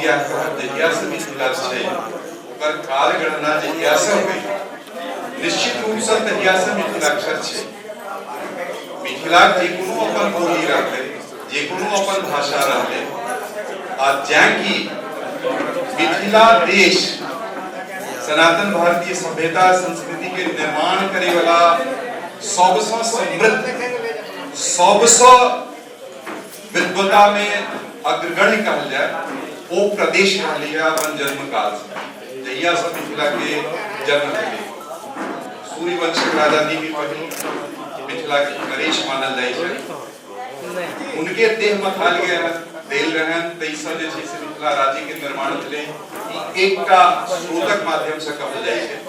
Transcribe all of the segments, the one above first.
प्रक्रिया जहिया से मिथिला छै ओकर काल गणना जहिया से होई निश्चित रूप से तहिया से मिथिलाक्षर छै। मिथिला जे कोनो अपन बोली रहलै जे कोनो अपन भाषा रहलै आ जाकि मिथिला देश सनातन भारतीय सभ्यता संस्कृति के निर्माण करे वाला सबसे समृद्ध सबसे विद्वता में अग्रगण्य कहल जाए वो प्रदेश रहलिया अपन जन्म काल से जहिया से मिथिला के जन्म भेलै। सूर्यवंश राजा नीति पहिल मिथिला के नरेश मानल जाय छै, उनके देह मथाल गए देल रहन तैसा जे छै से मिथिला राज्य के निर्माण भेलै एकटा स्रोतक माध्यम से कहल जाय छै।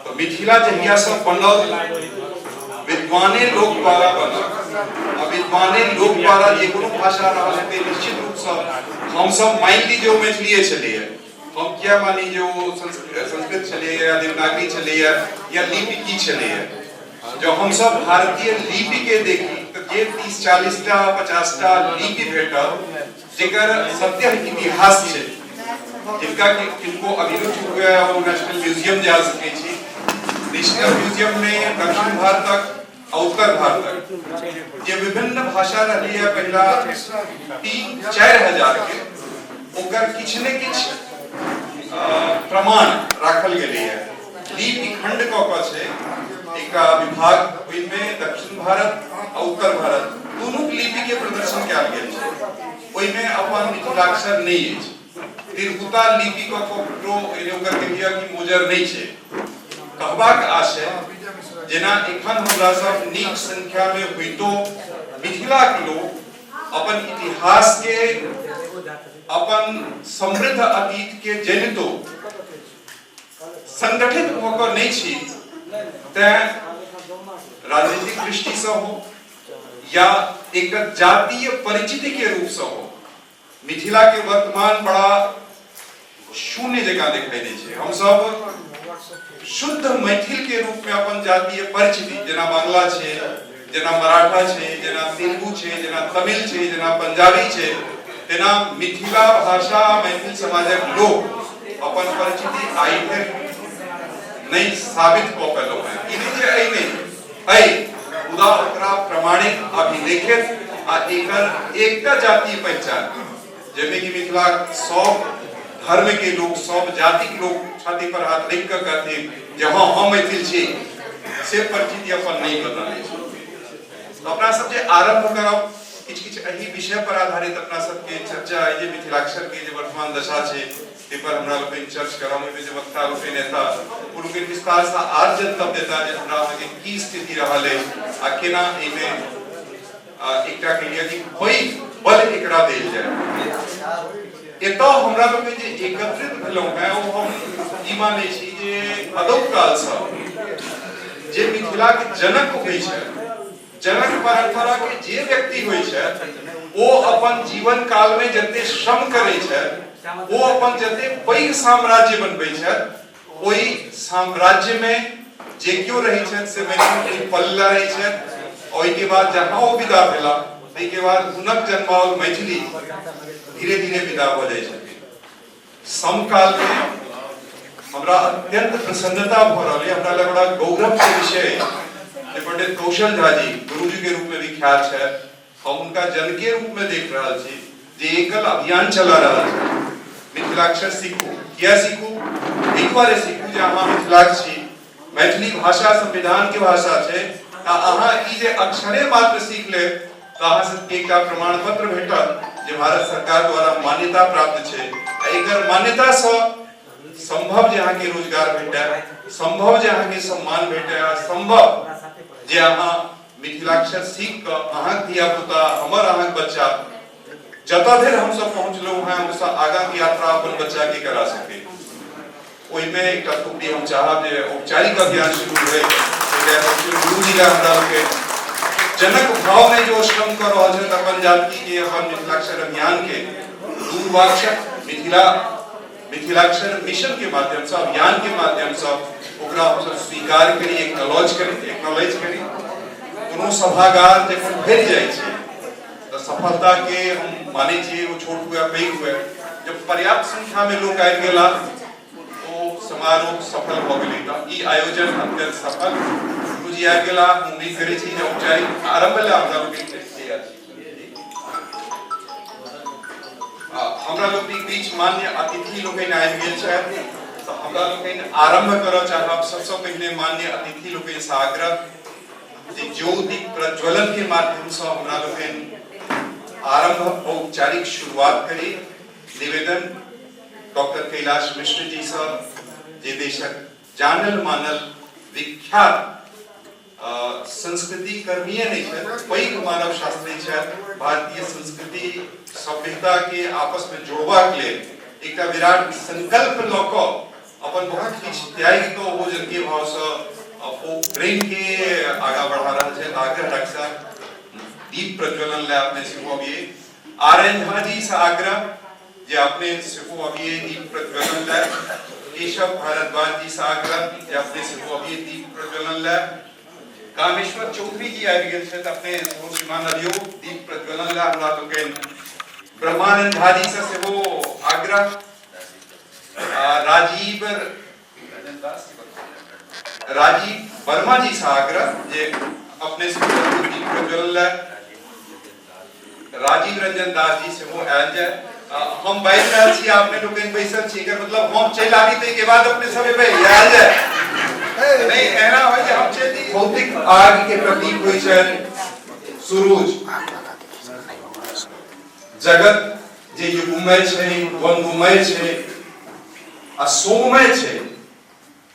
तो मिथिला जहिया से बनल विद्वाने लोक द्वारा बनल विद्वाने लोक द्वारा जे कोनो भाषा रहल है निश्चित रूप से हम सब मान ली जो मैथिली चले हम क्या मानी जो संस्कृत चले या देवनागरी चले या लिपि की चले जो हम सब भारतीय लिपि के देखी तो जे 30-40 टा 50 टा लिपि भेटल जेकर सत्य इतिहास छै जिनका किनको अभिरुचि हुआ वो नेशनल म्यूजियम जा सके छी। नेशनल म्यूजियम में दक्षिण भारत तक उत्तर भारत तक जे विभिन्न भाषा रही है पहला 3-4 हजार के ओकर किछ ने किछ प्रमाण राखल गेलै है। लिपि खंड क छै एक विभाग ओइ में दक्षिण भारत और उत्तर भारत दोनों लिपि के प्रदर्शन कयल गेल छै। ओइ में अपन मिथिलाक्षर नहीं है तिरहुता लिपि क ककरो ओकर कहिया कि मोजर नहीं छै कहबाक आशय जेना एखन हमरा सब नीक संख्या में होइतो मिथिला के लोग अपन इतिहास के अपन समृद्ध अतीत के जनितो संगठित होकर नहीं छी ते राजनीतिक दृष्टि से हो या एक जातीय परिचिति के रूप से हो मिथिला के वर्तमान बड़ा शून्य जगह दिखाई दे छै। हम सब शुद्ध मैथिल के रूप में अपन जातीय परिचिति जना बांग्ला छे जना मराठा छे जना तेलुगु छे जना तमिल छे जना पंजाबी छे तेना मिथिला भाषा मैथिल समाजक लोग अपन परिचिति आई है नहीं साबित क पेलो है इने जे आई नहीं आई उदा ओकरा प्रमाणित अभिलेखित आ एकर एकटा जातीय पहचान जेमे कि मिथिला सब धर्म के लोग सब जाति के लोग छाती पर हाथ रख कर कहते जहां हम मैथिल छी से परिचिति अपन नहीं बताने छी। तो अपना सब जे आरंभ करब किछ किछ एही विषय पर आधारित अपना सब के चर्चा है जे मिथिलाक्षर के जे वर्तमान दशा छै ते पर हमरा लोग चर्चा करब में जे वक्ता रूप नेता उनके विस्तार से आज तब देता जे हमरा के की स्थिति रहल है आ केना एमे एकटा के लिए कि कोई बल एकरा देल जाय एतो हमरा लोग जे एकत्रित भेलौ है ओ हम ई माने छी जे अदौक काल से जे मिथिला के जनक होय छै जनक परंपरा के जे व्यक्ति होय छै ओ अपन जीवन काल में जते श्रम करे छै वो अपन जते पैघ साम्राज्य बनबै छै ओई साम्राज्य में जे क्यों रही छै से मैथिली पल्ला रही छै ओई के बाद जहां ओ विदा भेला तै के बाद हुनक जन्मावल मैथिली धीरे धीरे विदा हो जाए छथिन। समकाल में हमरा अत्यंत प्रसन्नता भ रहल है हमरा लग बड़ा गौरव के विषय जे पंडित कौशल झा जी गुरुजी के रूप में विख्यात है हम उनका जन के रूप में देख रहल छी जे एकल अभियान चला रहल है मिथिलाक्षर सीखू किया सीखू एक बार सीखू जे अहाँ मिथिलाक छी मैथिली भाषा संविधान के भाषा छै ता अहाँ ई जे अक्षरे मात्र सीख ले ता अहाँ सबके एकटा प्रमाण पत्र भेटत जे भारत सरकार द्वारा मान्यता प्राप्त छै एकर मान्यता से संभव जे अहाँ के रोजगार भेटै संभव जे अहाँ के सम्मान भेटै संभव जे अहाँ मिथिलाक्षर सीख क अहाँ धिया पुता हमर अहाँ बच्चा जता धरि हम सब पहुंचलो हैं उससे आगा की यात्रा अपन बच्चा के करा सके ओई में एकटा टुकड़ी हम चाहब जे औपचारिक अभियान शुरू होय जे गुरुजी का हमरा के जनक भाव में जो श्रम कर रहल छै अपन जाति के अपन मिथिलाक्षर अभियान के दूरवाक्षर मिथिलाक्षर मिशन के माध्यम से अभियान के माध्यम से ओकरा हम सब स्वीकार करी एक्नॉलेज करी कोनो सभागार जखन भेट जाय छै तो सफलता के हम माने छी वो छोट हुआ पैघ हुआ जब पर्याप्त संख्या में लोग आबि गेला तो समारोह सफल भ गेलै। त ई आयोजन अत्यंत सफल बुझि आबि गेला। उम्मीद करै छी जे औपचारिक आरंभ ले हमरा लोग तैयार छी। हमरा लोग बीच मान्य अतिथि लोग आबि गेल छथि त हमरा लोग आरंभ करऽ चाहब। सबसे पहले मान्य अतिथि लोग से आग्रह जे ज्योति प्रज्वलन के माध्यम से हमरा लोग आरंभ औपचारिक शुरुआत करी। निवेदन डॉक्टर कैलाश मिश्र जी से जे देशक जानल मानल विख्यात संस्कृति कर्मीय नहीं है, पैघ मानव शास्त्री है। भारतीय संस्कृति सभ्यता के आपस में जोड़वा के लिए एक विराट संकल्प लौक अपन बहुत किछ त्याग तो वो जन के भाव से प्रेम के आगा बढ़ा रहा है। आग्रह रक्षा दीप प्रज्वलन ले अपने सिखो अभी आर्यन झा जी से आग्रह जे अपने सिखो अभी दीप प्रज्वलन ले। केशव भारद्वाज जी से आग्रह जे अपने सिखो अभी दीप प्रज्वलन ले। कामेश्वर चौधरी जी आबि गेल छथि अपने श्रीमान नदियो दीप प्रज्वलन ले हमरा लोकनि। ब्रह्मानंद झा जी से सेहो आग्रह। राजीव वर्मा जी से आग्रह जे अपने से दीप प्रज्वलन ले। राजीव रंजन दास जी से वो आयल जाए। हम बैठ रहल छी, आपने लोकनि बैसल छी, एकर मतलब हम चलि आबी तै के बाद अपने सब आयल जाए नहीं। एना होय जे हम चलि भौतिक आग के प्रतीक होय छै सूरज। जगत जे युगमय छै, द्वंद्वमय छै आ सोममय छै,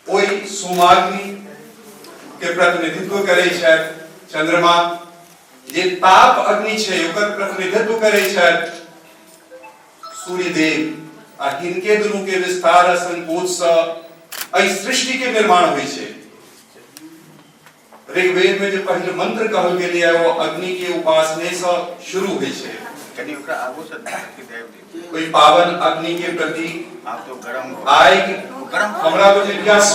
ओई सोमाग्नि के प्रतिनिधित्व करै छै। चंद्रमा जे ताप अग्नि छै ओकर प्रतिनिधित्व करै छै सूर्य देव। आ हिनके दुनू के विस्तार आ संकोच से एहि सृष्टि के निर्माण होय छै। ऋग्वेद में जो पहले मंत्र कहल गेल है वो अग्नि के उपासने से शुरू होय छै। कनी ओकरा आगू से कोई पावन अग्नि के प्रति आप तो गरम आय हमरा लोग इतिहास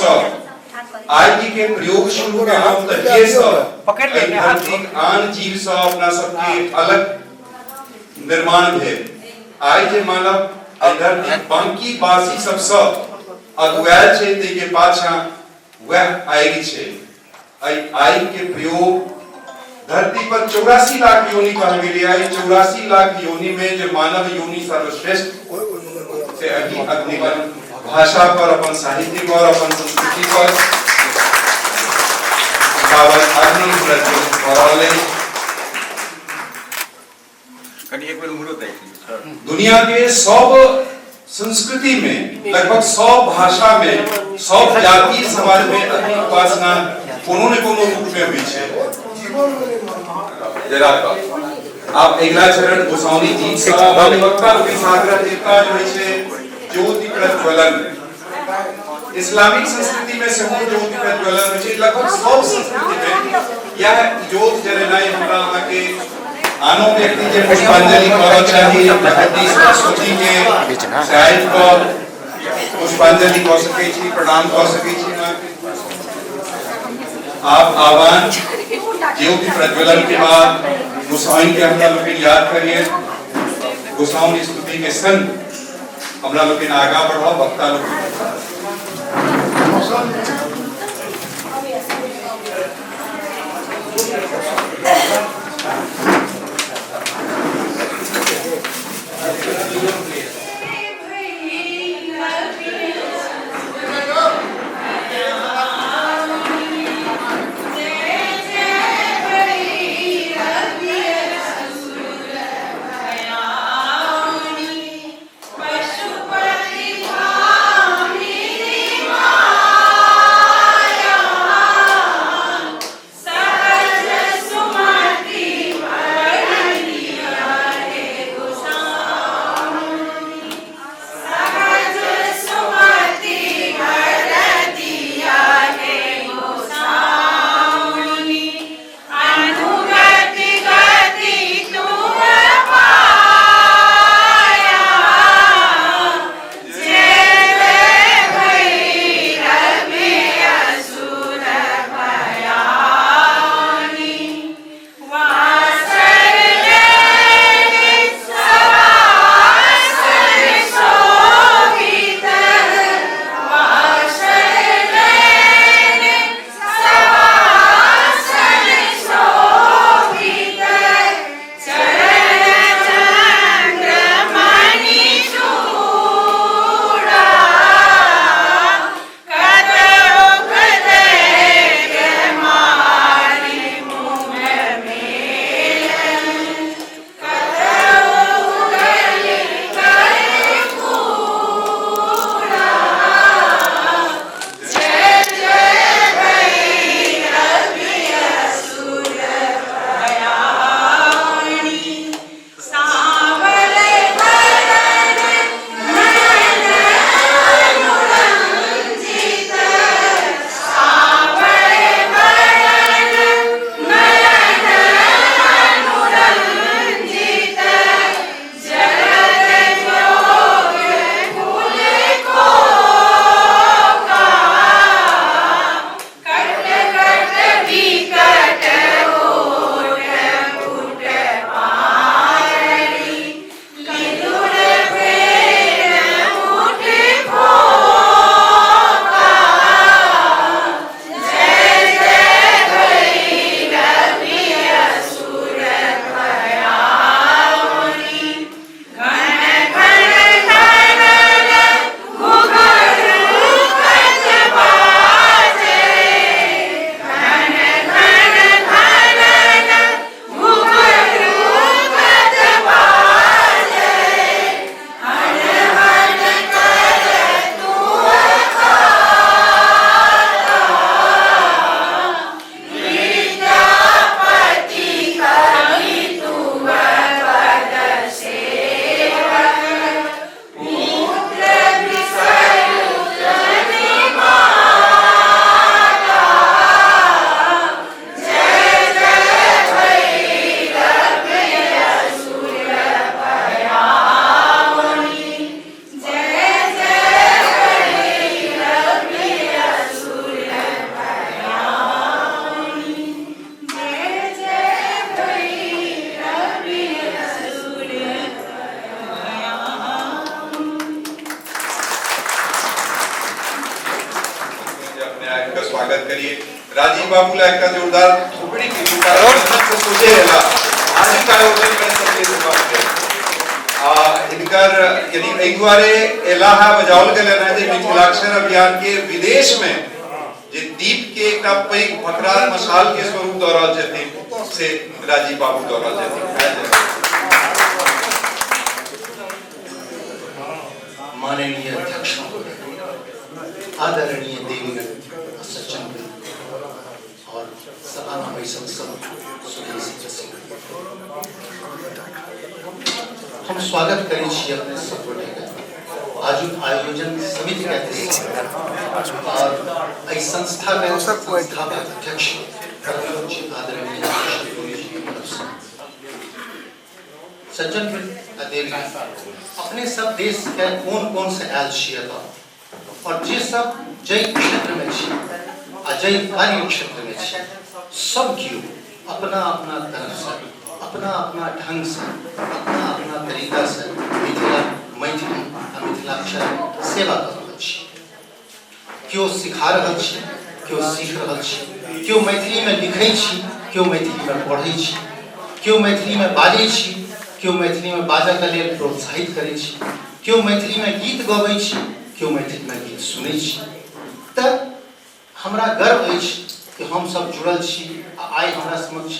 आय के प्रयोग शुरू के हम तहिए से पकड़ लेने आन जीव से अपना सबके अलग निर्माण भेल। आय जे मानव धरती बाकी बासी सब अगुआल छै तै के पाछा वह आय छै। आय के प्रयोग धरती पर 84 लाख योनि कहल गेल है। 84 लाख योनि में जो मानव योनि सर्वश्रेष्ठ से अग्नि पर भाषा पर अपन साहित्य पर अपन संस्कृति पर पावन अग्नि प्रज्वलित करले। कनी एक बार मुड़ो देख सर। दुनिया के सब संस्कृति में लगभग 100 भाषा में 100 जाति समाज में अग्नि उपासना कोनो न कोनो रूप में हुई है। जरा आप अगला चरण गोसावी जी वक्ता के आग्रह देवता जो है ज्योति प्रज्वलन। इस्लामिक संस्कृति में से ज्योति प्रज्वलन है। लगभग 100 संस्कृति में यह ज्योत जरेनाई हमरा के आनो व्यक्ति जे पुष्पांजलि करऽ चाहिए भगवती सरस्वती के साहित्य पर पुष्पांजलि कऽ सकै छी, प्रणाम कऽ सकै छी। आप आह्वान ज्योति प्रज्वलन के बाद गोसाई के हमरा लोग याद करिए। गोसाई स्तुति के संग हमरा लोग आगा बढ़ाओ। वक्ता लोग इनका स्वागत करिए। राजीव बाबूला एक जोरदार थोपड़ी की से सोचे रहेला आज का आयोजन में सबके स्वागत है। इनकर यानी एक बारे एलाहा बजावल के लेना है मिथिलाक्षर अभियान के विदेश में जे दीप के एक पैघ फकरार मशाल के स्वरूप दोहराल जते से राजीव बाबू दोहराल जते। माननीय अध्यक्ष आदरणीय देवीगण सज्जन और सभा में बैसल सब हम स्वागत करें छी अपने सब गोटे आज आयोजन समिति के अध्यक्ष और इस संस्था के संस्थापक अध्यक्ष आदरणीय सज्जन देवी अपने सब देश के कौन से आयल छियै और जे सब जय क्षेत्र में आ जय कार्य क्षेत्र में सब क्यों अपना अपना तरफ से अपना अपना ढंग से अपना अपना तरीका से मिथिला मैथिली आ मिथिलाक्षर सेवा कर रहल छी। क्यों सिखा रहल छी, क्यों सीख रहल छी, क्यों मैथिली में लिखै छी, क्यों मैथिली में पढ़ै छी, क्यों मैथिली में बाजै छी, क्यों मैथिली में बाजऽ के लिए प्रोत्साहित करै छी, क्यों मैथिली में गीत गबै छी, क्यों मैथिली में गीत सुनै छी। तऽ हमरा गर्व अछि कि हम सब जुड़ल छी आइ हमरा समक्ष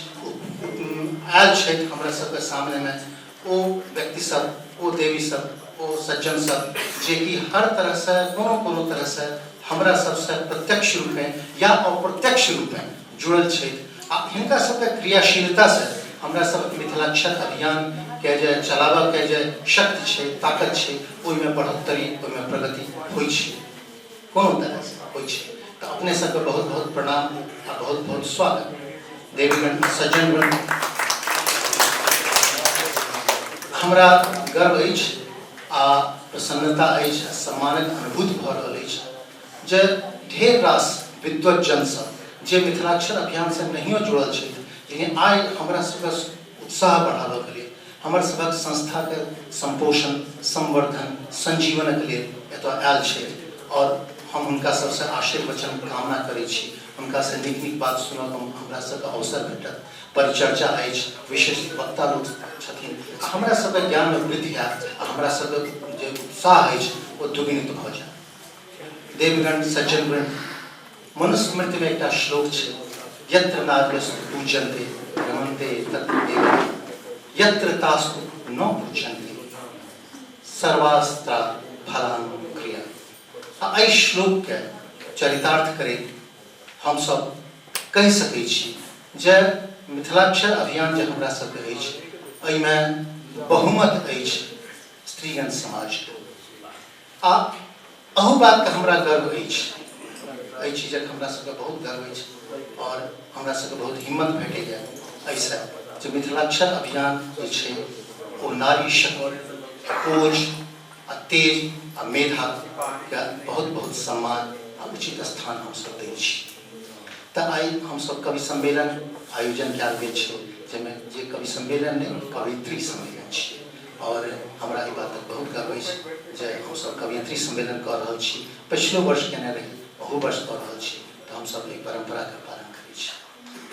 आयल छथि हमरा सबके सामने में ओ व्यक्ति सब ओ देवी सब ओ सज्जन सब जे कि हर तरह से कोनो तरह से हमरा सबसे प्रत्यक्ष रूप में या अप्रत्यक्ष रूप में जुड़ल छथि आ हिनका सबके क्रियाशीलता से हमरा सब मिथिलाक्षर अभियान के जे चलावा के जे शक्ति छै ताकत छै ओइ में बढ़ोतरी ओइ में प्रगति होइ छै कोनो तरह से होइ छै। तो अपने सबके बहुत बहुत प्रणाम आ बहुत बहुत स्वागत। देवीगण सज्जनगण हमरा गर्व अछि आ प्रसन्नता अछि सम्मानक अनुभूति भऽ रहल अछि जे ढेर रास विद्वत जन सब जे मिथिलाक्षर अभियान से नहियो जुड़ल छथि लेकिन आइ हमरा सबके उत्साह बढ़ाबऽ के लिए हमर सबक संस्था के संपोषण संवर्धन संजीवन के लिए एतऽ आयल छथि और हम उनका सबसे आशीर्वचन कामना करै छी उनका से नीक बात सुनब हमरा सबके अवसर भेटत परिचर्चा अछि विशेष वक्ता लोक छथिन हमरा सबके ज्ञान में वृद्धि हैत हमरा सबके जे उत्साह अछि ओ दुगुनित भऽ जायत। देवगण सज्जनगण मनुस्मृति में एकटा श्लोक छै यत्र नार्यस्तु पूज्यन्ते रमन्ते तत्र देवाः यत्र तास्तु न पूज्यन्ते सर्वास्त्रा फलान् क्रिया। एहि श्लोक के चरितार्थ करे हम सब कहि सकै छी जे मिथिलाक्षर अभियान जे हमरा सबके अछि एहि में बहुमत अछि स्त्रीगण समाज आ अहू बात के हमरा गर्व अछि एहि चीजक हमरा सबके बहुत गर्व अछि और हमरा सबके बहुत हिम्मत भेटैए एहिसँ जे मिथिलाक्षर अभियान जे छै ओ नारी शक्ति खोज आ तेज आ मेधा के बहुत बहुत सम्मान आ उचित स्थान हम सब दै छी। तऽ आइ हम सब कवि सम्मेलन आयोजन कयल गेल छै जाहिमे जे कवि सम्मेलन नहि कवियत्री सम्मेलन छै और हमरा ई बातक बहुत गर्व अछि जे हम सब कवियत्री सम्मेलन कऽ रहल छी पिछलो वर्ष केने रही ओहो वर्ष कऽ रहल छी तऽ हम सब एहि परंपरा के पालन करै छी।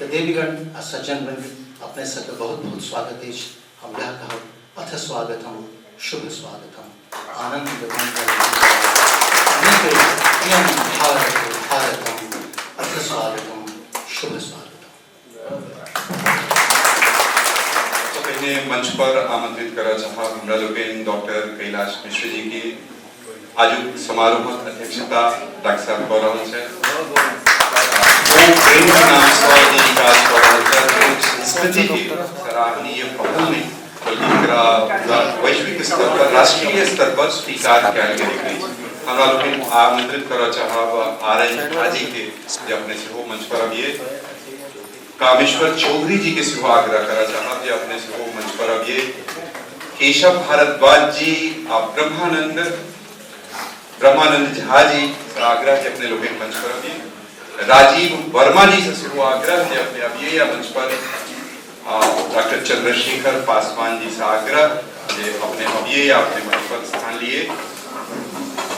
तऽ देवीगण आ सज्जनगण अपने सबके बहुत बहुत स्वागत अछि। हम यह कहब अथ स्वागतम शुभ स्वागतम आनंद भारतम अथ स्वागतम शुभ स्वागतम। तो पहले मंच पर आमंत्रित करा चाहा हमरा लोगन डॉक्टर कैलाश मिश्र जी की आज समारोह अध्यक्षता डॉक्टर साहब कर रहल छै वो प्रेम नाम से ई काज कर रहल छै संस्कृति की सराहनीय पहल नहीं बल्कि एकरा वैश्विक स्तर पर राष्ट्रीय स्तर पर स्वीकार कयल गेल अछि। हमरा लोगन आमंत्रित करा चाहब आरएन हाजी के जे अपने से वो मंच पर अबिए कामेश्वर चौधरी जी के सेहो आग्रह करा चाहब जे अपने से वो मंच पर अबिए केशव भारद्वाज जी और ब्रह्मानंद झा जी का आग्रह जे अपने लोग मंच पर अबिए राजीव वर्मा जी से सेहो आग्रह जे अपने अबिए या मंच पर डॉक्टर चंद्रशेखर पासवान जी से आग्रह जे अपने अबिए या अपने मंच पर स्थान लिए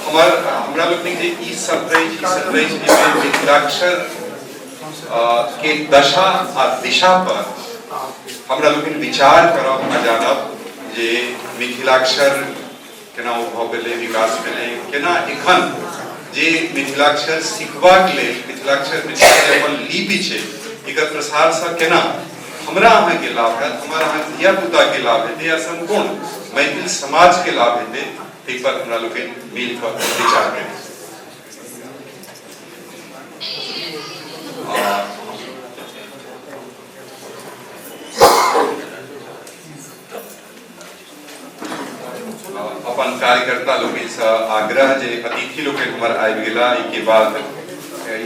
हमरा लोग ने जे ई सब रही में मिथिलाक्षर के दशा आ दिशा पर हमरा लोग विचार करब आ जानब जे मिथिलाक्षर केना उद्भव भेलै, विकास भेलै, केना एखन जे मिथिलाक्षर सिखबाक लेल मिथिलाक्षर मिथिला अपन लिपि छै एकर प्रसार से केना हमरा अहाँ के लाभ है, हमारा अहाँ धिया पुता के लाभ हेतै या संपूर्ण मैथिल समाज के लाभ हेतै, ताहि पर हमरा लोग मिल कर विचार करें। अपन कार्यकर्ता लोग आग्रह जे अतिथि लोग हमार आबि गेला, के बाद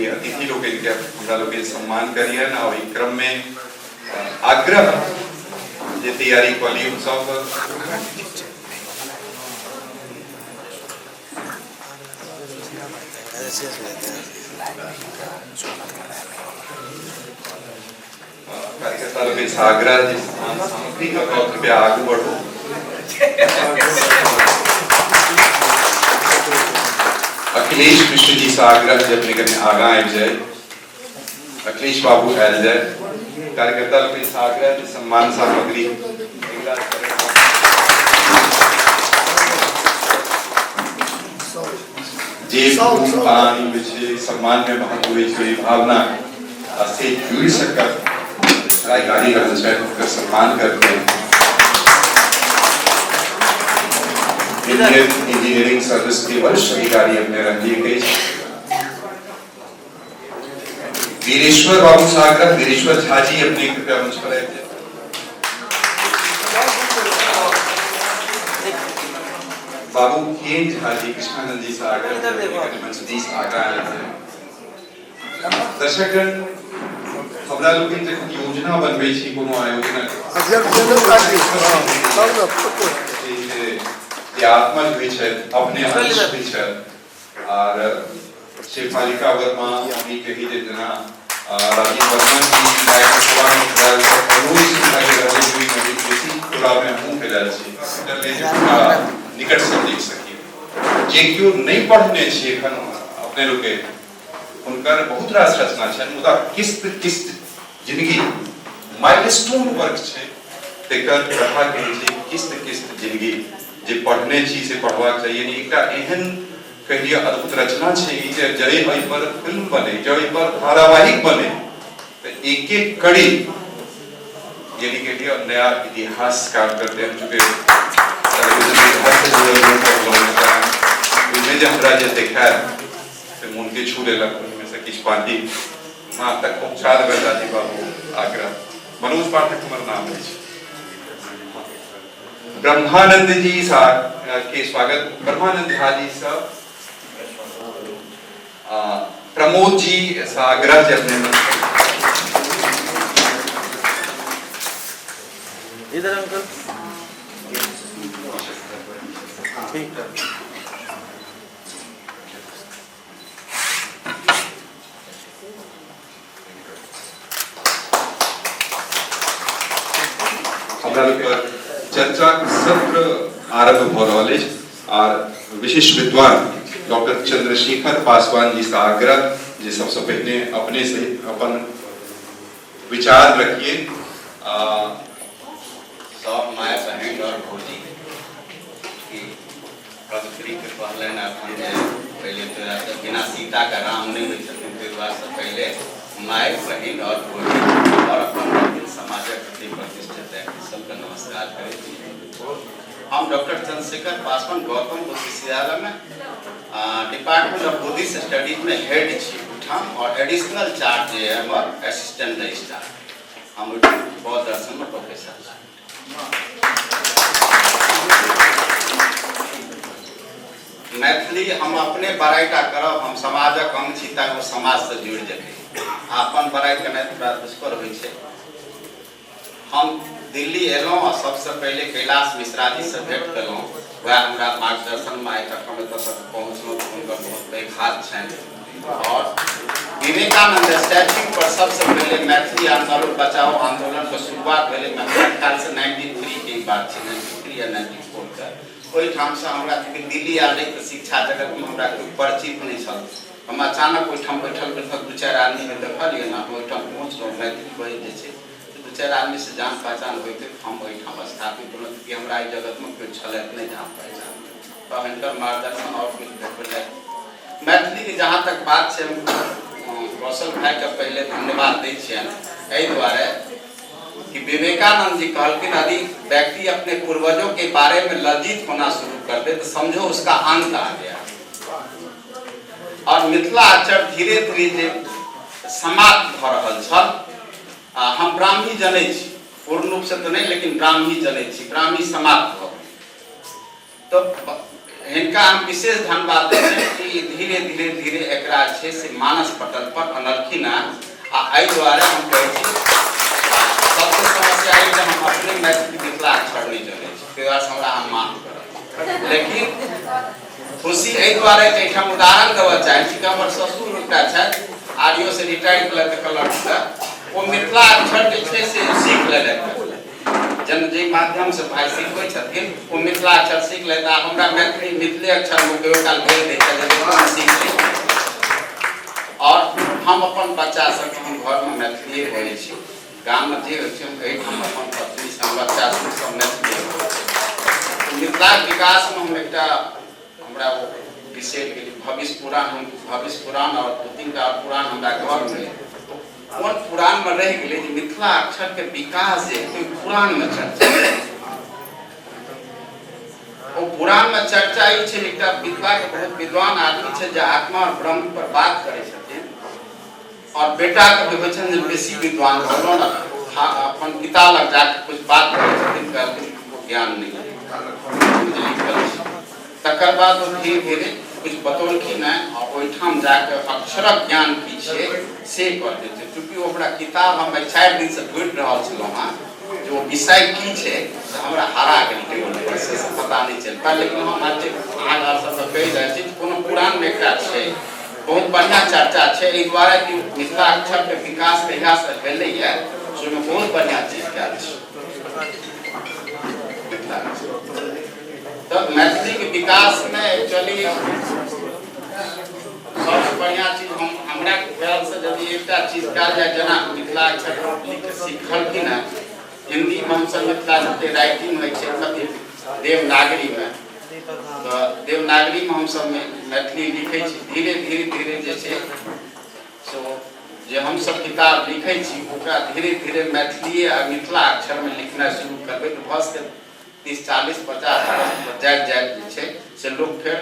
ये अतिथि लोग के हमरा लोग सम्मान करिए ना, और क्रम में आग्रह जे तैयारी कली सब कार्यकर्ता लोग आग्रह जे सामग्री का कृपया आगे बढ़ो। अखिलेश मिश्र जी से आग्रह जे अपने कने आगा आबि जाए, अखिलेश बाबू आयल जाए, कार्यकर्ता लोग से आग्रह जे सम्मान सामग्री जे पान विषय सम्मान में महत्व हुई भावना से जुड़ सककर गाड़ी का सम्मान करते हैं। इंडियन इंजीनियरिंग सर्विस के वरिष्ठ अधिकारी अपने रंजीत गए वीरेश्वर बाबू सागर, वीरेश्वर झा जी अपने कृपया मंच पर आए थे। बाबू केन झा जी, कृष्णानंद जी सागर मंच 20 आगा आए थे। दर्शकगण हमरा लोग योजना बनबै छी, कोनो आयोजना आत्मज हुई है अपने अंश हुई है, और शेफालिका वर्मा अभी कही जे जना राजीव वर्मा जी डायरेक्टर सभा में खड़ा सब मनोज सिन्हा के रहले हुई में बेसी खुला में मुंह फैलाल छी ले जे निकट से देख सकी जे क्यों नहीं पढ़ने छी एखन अपने लोग के उनकर बहुत रास रचना छै, मुदा किस्त जिंदगी माइलस्टोन वर्क छै तेकर कथा के छै किस्त जिंदगी जे पढ़ने छी से पढ़वाक चाहिए। यानी एकटा एहन कहिए अद्भुत रचना छै जे जय एहि पर फिल्म बने, जय एहि पर धारावाहिक बने, तो एक एक कड़ी यानी के लिए नया इतिहास काम करते हैं। चूंकि जो हमरा जे देखा से मन के छू लेलक, उनमें से किछ पार्टी वहां तक पहुंचा देबै राजीव बाबू आग्रह। मनोज पाठक हमर नाम है। ब्रह्मानंद जी के स्वागत, ब्रह्मानंद झा जी से प्रमोद जी साग्रह जी अपने इधर अंकल ठीक है। हमरा लोग चर्चा सत्र आरंभ हो रहा है और विशिष्ट विद्वान डॉक्टर चंद्रशेखर पासवान जी से आग्रह जे सबसे पहले अपने से अपन विचार रखिए। सब माय बहन और भौजी की प्रकृति के पहले ना पहले तो बिना सीता का राम नहीं हुई सकते, से पहले माय बहन और भौजी और अपन समाज के प्रति प्रतिष्ठित है सबका नमस्कार करें। हम डॉक्टर चंद्रशेखर पासवान गौतम बुद्ध विश्वविद्यालय में डिपार्टमेंट ऑफ बुद्धिस्ट स्टडीज में हेड छी और एडिशनल चार्ज है और असिस्टेंट रजिस्ट्रार हम बौद्ध दर्शन में प्रोफेसर। मैथिली हम अपने बड़ाईटा करब, हम समाजक अंग छी ताकि समाज से जुड़ जाए। अपन बड़ाई करना थोड़ा दुष्कर होइ छै। हम दिल्ली एलौं और सबसे पहले कैलाश मिश्रा जी से भेंट केलौं, वह हमरा मार्गदर्शन में आइ तक हम एतऽ तक पहुँचलौं, उनकर बहुत पैघ हाथ छनि। और विवेकानंद स्टैच्यू पर सबसे पहले मैथिली आंदोलन बचाओ आंदोलन के शुरुआत भेलै, मेरे ख्याल से 93 की बात छै, 93 या 94 का ओहि ठाम से हमरा चूँकि दिल्ली आयल रही तो शिक्षा जगत में हमरा कोई परिचित नहीं छल। हम अचानक ओहिठाम बैठल बैठल दू चारि आदमी के देखलिए ना, ओहिठाम पहुँचलहुँ। मैथिली बजै जे छै दू चारि आदमी से जान पहचान होते हम ओहिठाम स्थापित होलहुँ, क्योंकि हमरा एहि जगत में कोई छलथि नहीं जान पहचान, तो हिनकर मार्गदर्शन और कुछ भेटलै। मैथिली के जहाँ तक बात छै, कौशल भाई के पहले धन्यवाद दै छियनि एहि दुआरे कि विवेकानंद जी कहलखिन यदि व्यक्ति अपने पूर्वजों के बारे में लज्जित होना शुरू कर दे तो समझो उसका अंत आ गया। और मिथिला अक्षर धीरे धीरे समाप्त भ रहल छल। हम ब्राह्मी जनै छी, पूर्ण रूप से तो नहीं, लेकिन ब्राह्मी जनै छी, ब्राह्मी समाप्त भ गेल। तो हिनका हम विशेष धन्यवाद दै छी कि धीरे धीरे धीरे एकरा छै से मानस पटल पर अनलखिन। आ एहि दुआरे हम कहै छी सबसे समस्या है कि हम अपने मैथिली मिथिला अक्षर नहीं जनै छी, ताहि दुआरे हमरा हम माफ करब। लेकिन खुशी एहि दुआरे कि एहिठाम उदाहरण देबऽ चाहै छी कि हमर ससुर एकटा छथि आरओ से रिटायर कलक, ओ मिथिला अक्षर जे छै से सीख लेलथि। जन जे माध्यम से भाई सिखबै छथिन ओ मिथिला अक्षर सीख लेता। हमरा मैथिली मिथिले अक्षर में कहियो काल भेज दै छथि सीख ली। और हम अपन बच्चा सबके हम घर में मैथिली बोलै छी, गाम में जे होइ छै हम अपन पत्नी से बच्चा सब मैथिली। मिथिला विकास में हम एकटा हमरा विशेष भविष्य पुराण और दू तीनटा पुराण हमरा घर में कोन पुराण में रह गए मिथिला अक्षर के विकास जे पुराण में चर्चा। ओ पुराण में चर्चा ई छै एकटा विद्वान के बहुत विद्वान आदमी छै जे आत्मा और ब्रह्म पर बात करे छथिन, और बेटा के विवेचन जे बेसी विद्वान होलो ना अपन पिता लग जाके कुछ बात करे छथिन, कहलखिन वो ज्ञान नहीं है। तकर बाद वो धीरे धीरे कुछ बतौलखिन है और ओहिठाम जाके अक्षरक ज्ञान की छै से कर देते। चूँकि ओकरा किताब हम 4 दिन से ढूंढ रहल छलहुँ हाँ, जो विषय की छै से हमरा हरा गेल से पता नहीं चल पायल। लेकिन हम आज सब कहि रहल छी कोनो पुराण में एकटा छै बहुत बढ़िया चर्चा छै, एहि दुआरे कि मिथिला अक्षर के विकास कहिया से भेलै है उसमें बहुत बढ़िया चीज कयल छै। तो मैथिली के विकास में एक्चुअली सबसे बढ़िया चीज हमरा ख्याल से यदि एकटा चीज कयल जाए, जना मिथिला अक्षर लिख के सीखलखिन है। हिंदी में हम सब मिथिला जते राइटिंग होइ छै कथी देवनागरी में, तो देवनागरी में हम सब मैथिली लिखै छी। धीरे धीरे धीरे जे छै सो जे हम सब किताब लिखै छी ओकरा धीरे धीरे मैथिली आ मिथिला अक्षर में लिखना शुरू करबै तो भऽ सकै 30, 40, 50 वर्ष जाइत जे छै से लोग फिर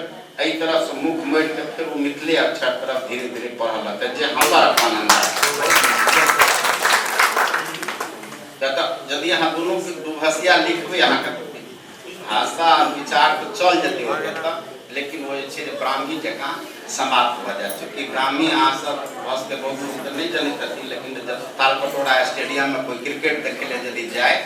एहि तरह से मुख मोड़ के फिर वो मिथिले अक्षर तरफ धीरे धीरे पढ़ऽ लगतै, जे हमर अपन अंदाज। यदि अहाँ दुनू दुभाषिया लिखबै अहाँके भाषा विचार तो चल जेतै, लेकिन वो जे छै ब्राह्मी जकाँ समाप्त भऽ जाइत छै। कि ब्राह्मी अहाँ सब भऽ सकै बहुत लोग तऽ नहीं जनैत छथिन, लेकिन जब तालकटोरा स्टेडियम में कोई क्रिकेट देखे ले यदि जाए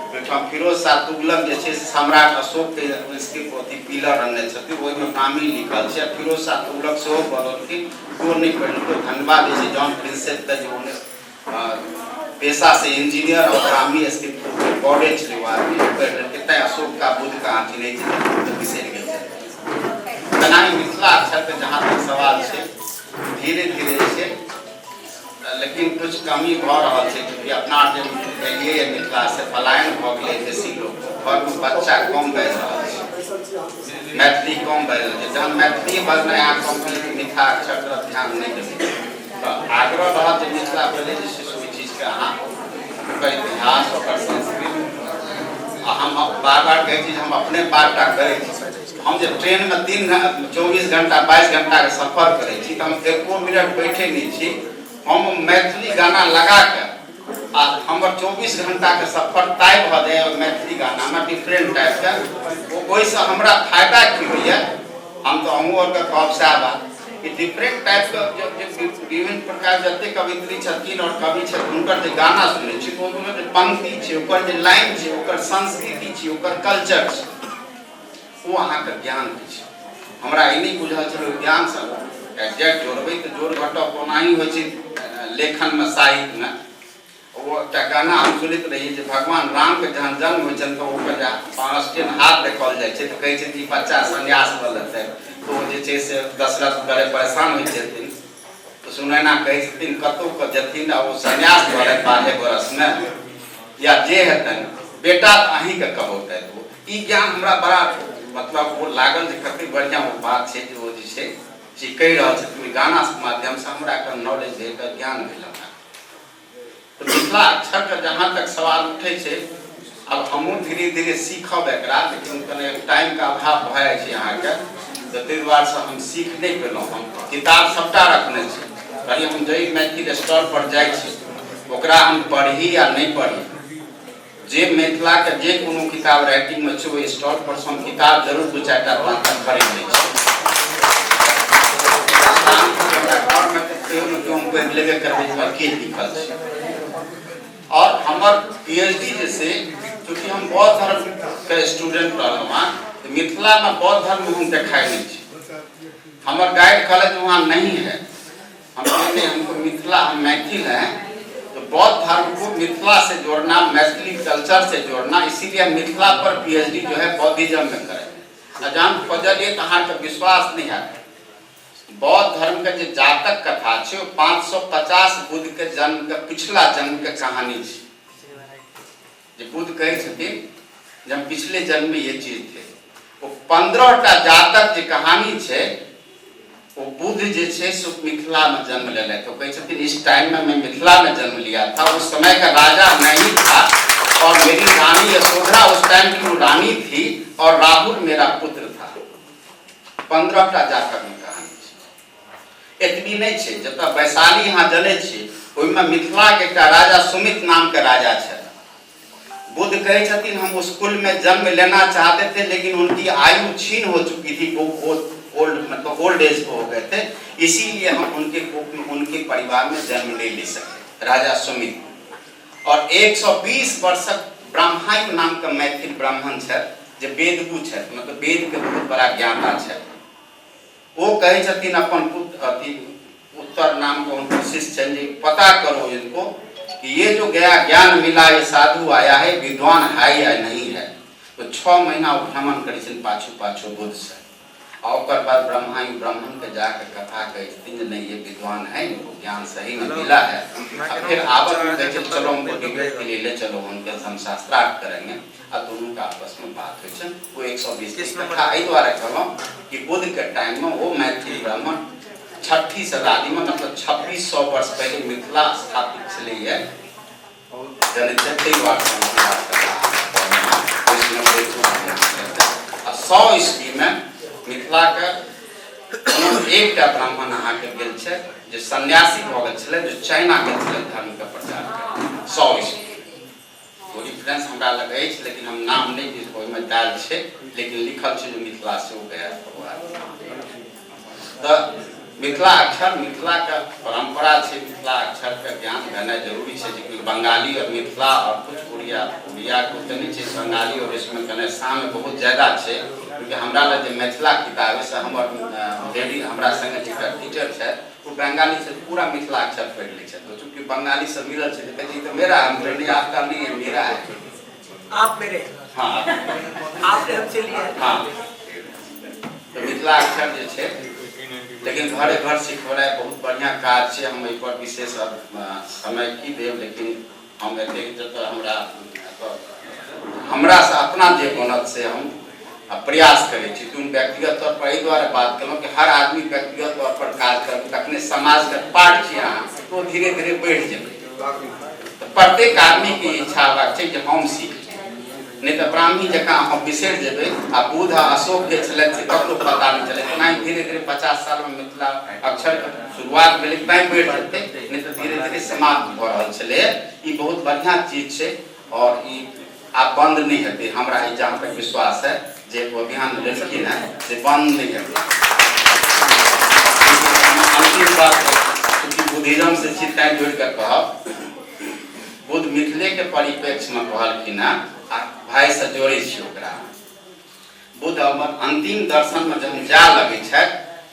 ओहिठाम फिरोज शाह तुगलक जे छै सम्राट अशोक के उसके पोथी पिलर अनने छथिन, ओहि में ब्राह्मी लिखल छै। फिरोज शाह तुगलक सेहो बोललखिन को नहीं पढ़लको धन्यवाद जे जॉन प्रिंसेप के जो पेशा से इंजीनियर और ब्राह्मी स्क्रिप्ट पढ़े छलै वो आदमी कितना अशोक का बुद्ध का अथी नहीं छै बिसरि गेल छै। तेनाही मिथिला अक्षर के जहाँ तक सवाल छै धीरे धीरे छै, लेकिन कुछ कमी भऽ रहल छै क्योंकि अपना जे एलियै मिथिला से पलायन भऽ गेलै बेसी लोग, घर में बच्चा कम बढ़ि रहल छै, मैथिली कम बढ़ि रहल छै। जहन मैथिली बजनाइ अहाँ कम केलियै मिथिला अक्षर तरफ ध्यान नहीं देबै तो आग्रह रहत जे मिथिला पहले जे छै ओहि चीज के अहाँ ओकर इतिहास ओकर संस्कृति हम बार बार कहै छी हम अपने बारटा करै छी। हम जे ट्रेन में 24 घंटा 22 घंटा के सफर करै छी तो हम 1 मिनट बैठे नहीं छी, हम मैथिली गाना लगा के आ हमर 24 घंटा के सफर तय भ जाए मैथिली गाना में डिफरेंट टाइप के। ओहिसँ हमरा फायदा की होइए, हम तो अहूँ और के कहब सएह बात कि डिफरेंट टाइप के विभिन्न प्रकार जते कवित्री छथिन और कवि छथिन हुनकर जे गाना सुनै छी ओहिमे जे पंक्ति छै ओकर जे लाइन छै ओकर संस्कृति छै ओकर कल्चर छै वो अहाँके ज्ञान छै। हमरा ई नहीं बुझल छल ज्ञान से एग्जैक्ट जोड़बै तो जोड़ घटक ओनाही होइ छै लेखन में साहित्य में वो एकटा गाना हम सुनैत रही जे भगवान राम के जहन जन्म होइ छन तो ओकर पांचटेन हाथ देखल जाइ छै, तो कहै छै कि बच्चा संन्यास ल लेतै, तो जे छै से दशरथ बड़े परेशान होइ छथिन, तो सुनैना कहै छथिन कतौ क जथिन आ ओ संन्यास भले 12 बरस में या जे हेतन बेटा अहीं के कहौतै। तो ई ज्ञान हमरा बड़ा मतलब वो लागल जे कते बढ़िया वो बात छै जे वो जे छै जे कहि रहल छथिन गाना के माध्यम से हमरा के नॉलेज भेल, ज्ञान भेल। तो मिथिला अक्षर के जहाँ तक सवाल उठे छे, अब हमहूँ धीरे धीरे सीखब एकरा, लेकिन कने टाइम का अभाव भए जाइ छै यहाँ के, तो ताहि दुआरे से हम सीख नहीं पेलहुँ। हम किताब सबटा रखने छी, कहीं हम जई मैथिल स्टोर पर जाइ छी ओकरा हम पढ़ी या नहीं पढ़ी, जे मिथिला के जे कोनो किताब राइटिंग में छै ओहि स्टोर पर से हम किताब जरूर 2-4टा पाँचटा खरीद लै छी। घर में तो हम पढ़ लेबे करबै की लिखल छै। और हमार पीएचडी जैसे क्योंकि हम बौद्ध धर्म के स्टूडेंट रहलहुँ, तो मिथिला में बौद्ध धर्म हम देखाई नहीं छी। हमार गाइड कॉलेज वहाँ नहीं है, हम कहते हमको मिथिला, हम मैथिल हैं, तो बौद्ध धर्म को मिथिला से जोड़ना, मैथिली कल्चर से जोड़ना, इसीलिए मिथिला पर पीएचडी जो है बौद्धिज्म में करें। अजान खोजलिए तो अहाँ के विश्वास नहीं है, बौद्ध धर्म के जो जातक कथा छे 550 बुद्ध के जन्म के पिछला जन्म के कहानी छे। जे बुद्ध कहे छथिन जब पिछले जन्म में ये चीज थे, वो 15टा जातक जो कहानी छे वो बुद्ध जे छे सो मिथिला में जन्म ले ले। तो कहे छथिन इस टाइम में मैं मिथिला में जन्म लिया था, उस समय का राजा नहीं था और मेरी रानी यशोधरा उस टाइम की रानी थी और राहुल मेरा पुत्र था। 15टा जातक में एतबी नहीं छे, जब वैशाली यहाँ जने छे ओइमे मिथिला के एकटा राजा सुमित नाम के राजा छे। बुद्ध कहे छथिन हम उस कुल में जन्म लेना चाहते थे, लेकिन उनकी आयु क्षीण हो चुकी थी, वो ओल्ड मतलब ओल्ड एज हो गए थे, इसीलिए हम उनके परिवार में जन्म नहीं ले सके, राजा सुमित। और 120 वर्षक ब्रह्मायु नाम का मैथिल ब्राह्मण छे जे वेदगु छे, मतलब वेद के बहुत बड़ा ज्ञाता छे। वो कहे छथिन अपन उत्तर नाम को उनको शिष्य पता करो इनको कि ये जो गया ज्ञान मिला ये साधु आया है, विद्वान है या नहीं है। तो 6 महीना भ्रमण करे पाछू बुद्ध से, और बाद ब्रह्मायु ब्राह्मण के जाकर कथा कहते नहीं ये विद्वान है, इनको ज्ञान सही में मिला है। फिर आवत में कहते चलो हमको डिबेट के लिए ले चलो, उनके हम शास्त्रार्थ करेंगे, और दोनों का आपस में बात हो। वो 120 की कथा एहि द्वारा कहलहुँ कि बुद्ध के टाइम में वो मैथिल ब्राह्मण 6ठी शताब्दी में मतलब 2600 वर्ष पहले मिथिला स्थापित छलै है। जने जते बात 100 ईस्वी में मिथिला के एकटा ब्राह्मण अहाँ के गेल छै जे सन्यासी भ गेल छलै, जो चाइना गेल छलै धर्म के प्रचार करे 100 ईस्वी। वो रेफरेंस हमरा लग अछि, लेकिन हम नाम नहीं ओहिमे डाल छै, लेकिन लिखल छै जो मिथिला से हो गया। तो मिथिला अक्षर मिथिला का परंपरा छे, मिथिला अक्षर का ज्ञान रहना जरूरी है। क्योंकि बंगाली और मिथिला और कुछ उड़िया को तो नहीं है, बंगाली और इसमें कने साम बहुत ज्यादा है। क्योंकि हमरा लग मिथिला किताब से हमर लेडी हमरा संगे टीचर है, वो बंगाली से पूरा मिथिला अक्षर पढ़ ले छै। तो चूंकि बंगाली से मिलल छै तो कहती तो मेरा हम नहीं, आपका नहीं है, मेरा है। आप मेरे? हाँ आपने हमसे लिया। हाँ तो मिथिला अक्षर जे छै, लेकिन घरे घर सिखौनाइ बहुत बढ़िया काज छै। हम एहि पर विशेष समय की देब, लेकिन हम एतेक जतऽ हमरा से अपना जे बनत से हम प्रयास करै छी। कि व्यक्तिगत तौर पर एहि दुआरे बात केलहुँ कि हर आदमी व्यक्तिगत तौर पर काज करबै तखने समाज के पार्ट छी अहाँ, तो धीरे धीरे बढ़ि जेबै। तो प्रत्येक आदमी के इच्छा हेबाक छै जे हम सीखी, नहीं तो ब्राह्मी जकाँ हम बिसरि जेबै। आ बुद्ध अशोक जे छलथि से ककरो पता नहीं चले। ओना धीरे धीरे 50 साल में मिथिला अक्षर के शुरुआत भेलै, तैं बढ़ि जेतै, नहीं तो धीरे धीरे समाप्त भऽ रहल छलै। ई बहुत बढ़िया चीज छै और ई आब बंद नहीं हेतै। हमरा ई जहाँ तक विश्वास है जे अभियान लेलखिन है से बंद नहीं हेतै। अंतिम बात चूँकि बुद्धिज्म से छी तैं जोड़ि कऽ कहब, बुद्ध मिथिले के परिप्रेक्ष्य में कहलखिन है आ भाई से जोड़े छी ओकरा। बुद्ध अंतिम दर्शन में जब जा लगे छै,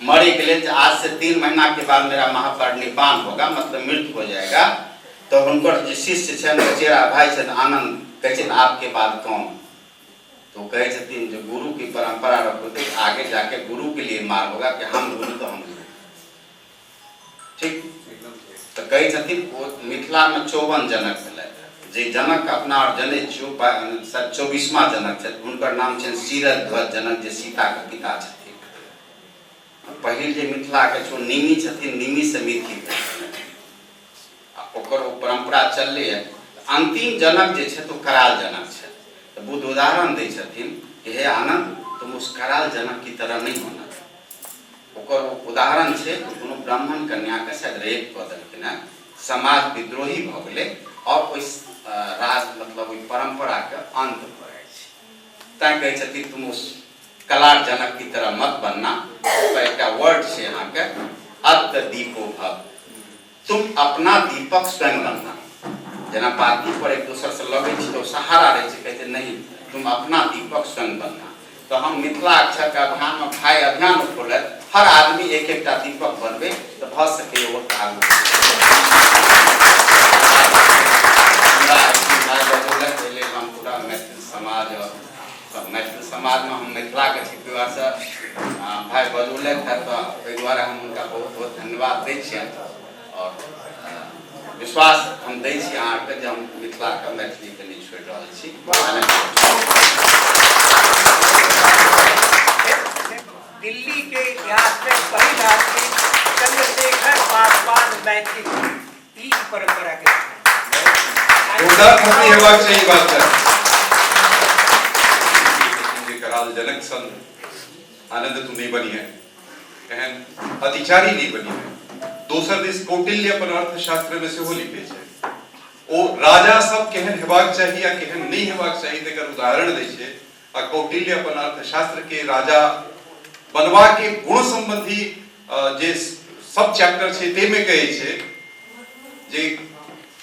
मरे के लिए आज से 3 महीना के बाद मेरा महापरिनिर्वाण होगा, मतलब मृत्यु हो जाएगा, तो हुनकर जे शिष्य छनि चचेरा भाई छथि आनंद कहै छथि आपके बाद कौन, तो कहे छथिन जो गुरु की परंपरा रखो तो आगे जाके गुरु के लिए मार होगा कि हम गुरु तो हम गुरु। ठीक, तो कहे छथिन मिथिला में 54 जनक भेलै, जे जनक अपना और जने 24वां जनक छथि, हुनकर नाम छनि शिरध्वज जनक, जे सीता के पिता छथिन। पहिल जे मिथिला के छो निमि छथिन, निमि से मिथि भेल, ओकर ओ परंपरा चलले है। अंतिम जनक जे छै तो कराल जनक छै। तो बुद्ध उदाहरण दै छथिन कि हे आनंद, तुम उस कराल जनक की तरह नहीं होना। ओकर उदाहरण छै कोनो ब्राह्मण कन्या के शायद रेप कऽ देलखिन है, समाज विद्रोही भऽ गेलै और ओइ राज मतलब ओइ परंपरा के अंत भऽ जाइ छै। तैं कहै छथिन तुम उस कलार जनक की तरह मत बनना। ओकर एकटा वर्ड छै अहाँ के अत्त दीपो भव, तुम अपना दीपक स्वयं बनना। जना पाती पर एक दूसर से लगे तो सहारा रहे छै, कहते नहीं तुम अपना दीपक स्वयं बनना। तो हम मिथिला अक्षर के अभियान में भाई अभियान खोले, हर आदमी एक एक दीपक बनबे तो भ सके वो आगू। हम पूरा मैथिल समाज और मैथिल समाज में हम मिथिला के छिपा से भाई बजौले है, तो द्वारा हम उनका बहुत बहुत धन्यवाद दै छियनि। और विश्वास हम दै छी अहाँके जे हम मिथिला के मैथिली के नहीं छोड़ रहल छी। दिल्ली के इतिहास में पहली बार की चंद्रशेखर पासवान मैथिल ई परंपरा के हेबाक चाहिए बात है जे कराल जनक सन आनंद तुम नहीं बनी है, एहन अतिचारी नहीं बनी है। दोसर दिस कौटिल्य अपन अर्थशास्त्र में से हो लिखे छै, ओ राजा सब केहन हेबाक चाहिए या केहन नहीं हेबाक चाहिए तेकर उदाहरण दै छै। आ कौटिल्य अपन अर्थशास्त्र के राजा बनवा के गुण संबंधी जे सब चैप्टर छै ते में कहै छै जे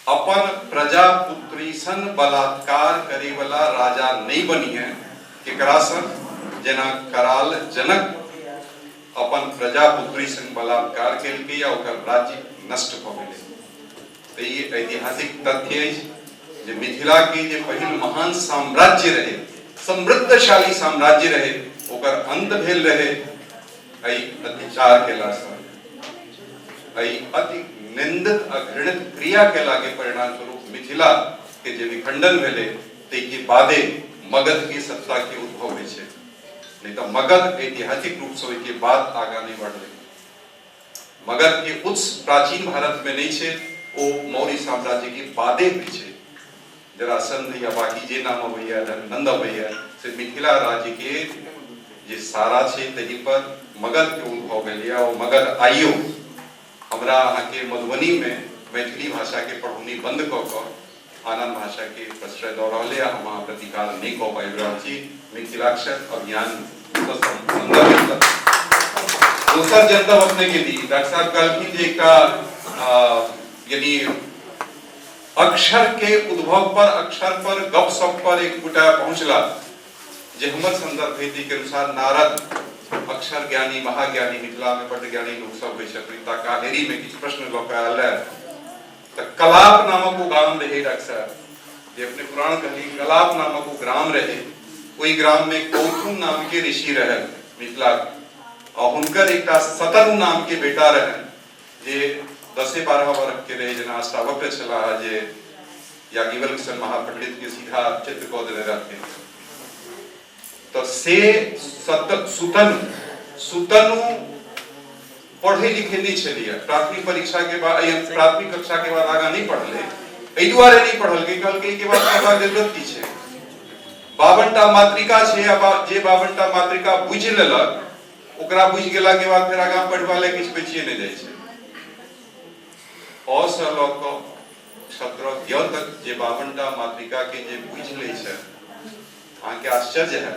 अपन प्रजा पुत्री सन बलात्कार करे वाला राजा नहीं बनी है। केकरा सन, जेना कराल जनक अपन प्रजा पुत्री सन बलात्कार केलकै या ओकर राज्य नष्ट भ गेलै। तो ये ऐतिहासिक तथ्य है जे मिथिला के जे पहिल महान साम्राज्य रहे, समृद्धशाली साम्राज्य रहे, ओकर अंत भेल रहे एहि अत्याचार केला सँ, एहि अति निंदित अघृणित क्रिया केला के परिणाम स्वरूप मिथिला के जे विखंडन भेले, तै के बादे मगध के सत्ता के उद्भव होइ छै। नहीं तो मगध ऐतिहासिक रूप से के बाद आगा नहीं बढ़ रही। मगध के उच्च प्राचीन भारत में नहीं छे, ओ मौर्य साम्राज्य के बादे हुई छे। जरासंध या बाकी जे नाम अबैया नंद अबैया से मिथिला राज्य के जे सारा छे तही पर मगध के उद्भव भेल या ओ मगध आइयो हमरा अहाँ के मधुबनी में मैथिली भाषा के पढ़ौनी बंद क क आनंद भाषा के प्रश्रय दऽ रहल है। हम अहाँ प्रतिकार नहीं कऽ पाबि रहल छी। मिथिलाक्षर अभियान दोसर जनता अपने के दी डॉक्टर साहब कहलखिन जे एकटा यानी अक्षर के उद्भव पर, अक्षर पर, गपशप पर एक गोटा पहुंचला जे हमर संदर्भ हेतु के अनुसार नारद अक्षर ज्ञानी महाज्ञानी मिथिला में बड़ ज्ञानी लोग सब होइ छथिन। ता काहेरी में किछ प्रश्न लऽ कऽ आयल त कलाप नामक वो ग्राम रहे डॉक्टर साहब, जे अपने पुराण कहली कलाप नामक वो ग्राम रहे। ओई ग्राम में कौथुम नाम के ऋषि रहे मिथिला, और हुनकर एकटा सतनु नाम के बेटा रहे जे 10-12 वर्ष के रहे, जना अष्टावक्र छला जे याज्ञवल्क्य महापंडित के सीधा चित्र कऽ देने रहथिन। तो से सुतनु पढ़े लिखे नहीं छलिए, प्राथमिक परीक्षा के बाद प्राथमिक कक्षा के बाद आगा नहीं पढ़ले, एहि दुआरे नहीं पढ़ल के कहलकै के बाद पढ़बाक जरूरत की छै। 52टा मातृका छै, जे 52टा मातृका बुझि लेलक ओकरा बुझि गेला के बाद फिर आगा पढ़बा ले किछ बचिए नहीं जाइ छै। औ से लऽ कऽ 17 य तक जे 52टा मातृका के जे बुझि लै छै, अहाँ के आश्चर्य है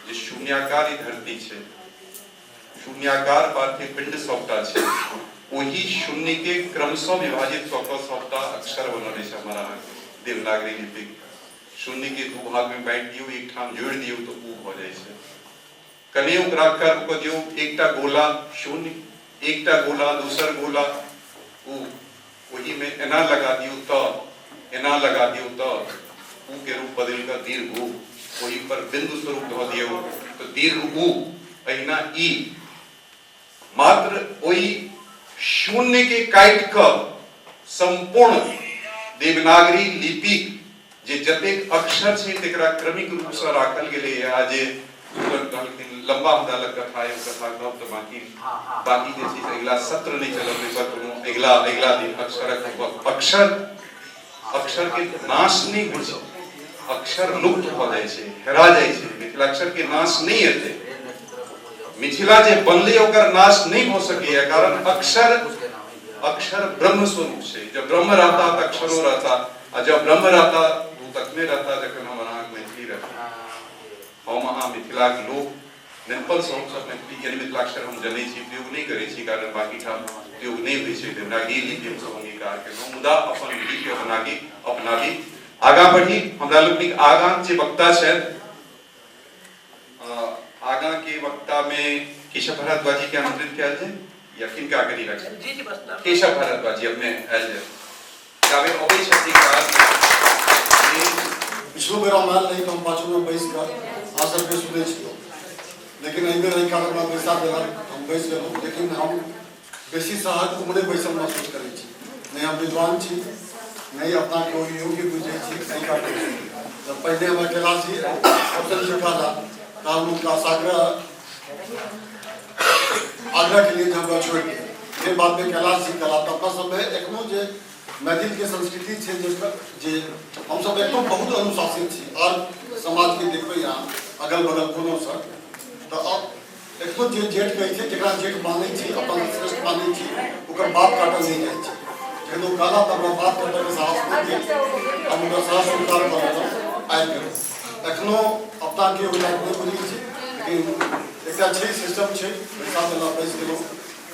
जे शून्याकार धरती छै, शून्याकार पार्थिव पिंड सबटा छै, वही शून्य के क्रमशः विभाजित कऽ कऽ सबटा अक्षर बनल छै। हमारा देवनागरी लिपि शून्य के दू भाग में बांटि दियौ, एक ठाम जोड़ दियौ तो ऊ भ जाइ छै। कने ओकरा कर्व कऽ दियौ, एकटा गोला शून्य, एकटा गोला दोसर गोला ऊ, वही में एना लगा दियो तो एना लगा दियो तो ऊ के रूप बदल का दीर्घ ऊ वही पर बिंदु स्वरूप धो दियो तो दीर्घ ऊ अहिना ई मात्र वही शून्य के काट का संपूर्ण देवनागरी लिपि जे जतेक अक्षर छे तेकरा क्रमिक रूप से राखल गेले है आज लंबा अदालत कथा है कथा कहब तो बाकी जे चीज अगला सत्र नहीं चलल पर कोनो अगला दिन अक्षर के नाश नहीं हो छै अक्षर लुप्त भ जाय छै हेरा जाय छै मिथिलाक्षर के नाश नहीं हेतै मिथिला जे बनले ओकर नाश नहीं हो सके कारण अक्षर ब्रह्म स्वरूप छै जब ब्रह्म रहता त अक्षरो रहता और जब ब्रह्म रहता तो तक में रहता जखन हम अहाँ मैथिली रहता हम अहाँ मिथिला के लोग निम्पल से हम सब मैथिली यानी मिथिलाक्षर हम जनै छी प्रयोग नहीं करै छी कारण बाकी ठाम प्रयोग नहीं होय छै देवनागरी लिपि हम सब अंगीकार केलहुँ मुदा अपन लिपि के अपनाबी आगा बढ़ी हमरा लोकनिक आगां जे वक्ता छथि आगां के वक्ता में केशव भारद्वाजी के आमंत्रित किया जाए या किनका करी रखे जी जी बस केशव भारद्वाजी अपने आयल जाए गावे अबै छथि का पिछलो बेर हम आयल रही तो हम पाछू में बैस कर अहाँ सबके सुनै छी लेकिन एहि बेर एहि कारण हमरा बैसा देलक हम बैस गेलहुँ लेकिन हम बेसी सहज उमरे बैसल महसूस करै छी नहीं हम विद्वान छी नहीं अपना को योग्य बुझे छी एहि कारण जब पहले हम अकेला छी ऑप्शन चुका था तो हम उनका आग्रह के लिए जब छोड़ दिया फिर बाद में कैलाश जी कला तो अपना समय एखनो जे मैथिल के संस्कृति छै जे हम सब एकदम बहुत अनुशासित छी और समाज के देखबै यहाँ अगल बगल कोनो से तो अब एखनो जे जेठ कहै छै जेकरा जेठ मानै छी अपन श्रेष्ठ मानै छी ओकर बात काटल नहीं जाइ छै जखन ओ कहला तब हमरा बात काटल के साहस नहीं छै हम ओकर साहस स्वीकार करलहुँ आबि गेलहुँ एखनो अपना के ओला नहीं बुझै छी लेकिन एकटा छै सिस्टम छै पैसा देला बैस गेलहुँ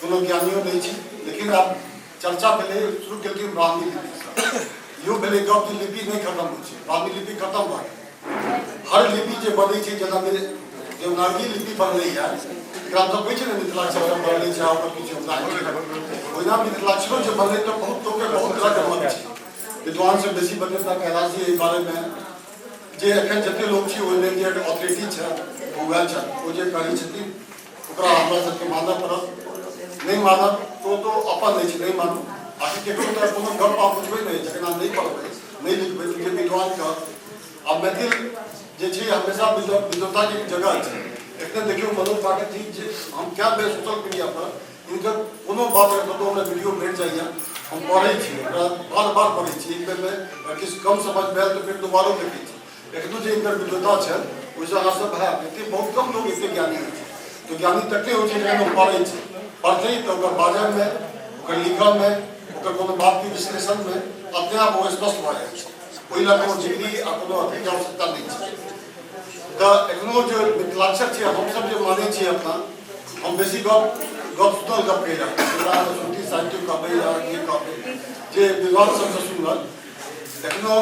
कोनो ज्ञानियो नहीं छी लेकिन आब चर्चा भेले शुरू केलखिन ब्राह्मी लिपि यो भेले गप जे लिपि नहीं खत्म होइ छै ब्राह्मी लिपि खत्म भ गेल हर लिपि जे बनै छै जेना देवनागरी लिपि बनलै है एकरा तो कहै छै ने मिथिलाक्षर बनलै छै ओकर किछु योगदान छै ओहिना मिथिलाक्षरो जे बनलै तो बहुत लोग के बहुत तरह के मत छै विद्वान से बेसी बनेता कैलाश जी एहि बारे में जे एखन जते लोग छी ओहिमे जे ऑथोरिटी छै ओ वएह छै ओ जे कहै छथिन ओकरा हमरा सबके मानऽ पड़त नहीं मानब तो अपन नहीं मानू आखिर केकरो तो कोनो गप आप बुझबे नहीं जखन हम नहीं पढ़बै नहीं लिखबै तो विद्वान का अब मैथिल जे छै हमेशा विद्वता के जगह छै एखने देखियो मनोज पाठक जी जे हम क्या बेर सोशल मीडिया पर इनकर कोनो बात रहत तो हमरा वीडियो भेट जाइए हम पढ़ै छी बार बार पढ़ै छी एक बेर में किछु कम समझ भेल तो फिर दोबारा देखै छी एखनो जे इनकर विद्वता छै ओहिसँ अहाँ सब एते बहुत कम लोग एते ज्ञानी होइ छै तो ज्ञानी तकले होइ छै जखन हम पढ़ै छी पढ़ते ही तो बाजन में लिखल में कोनो बात के विश्लेषण में अपने आप वो स्पष्ट भ जाय छै ओहि लए कोनो डिग्री आ कोनो अतिरिक्त आवश्यकता नहीं छै तो एखनो जो मिथिलाक्षर छै हम सब जे मानै छी अपना हम बेसी गप सुनल गप कहि रहल छी साहित्य कहबै या ये कहबै जे विद्वान सब सुनल एखनो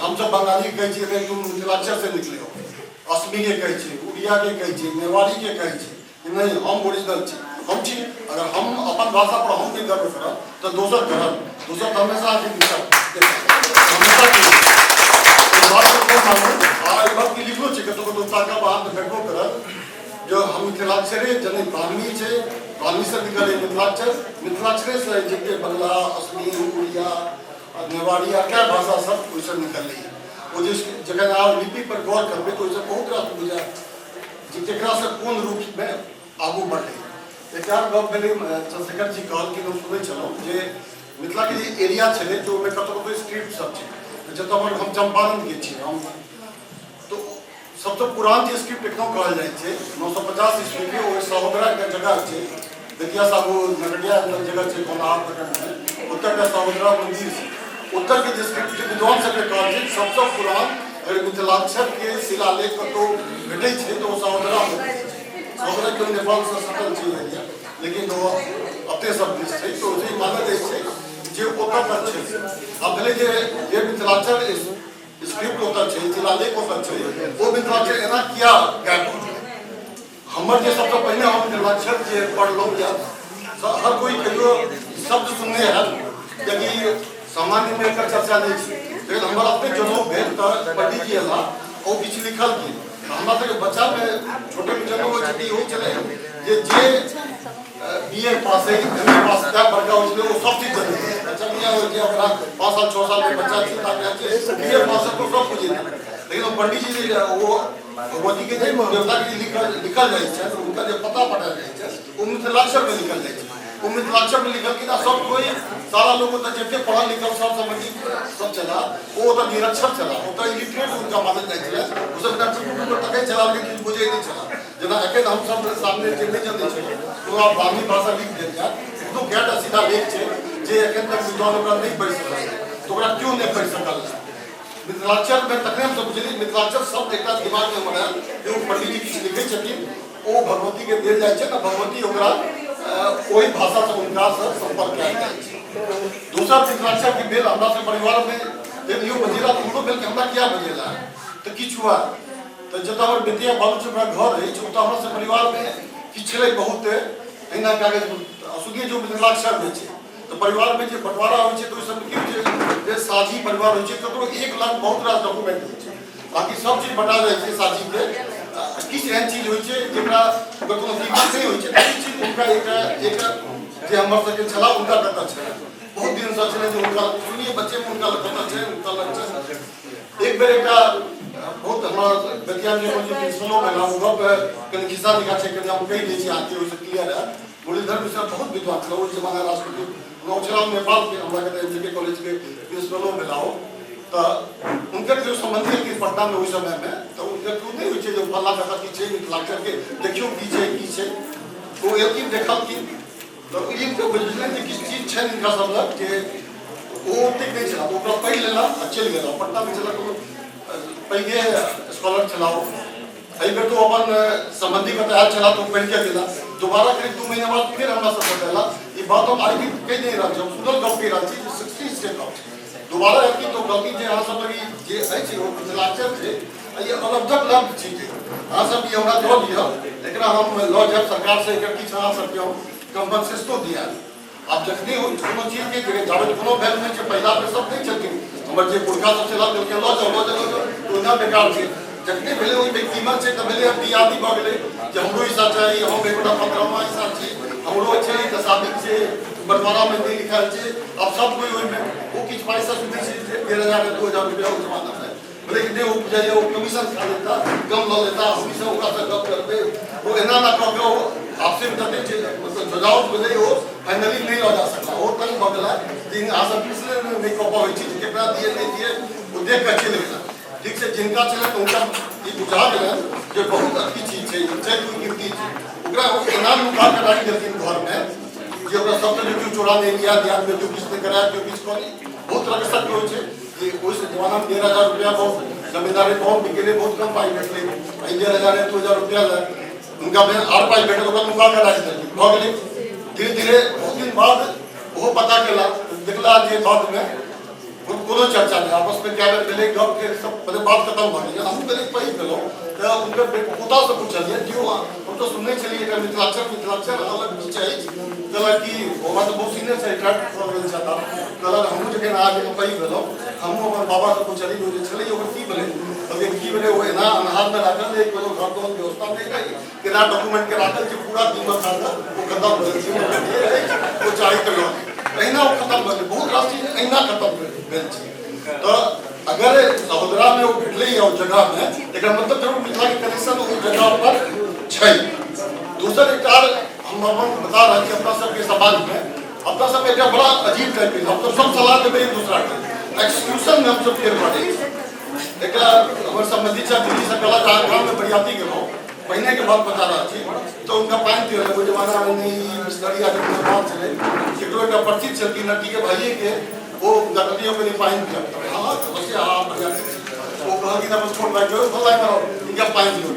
हम सब बंगाली कहै छी कि तुम मिथिलाक्षर से निकले हो असमी के कहै छी उड़िया के कहै छी नेवाड़ी के कहै छी नहीं हम ओरिजिनल छी हम छी अगर हम अपन भाषा पर हम नहीं गर्व करब तो दोसर करब दोसर हमेशा हमेशा बात को मानू आ बात की लिखलो छै कतो ताका बात भेटबो करब जो हम मिथिलाक्षरे जने ब्राह्मी छै ब्राह्मी से निकले मिथिलाक्षरे से जे बंगला असमी उड़िया नेवाड़ी आ क्या भाषा सब ओइसे निकललै ओ जे जखन आप लिपि पर गौर करबै तो ओइसे बहुत रास बुझा जेकरा से कोन रूप में आगू बढ़लै एक गप भेलै चंद्रशेखर जी कहलखिन हम सुनै छलहुँ जे मिथिला के जे एरिया छलै तो ओहिमे कतौ स्क्रिप्ट सब छै जतऽ हम चंपारण के छी हम तो सबसे पुरान जे स्क्रिप्ट एखनो कहल जाइ छै 950 ईस्वी के ओ सहोदरा के जगह छै देखिया साहू नगरिया जगह छै कोलाहाट प्रखंड में उत्तर का सहोदरा मंदिर छै उत्तर के जे स्क्रिप्ट छै विद्वान सब के कहल छै सबसे पुरान अगर मिथिलाक्षर के शिलालेख कतौ भेटै छै तो सहोदरा सहोदरा के नेपाल से सटल छै एरिया लेकिन वो अपने सब देश छै तो जे मानल जाइ छै जे ओकर तक छै अब भेलै जे मिथिलाक्षर स्क्रिप्ट ओकर छै शिलालेख ओकर छै ओ मिथिलाक्षर एना किया गायब हो गेलै हमर जे सबसे पहिने हम मिथिलाक्षर जे पढ़लहुँ या हर कोई कहियो शब्द सुनने है यदि सामान्य में एकर चर्चा नहीं छै लेकिन हमर अपने जनऊ भेल त पंडित जी अला ओ किछु लिखल की हमरा सबके बच्चा में छोटे में जनऊ होइ छै कि होइ छलै जे बीए पास है एमए पास क्या बड़का उसमें वो सब चीज जाने अच्छा क्या हो गया अगर 5 साल 6 साल में बच्चा चिंता करते बीए पास तो सब कुछ लेकिन वो पंडित जी वो भगवती के जय देवता के लिखल जाए छै उनका जो पता पड़ा जाए छै वो मिथिलाक्षर में लिखल जाए छै वो मिथिलाक्षर में लिखल कि ना सब कोई सारा लोग तो जते पढ़ा लिखल सब समझी सब चला वो तो निरक्षर चला वो तो इलिटरेट उनका मानल जाए छै वो सब डॉक्टर को तक चला लेकिन बुझे नहीं चला जना अखन हम सब सामने जे नहीं जाने छै तो आप ब्राह्मी भाषा लिख देल जा तो क्या सीधा लेख छै जे अखन तक विद्वान ओकरा नहीं पढ़ि सकल तो ओकरा क्यों नहीं पढ़ि सकल मिथिलाक्षर में तखने हम सब बुझली मिथिलाक्षर शब्द एकटा दिमाग में हमरा जो पंडित जी किछु लिखै छथिन ओ भगवती के देल जाय छै ना भगवती ओकरा कोई भाषा से उनका से संपर्क कयल जाय छै दूसरा मिथिलाक्षर की बेल हमरा से परिवार में जब यो बजेला तो हमरो बेल के हमरा क्या बजेला तो किछु हुआ तो जब हमर बेटिया बालू हमरा घर रही छै तो हमरा से परिवार में किछु छलै बहुत एना कागज असुगी जो मिथिलाक्षर में छै तो परिवार में जे बंटवारा होइ छै तो सब की छै जे साझी परिवार होइ छै ककरो 1 लाख बहुत रास डॉक्यूमेंट होइ छै बाकी सब चीज बटा जाइ छै साझी के किछ एहन चीज होइ छै जेकरा कोनो कीमत नहीं होइ छै किछ चीज उनका एक जे हमर सबके छला उनका कथा छै बहुत दिन से छलै जे उनका सुनिए बच्चे में उनका कथा छै उनका लग छै एक बेर एकटा बहुत हमरा बेटिया जे प्रिंसिपलो में नाम गप कने खिस्सा लिखा छै कि हम कहि दै छी आके ओइ से क्लियर है मुरलीधर मिश्रा बहुत विद्वान छल ओइ जमाना राष्ट्रपति नौचराम नेपाल के हमरा के एमजीके कॉलेज के प्रिंसिपलो में लाओ तो उनकर जो संबंधी की पटना में उस समय में तो उनकर क्यों नहीं हुई जो फल्ला कथा की छै मिथिलाक्षर के देखियो की छै तो एक देखल की तो ये तो बुझले जे किस चीज छै इनका सब लग के वो तक नहीं चला ओकरा पढ़ लेला चल गेला पटना में चला तो पहले स्कॉलर चलाओ एहि बेर तो अपन संबंधी का तैयार चला तो पढ़ के गेला दोबारा करीब 2 महीना बाद फिर हमरा सब बताला ये बात हम आगे कह नहीं रहा जब सुनल गप के रहा छी 60 स्टेट आउट दोबारा की तो गलती जे अहाँ सब लगी जे अछि ओ मिथिलाक्षर छै ये अलग लब्ध चीज है अहाँ सब ये हमरा दो दिया एकरा हम लॉ जब सरकार से एकर किछ अहाँ सब के कंपनसेशन दिया आप जखनी हो कोनो चीज के जगह जाबे कोनो वैल्यू नहीं छै पहला पे सब नहीं चलती हमर जे पुरखा सब चला देल के लॉ तो ना बेकार छै जखनी भेले ओइ में कीमत छै त भेले अब दियादी भ गेलै जे हमरो हिस्सा चाही हम एकटा 15वां हिस्सा छै हमरो छै तसाबिक छै बंटवारा में नहीं लिखल छै अब सब कोई ओइ में वो किछ पैसा सुनै छै 1,000 2,000 रुपया ओ जमाना में लेकिन दे वो जाय वो कमीशन खा लेता कम लो लेता हम से ओकरा से गप करबे वो एना ना कहो आपसे बताते छै मतलब जजाओ बोले वो फाइनली नहीं हो जा सकता वो तंग बदला दिन आ सब पिछले नहीं को पावे छै केकरा दिए नहीं दिए वो देख के चले गेला ठीक से जिनका चले तो उनका ये बुझा गेला जो बहुत अच्छी चीज है छै कोई गिरती छै ओकरा इनाम मुका के राखि देलखिन घर में जे ओकरा सब ने क्यों चोरा नहीं लिया ध्यान में जो किसने कराया जो किस को बहुत तरह के सत्य हो छै कि उस जमाना में 1,000 रुपया बहुत जमींदारी बहुत बिकेले बहुत कम पाई भेटले 1,000 2,000 रुपया उनका में आर पाई भेटल ओकरा मुका के राखि देलखिन भ गेलै धीरे धीरे बहुत दिन बाद वो पता केला देखला जे बाद में कोनो चर्चा नहीं आपस में क्या मिले गप के सब मतलब बात खत्म हो गई हम पहले पढ़ी गलो तो उनका पोता से पूछलिए जो हम तो सुनने चलिए कि मिथिलाक्षर अलग चीज है कला की बाबा तो बहुत सीनियर से ट्रैक प्रोग्राम चाहता कला हम जगह आज पढ़ी गलो हम अपन बाबा से पूछली जो चले ओकर की बोले अब की बोले वो ना अनहार में राखल एक कोनो घर को व्यवस्था नहीं रही कि ना डॉक्यूमेंट के राखल जो पूरा कीमत था वो खत्म हो गई वो चाहे कलो एना वो खत्म हो गई बहुत राशि एना खत्म भेल छै तो अगर सहोदरा में वो भेटले या जगह में एकरा मतलब जरूर मिथिला के कनेक्शन उस जगह पर छै दूसरा कार हम अपन बता रहे हैं अपना सबके समाज में अपना सब एक बड़ा अजीब टाइप के हम तो सब सलाह देबे एक दूसरा के एक्सक्लूशन में हम सब फेर पड़े एकरा हमर संबंधी छ दिल्ली से कला गांव में बरियाती गेलो महीने के बाद बता रहा थी तो उनका पानी दियो वो जमाना में नहीं मिस्त्री आदमी के बात चले केकरो एक परिचित चलती नटी के भाई के वो नटियों में नहीं पानी दिया हां तो बस हां बरियाती वो कहा कि ना बस फोन बैठो भलाई करो इनका पानी दियो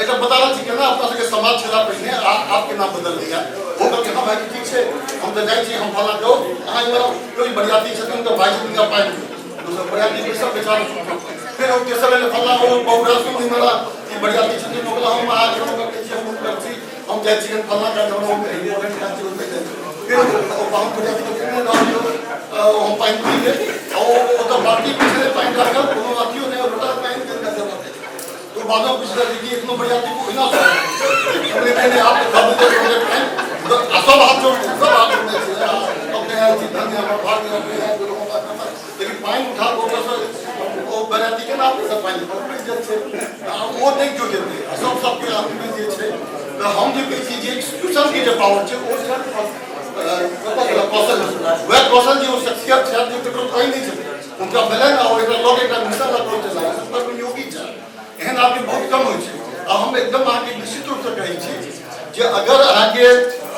एक बता रहा थी कि ना अपना सबके समाज छला पहले आपके नाम बदल दिया वो कहते हां भाई ठीक है हम तो जाई छी हम फला दो हां इमरा कोई बरियाती छथिन तो भाई जी का पानी दूसरा बरियाती के सब बेचारा फिर वो केसर ले फला वो बहुरा सुन इमरा ये बरियाती छथिन ओकला हम आ के करके छी हम करछी हम जाई छी फला का हम इम्पोर्टेंट काज होते फिर वो बाहर बरियाती के ना हम पाइन पीले और तो पार्टी पिछले पाइन डालकर कोनो अथियो ने बता पाइन के करते तो बादों पिछले देखिए इतना बढ़िया थी कोई ना हमने कहने आप कब दे पाइन तो सब हाथ जोड़ सब हाथ जोड़ने से अपने धन्य हम भाग अपने लोगों का लेकिन पाइन उठा को बस वो बराती के नाम से पाइन पर इज्जत से वो नहीं जो देते सब के आदमी में जे छे तो हम जे कहै छी जे इंस्टीट्यूशन के जे पावर छे ओ कौशल वह कौशल जी वो शख्सियत है जो केकरो कोई नहीं छे उनका मिलन और एक लोग एक मिशन ला कोई चला पर योगी छ एहन आदमी बहुत कम होय छे आ हम एकदम आगे निश्चित रूप से कहै छी जे अगर आगे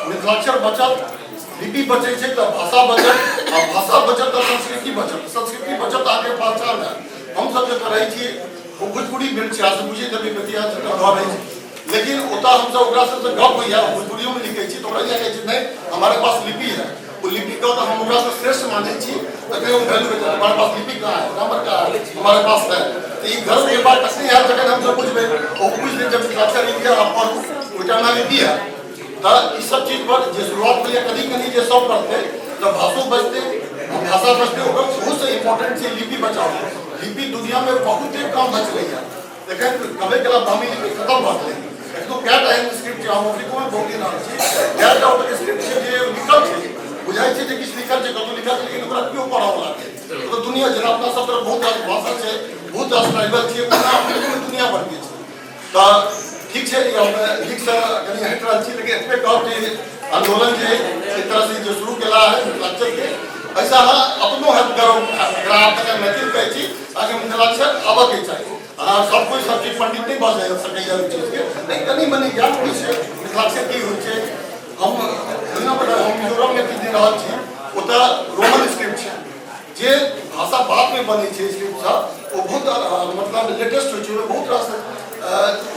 मिथिलाक्षर बचत लिपि बचे छे तो भाषा बचत आ भाषा बचत तो संस्कृति बचत आगे पहचान है हम सब जे करै छी वो भोजपुरी मिल छे आज मुझे कभी बतिया से घर है लेकिन उता हम सब ओकरा से गप होइया भोजपुरियो में लिखै छी तो ओकरा कहै छी नहीं हमारे पास लिपि है वो लिपि को तो हम ओकरा से श्रेष्ठ मानै छी तकरे हम वैल्यू देते हमारे पास लिपि कहां है नंबर का हमारे पास है तो ये घर के बात कसने यार जगह हम सब पूछबे और कुछ दिन जब अक्षर इंडिया अपन उठाना लिपि है तो इस सब चीज पर जे शुरुआत में कदी जे सब करते तो भाषा बचते ओकर बहुत से इंपोर्टेंट चीज लिपि बचाओ लिपि दुनिया में बहुत कम बच रही है लेकिन कभी कला ब्राह्मी लिपि खत्म हो गई तो क्या टाइम स्क्रिप्ट हम अफ्रीका में बहुत दिन आछी क्या टाइम स्क्रिप्ट जे लिखल छै बुझाई छै जे किछ लिखल छै कतो लिखल छै लेकिन ओकरा क्यों पढ़ा वाला छै तो दुनिया जना अपना सब तरफ बहुत भाषा छै बहुत ट्राइबल छै पूरा दुनिया भर के छै तो ठीक छै हम लिख से कनी हट रहल छी लेकिन एतबे कहब जे आंदोलन जे एक तरह से जो शुरू केला है मिथिलाक्षर के ऐसा अपनो हद गर्व ग्राफ का मैथिल कहै छी आगे मिथिलाक्षर आबऽ के चाहिए सब कोई सब चीज पंडित नहीं बस सकैया चीज के नहीं कनी मनी ज्ञान होइ छै मिथिलाक्षर की होइ छै हम दुनिया पर हम मिजोरम में किछ दिन रहल छी ओता रोमन स्क्रिप्ट छै जे भाषा बाद में बनै छै स्क्रिप्ट सब वो बहुत मतलब लेटेस्ट होइ छै बहुत रास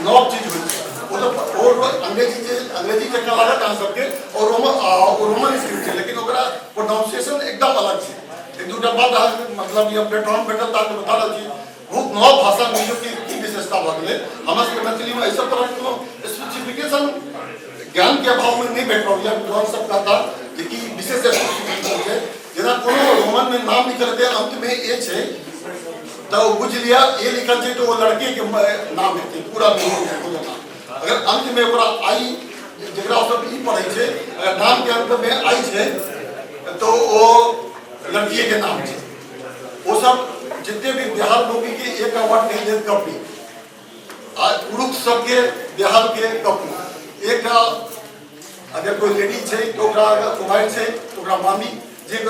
नव चीज होइ छै और अंग्रेजी के लागत अहाँ सबके और रोमन स्क्रिप्ट है लेकिन ओकरा प्रोनाउंसिएशन एकदम अलग है एक दूटा बात मतलब ये प्लेटफॉर्म भेटल त बता रहल छी बहुत नव भाषा में जो की विशेषता भ गेलै हमरा सबके मैथिली में ऐसा तरह कोनो स्पेसिफिकेशन ज्ञान के अभाव में नहीं भेट पाबै विद्वान सब कहता जे की विशेष स्पेसिफिकेशन छै जेना कोनो रोमन में नाम लिखल है अंत में ए छै तो बुझ लिया ए लिखल छै तो वो लड़के के नाम हेतै पूरा नहीं है कोनो नाम अगर अंत में ओकरा आई जकरा सब ई पढ़ै छै अगर नाम के अंत में आई छै तो वो लड़की के नाम छै वो सब जितने भी बिहार लोग के एक अवार्ड नहीं दे कपी आज पुरुष सबके बिहार के कपी एक अगर कोई लेडी छै तो ओकरा कुमारी छै तो ओकरा मामी जे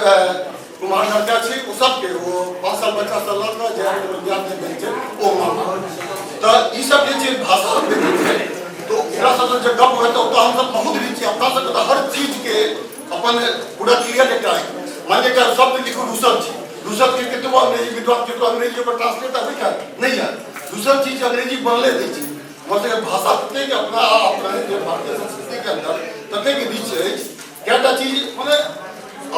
कुमार लड़का छै वो सबके वो 5 साल बच्चा से लड़का जे बियाह में भेल छै ओ मामा तो ई सब जे भाषा में छै तो ओकरा सब जब गप होय तो हम सब बहुत रीति अपना सब हर चीज के अपन पूरा क्लियर लेके आए मान लिया शब्द लिखो दूसर चीज दूसर चीज के तो अंग्रेजी विद्वान के तो अंग्रेजी पर ट्रांसलेट है नहीं है दूसर चीज अंग्रेजी बनले दै छै मतलब भाषा तते के अपना जो भारतीय संस्कृति के अंदर तते के बीच है क्या चीज माने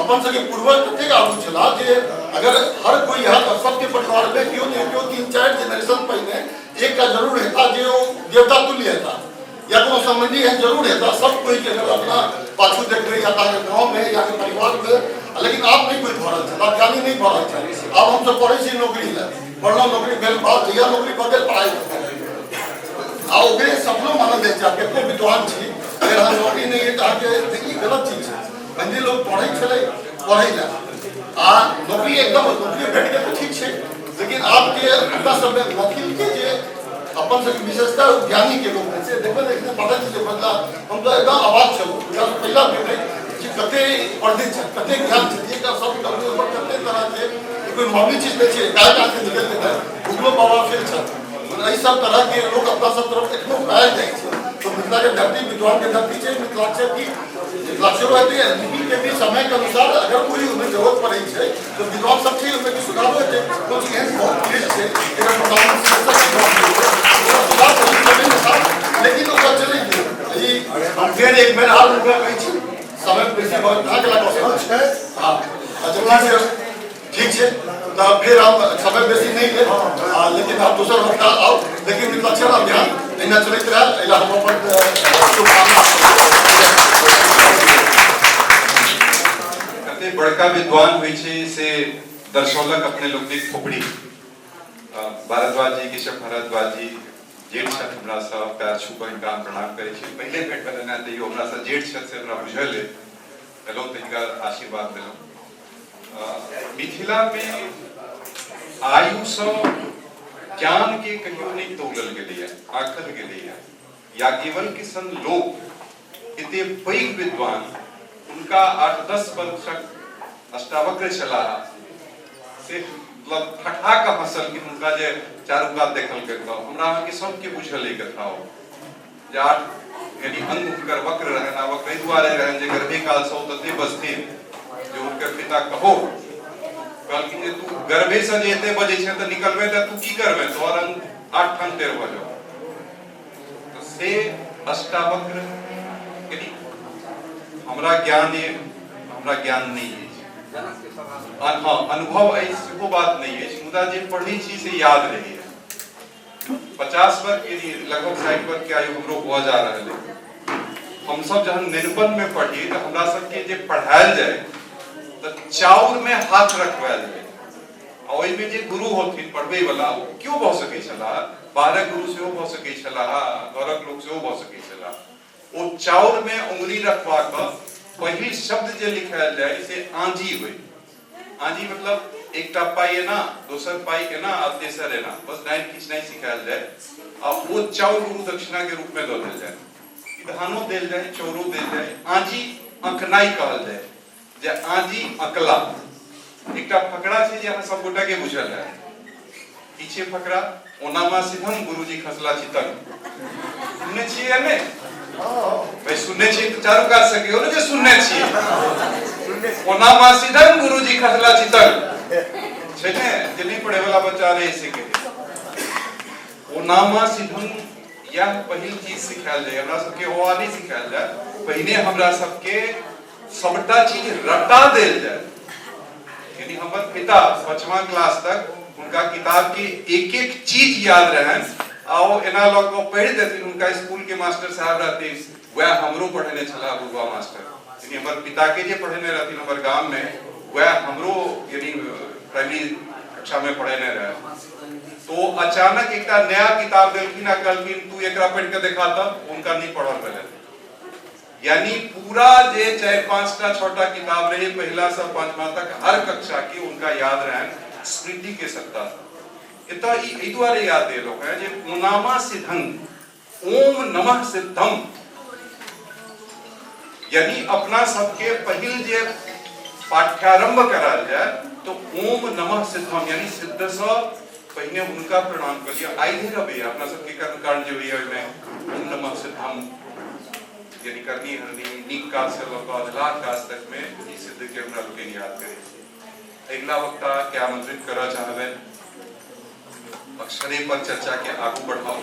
अपन सबके पूर्वज तते आगू चला जे अगर हर कोई यहाँ सबके परिवार में क्यों नहीं क्यों 3-4 जनरेशन पहले एक का जरूर रहता जो देवता तुल्य था या कोनो संबंधी है जरूर रहता सब कोई के अगर अपना पाछू देख रहे या गाँव में या परिवार में लेकिन आप नहीं कोई भरल है आप ज्ञानी नहीं भरल है अब हम सब पढ़े छी नौकरी है पढ़लो नौकरी भेल बाद या नौकरी बदल पढ़ाई आ ओकरे सपनो मानल जाय छै केतो विद्वान छी अगर हम नौकरी नहीं है आके ई गलत चीज है बंदी लोग पढ़ै छले पढ़ै ला आ नौकरी एकदम नौकरी भेट के तो ठीक है लेकिन आपके अपना सब मैथिल के जे अपन सब विशेषता ज्ञानी के लोग से देखने पता नहीं बदला हम तो एकदम आवाज छलो पहला भेटै कि कते पढ़े छै कते ज्ञान छै ये का सब कते पर कते तरह के कोई मामूली चीज नहीं है काय का निकल के भूगलो बाबा फिर छै ऐ सब तरह के लोग अपना सब तरफ एकदम पायल जाय छै तो मिथिला के धरती विद्वान के धरती छै मिथिलाक्षर की मिथिलाक्षर होते हैं लिपि के भी समय के अनुसार अगर कोई उन्हें जरूरत पड़े छै तो विद्वान सब छै उनमें सुधार होते कुछ एहन बहुत लिस्ट छै एकर लेकिन ओकर चले ई हम फिर एक बेर हाल उनका कहै छी समय बेसी बहुत कहाँ के लागल छै हां अच्छा ठीक है तो फिर हम समय बेसी नहीं ले लेकिन आप दूसरा हफ्ता आओ लेकिन मिथिलाक्षर अभियान एना चलते रह एला हम अपन शुभकामना बड़का विद्वान हुई छे से दर्शौलक अपने लोग ने खोपड़ी भारद्वाज जी केशव भारद्वाज जी जेठ छत हमरा सब पैर छू कर इनका प्रणाम करे छे पहले भेट करना तैयो हमरा से जेठ छत से हमरा बुझल है हेलो तिनका आशीर्वाद देलो मिथिला में आयु से ज्ञान के कहियो नहीं तोलल गेलैया आखल गेलैया याज्ञवल्क्य के सन लोग इतने पैघ विद्वान उनका 8-10 वर्ष तक अष्टावक्र चला से मतलब ठठा का हंसल कि उनका जे चारू कात देखल के तो हमरा के सबके बुझल है कथा हो जे 8 यानी अंग उनकर वक्र रहना वक्र द्वारे रहन जे गर्भे काल सो तते बस्ती जो उनके पिता कहो कल कि तू गर्भे से जेते बजे छे त निकलबे त तू की करबे तोर अंग 8 ठन तेर बजो तो से अष्टावक्र यानी हमरा ज्ञान नहीं है हाँ अनुभव ऐसी बात नहीं है मुदा जे पढ़ी छी से याद रही है 50 वर्ष यानी लगभग 60 वर्ष के आयु हमरो हुआ जा रहा है हम सब जहन निरूपण में पढ़ी तो हमरा सबके जे पढ़ायल जाए तो चाउर में हाथ रखवायल जाए और ओइ में जे गुरु होथिन पढ़बे वाला क्यों भ सकै छला बारह गुरु से भ सकै छला घरक लोग से भ सकै छला ओ चाउर में उंगली रखवा क पहिल शब्द जे लिखायल जाए से आंजी होय आंजी मतलब एकटा पाई है ना दोसर पाई है ना और तेसर है ना बस डाइन खींचना सिखायल जाए और वो चाउर गुरु दक्षिणा के रूप में दो देल जाए धानो देल जाए चौरो देल जाए आंजी अंकनाई कहल जाए जे आंजी अकला एकटा फकड़ा छै जे सब गोटा के बुझल है पीछे फकड़ा ओनामा सिधम गुरुजी खसला चितन सुनने छियै ने भाई सुनने छियै तो चारू काज सके हो जे सुनने छियै ओनामा सिधम गुरुजी खसला चितन छै ने जे नहीं पढ़े वाला बच्चा रहे से के ओनामा सिधम यह पहिल चीज सिखायल जाए हमरा सबके ओआ नहीं सिखायल जाए पहिने हमरा सबके सबटा चीज रटा देल जाए यानी हमर पिता 5वां क्लास तक उनका किताब की एक-एक चीज याद रहन आओ एना लोग को पढ़ देथिन उनका स्कूल के मास्टर साहब रहते वह हमरो पढ़ने छला बुआ मास्टर यानी हमर पिता के जे पढ़ने रहथिन हमर गांव में वह हमरो यानी प्राइमरी कक्षा में पढ़ने रहे तो अचानक एक नया किताब देलखिन कहलखिन तू एकरा पढ़ के दिखा त उनका नहीं पढ़ल रहे यानी पूरा जे 4-5टा छोटा किताब रहे पहला से 5वां तक हर कक्षा की उनका याद रहे स्मृति के सत्ता इतना ई द्वारे याद दे लोग है जे ओनामा सिद्धं ओम नमः सिद्धम यानी अपना सबके पहिल जे पाठ्यारंभ कराल जाए तो ओम नमः सिद्धम यानी सिद्ध से पहिने उनका प्रणाम करिए आई धीरे भैया अपना सबके कर्मकांड जो है में ओम नमः सिद्धम यानी करनी हरनी नीक काज से लोग लाख काज तक में ई सिद्ध के हमरा लोग याद करे अगला वक्ता के आमंत्रित करा चाहबे अक्षरे पर चर्चा के आगू बढ़ाओ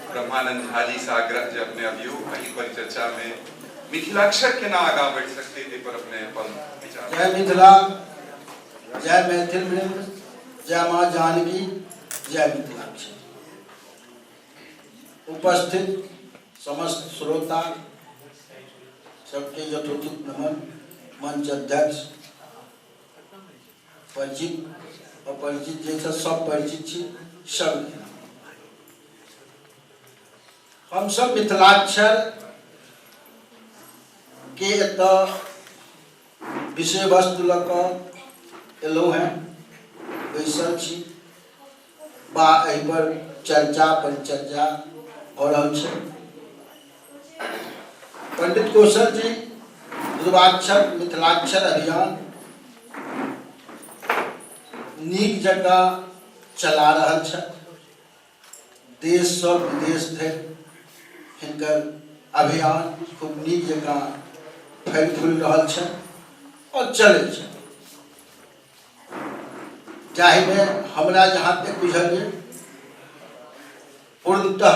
ब्रह्मानंद झा जी से आग्रह जे अपने अभियोग वही पर चर्चा में मिथिलाक्षर के ना आगा बढ़ सकते थे पर अपने अपन विचार जय मिथिला जय मैथिल वृंद जय मां जानकी जय मिथिलाक्षर उपस्थित समस्त श्रोता सबके यथोचित नमन मंच अध्यक्ष परिचित अपरिचित जैसा सब परिचित छी सब हम सब मिथिलाक्षर के विषय वस्तु लक एलो हैं बैसल छी बा एहि पर चर्चा परिचर्चा हो रहल छै पंडित कौशल जी ध्रुवाक्षर मिथिलाक्षर अभियान नीक जगह चला रहल छै देश से विदेश धरि हिनकर अभियान खूब नीक जगह फैल फूल रहल छै और चले छै जाहि में हमरा जहाँ तक बुझल है पूर्णतः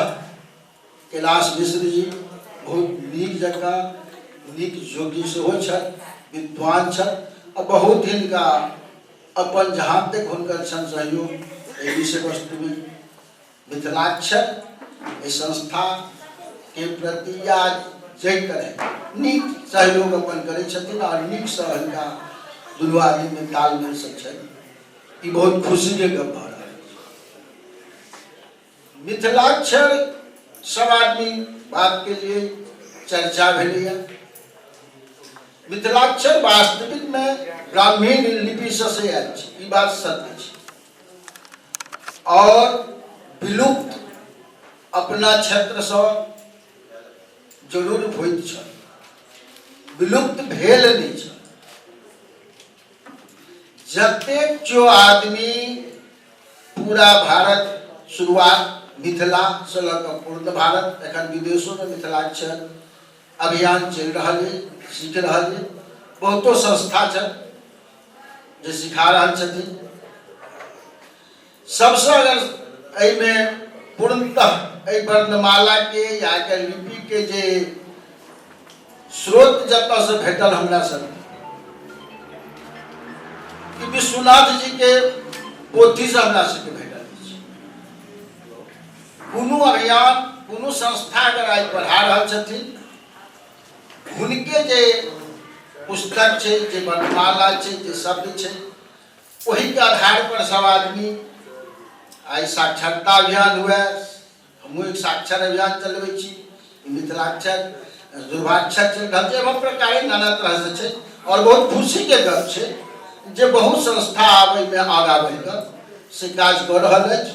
कैलाश मिश्र जी बहुत नीक जगह नीक योगी से हो विद्वान और बहुत हिनका अपन जहाँ तक हुनकर सहयोग विषय वस्तु में मिथिलाक्षर संस्था के प्रति या जय करे नीक सहयोग अपन करे और नीक से हिनका दुनू आदमी में तालमेल सब छै, ई बहुत खुशी के गप भऽ रहल छै। मिथिलाक्षर सब आदमी बात के लिए चर्चा भेलैया। मिथिलाक्षर वास्तविक में ब्राह्मीण लिपि से आयल छै, ई बात सत्य छै, और विलुप्त अपना क्षेत्र से जरूर होइत छै, विलुप्त भेल नहीं छै। जतेक जो आदमी पूरा भारत शुरुआत मिथिला से लऽ कऽ पूर्ण भारत, एखन विदेशों में मिथिलाक्षर अभियान चल रहा है, सीख रहा है, बहुतो संस्था छै जे सिखा रहल छथिन। सबसे अगर एहिमे पूर्णतः एहि वर्णमाला के या के लिपि के जे स्रोत जतऽ से भेटल हमरा सब विश्वनाथ जी के पोथी से हमरा सबके भेटल छै। कोनो अभियान कोनो संस्था अगर आज पढ़ा रहल छथिन, हुनके जे पुस्तक छै, जे वर्णमाला छै, जे शब्द छै, वही के आधार पर सब आदमी आई साक्षरता अभियान हुए, हमहूँ एक साक्षर अभियान चलबै छी, मिथिलाक्षर दुर्भाक्षर चल रहल छै, एवं प्रकार नाना तरह से छै। और बहुत खुशी के गप छै जे बहुत संस्था आबै में आगा बढ़ि कऽ से काज कऽ रहल अछि।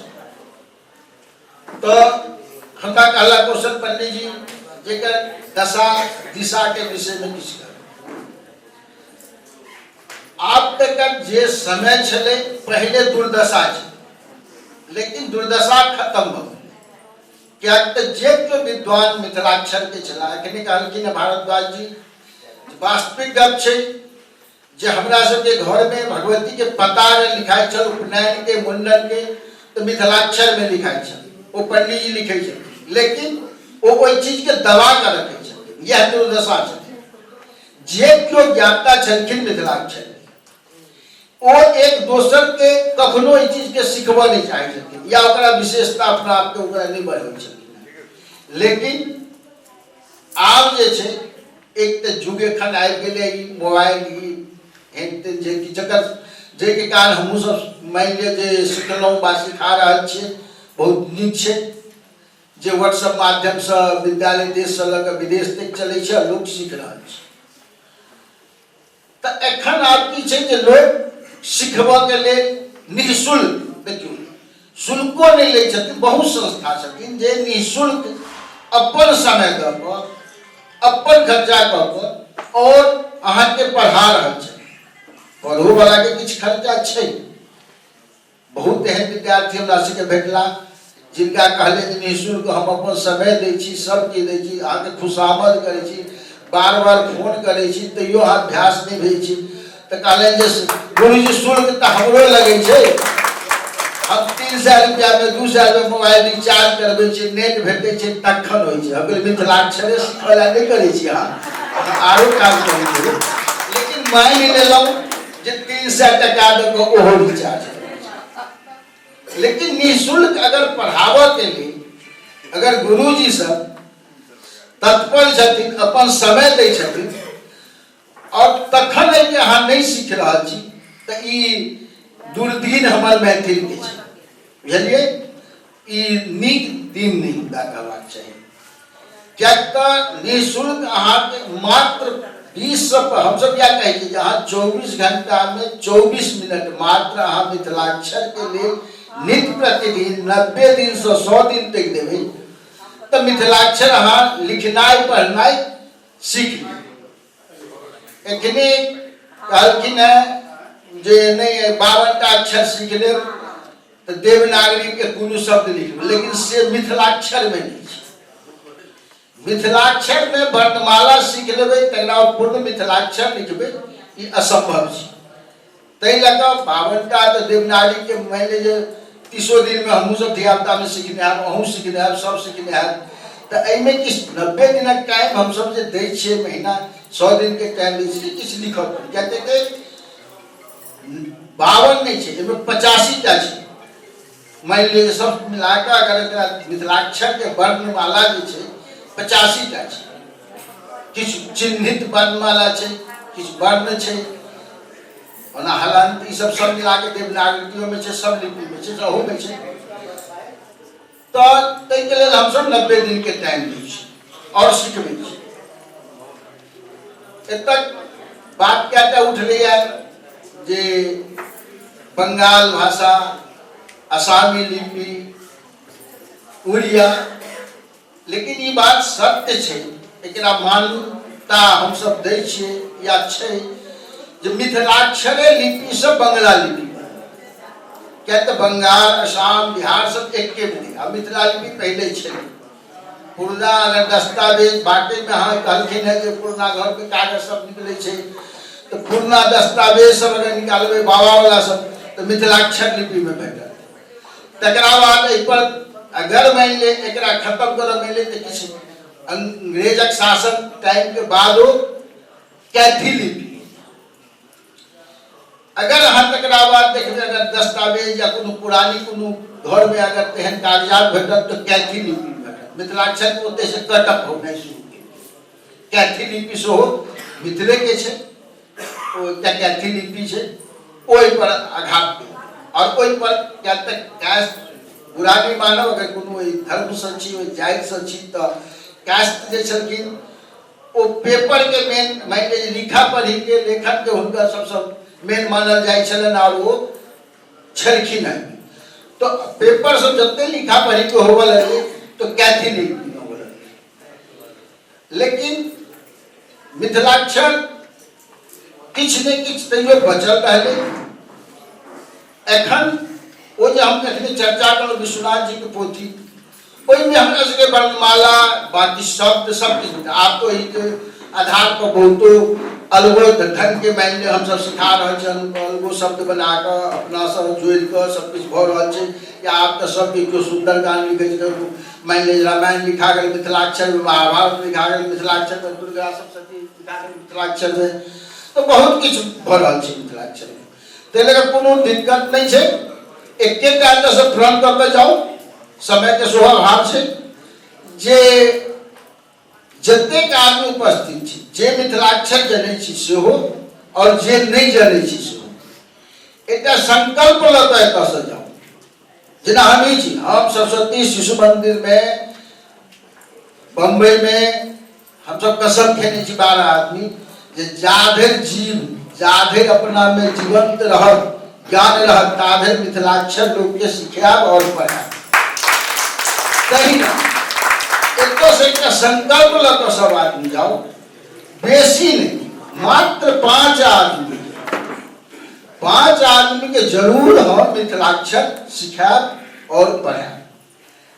तो हमरा कहला कौशल पंडित जी जेकर दशा दिशा के विषय में किछु कह। आब तक जे समय छलै पहले दुर्दशा छै, लेकिन दुर्दशा खत्म भ गेलै। क्या जे केओ विद्वान मिथिलाक्षर के छला, एखने कहलखिन भारद्वाज जी, वास्तविक गप छै जे हमरा सबके घर में भगवती के पता लिखाई छल, उपनयन के मुंडन के तो मिथिलाक्षर में लिखाई छल, वो पंडित जी लिखे छल, लेकिन वो कोई चीज के दबा कर रखे छल। यह दुर्दशा छल। जे केओ ज्ञाता छलखिन मिथिलाक्षर, वो एक दोसर के कखनो ई चीज के सिखबा नहीं चाहे छथिन या ओकरा विशेषता अपना आप के ओकरा नहीं बढ़ाबै छथिन। लेकिन आब जे छै एक तऽ जुग एखन आबि गेलै, ई मोबाइल ई जे जकर जाहिके कारण हमहूँ सब मानि लिअ जे सिखलहुँ वा सिखा रहल छियै, बहुत नीक छै जे व्हाट्सएप माध्यम से विद्यालय देश से लऽ कऽ विदेश तक चलै छै, लोग सीख रहल छै। तऽ एखन आब की छै जे लोग सिखबऽ के लेल निःशुल्क, देखियौ शुल्को नहीं लै छथिन, बहुत संस्था छथिन जे निःशुल्क अपन समय दऽ कऽ अपन खर्चा कऽ कऽ और अहाँके पढ़ा रहल छै। पढ़ो वाला के किछु खर्चा छै। बहुत एहन विद्यार्थी हमरा सबके भेटला जिनका कहले जे निःशुल्क हम अपन समय दै छी, सब चीज दै छी, अहाँके खुशामद करै छी, बार बार फोन करै छी, तैयो अहाँ अभ्यास नहीं भेल छी। तऽ कहलनि जे गुरुजी शुल्क तऽ हमरो लगै छै, हम 300 रुपया में 200 रुपया मोबाइल रिचार्ज करबै छी, नेट भेटै छै तखन होइ छै। हम मिथिलाक्षरे सिखऽ ला नहीं करै छी, अहाँ आरो काज करै छी। लेकिन मानि लेलहुँ जे 300 टका दऽ कऽ ओहो रिचार्ज, लेकिन निःशुल्क अगर पढ़ाबऽ के लिए अगर गुरुजी सब तत्पर छथिन, अपन समय दै छथिन, और तखन कि अहाँ नहीं सीख रहल छी, तऽ ई दुर्दिन हमर मैथिल के छै, बुझलियै? ई नीक दिन नहीं कहबाक चाही। कियाक तऽ निःशुल्क अहाँके मात्र 20 हम सब क्या कहै छी, अहाँ 24 घंटा में 24 मिनट मात्र अहाँ मिथिलाक्षर के लिए नित्य प्रतिदिन 90 दिन से 100 दिन तक देबै, तो मिथिलाक्षर अहाँ लिखनाइ पढ़नाइ सीख लेबै। एखने कहलखिन है जे नहीं 52टा अक्षर सीख लेब तो देवनागरी के कोनो शब्द लिखब, लेकिन से मिथिलाक्षर में नहीं छै। मिथिलाक्षर में वर्णमाला सीख लेबै तकरा पूर्ण मिथिलाक्षर लिखबै, ई असंभव छै। ताहि लऽ कऽ 52टा तो देवनागरी के मानि ले जे 30 दिन में हमहूँ सब धियापुता में सीखने आयब, अहूँ सीखने आयब, सब सीखने आयब। तो एहिमे किछु 90 दिनक टाइम हमसब जे दै छियै, महीना 100 दिन के टाइम दै छियै, किछु लिखऽ पड़ै। कहते कि 52 नहीं छै, एहिमे 85टा छै। मानि लिअ सब मिला कऽ अगर एकरा मिथिलाक्षर के वर्णमाला जे छै 85टा छै। किछु चिन्हित वर्णमाला छै, किछु वर्ण छै, ओना हालांकि ई सब मिला के देवनागरियों में छै, सब लिपि में छै, सहू में छै। तो तै के लेल हम सब 90 दिन के टाइम दै छी और सिखबै छी। एतक बात क्या उठलै जे बंगाल भाषा, असामी लिपि, उड़िया, लेकिन ये बात सत्य छै, एकरा मान्यता हम सब दै छियै या छै जे मिथिलाक्षरे लिपि से बंगला लिपि, क्या तो बंगाल, असम, बिहार सब एके में, अब मिथिला लिपि पहले छै। पुरना अगर दस्तावेज बाटे में हाँ कहलखिन है जे पुरना घर के कागज सब निकले छै, तो पुरना दस्तावेज सब अगर निकालबे बाबा वाला सब तो मिथिलाक्षर लिपि में भेटत। तकरा बाद एहि पर अगर मान ले एकरा खत्म करब मान ले तो किसी अंग्रेजक शासन टाइम के बाद वो कैथी लिपि, अगर हम तकरा बाद देखबे अगर दस्तावेज या कोनो पुरानी कोनो घर में अगर तेहन कागजात भेटत तो कैथी लिपि भेटत। मिथिलाक्षर के ओते से कटअप हो नहीं शुरू के कैथी लिपि से हो मिथिले के छै, ओ कैथी लिपि छै, ओहि पर आघात और ओहि पर क्या तक कास्ट पुरानी मानव अगर कोनो धर्म से छी, जाति से छी तो कास्ट जे छलखिन ओ पेपर के मेन मान ले लिखा पढ़ी के लेखन के हुनकर सब मेन मानल जाय छलन और वो छलखिन है। तो पेपर सब जते लिखा पढ़ी के होवे लगे तो कैथी लिपि होवे लगे, लेकिन मिथिलाक्षर किछ ने किछ तैयो बचल रहले। एखन वो जो हम अखनी चर्चा कर विश्वनाथ जी के पोथी, ओहि में हमरा सबके वर्णमाला बाकी शब्द सब किछ आप तो ई के आधार पर बहुतो अलगो ढंग के मान ले हम सब सिखा रहे छन, अलगो शब्द बना के अपना सब जोड़ के सब कुछ भ रहल छै। या आप तो सब के सुंदर गान लिखे छै, मान ले रामायण लिखा गेल मिथिलाक्षर में, महाभारत लिखा गेल मिथिलाक्षर में, दुर्गा सप्तशती लिखा गेल मिथिलाक्षर में, तो बहुत किछ भ रहल छै मिथिलाक्षर में। तै लगे कोनो दिक्कत नहीं छै, एके काज से प्रण करके जाओ, समय के स्वभाव छै जे जतेक आदमी उपस्थित छी जे मिथिलाक्षर जनै छी सेहो और जे नहीं जनै छी सेहो एकटा संकल्प ल के एतऽ से जाओ। जेना हम छी, हम सरस्वती शिशु मंदिर में बम्बई में हम सब कसम खेने छी 12 आदमी जे जाधर जीव जाधर अपना में जीवंत रहत ज्ञान रहत ताधर मिथिलाक्षर लोग के सिखाब और पढ़ाब। सही ना, एक से एक संकल्प लग सब आदमी जाओ, बेसी नहीं, मात्र 5 आदमी के जरूर हम मिथिलाक्षर सिखाब और पढ़ाब।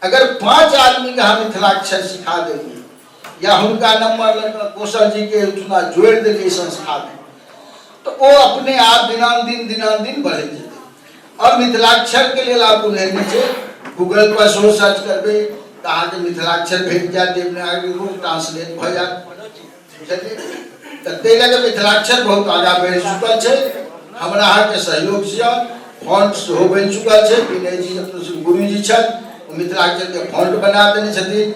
अगर 5 आदमी के हम मिथिलाक्षर सिखा देंगे या उनका नंबर लगा कौशल जी के चुना जोड़ देंगे संस्था में, तो वो अपने आप दिनान-दिन बढ़े जाते। और मिथिलाक्षर के लिए आप उन्हें नीचे गूगल पर सर्च करबे कहाँ के मिथिलाक्षर भेट जाए, देवनागरी रूप ट्रांसलेट भ जाए। तै लगे मिथिलाक्षर बहुत आगा बढ़ चुकल छै। हमरा अहाँ के सहयोग से फॉन्ट सेहो बन चुकल छै। विनय जी अपने गुरु जी छथि, मिथिलाक्षर के फॉन्ट बना देने छथिन,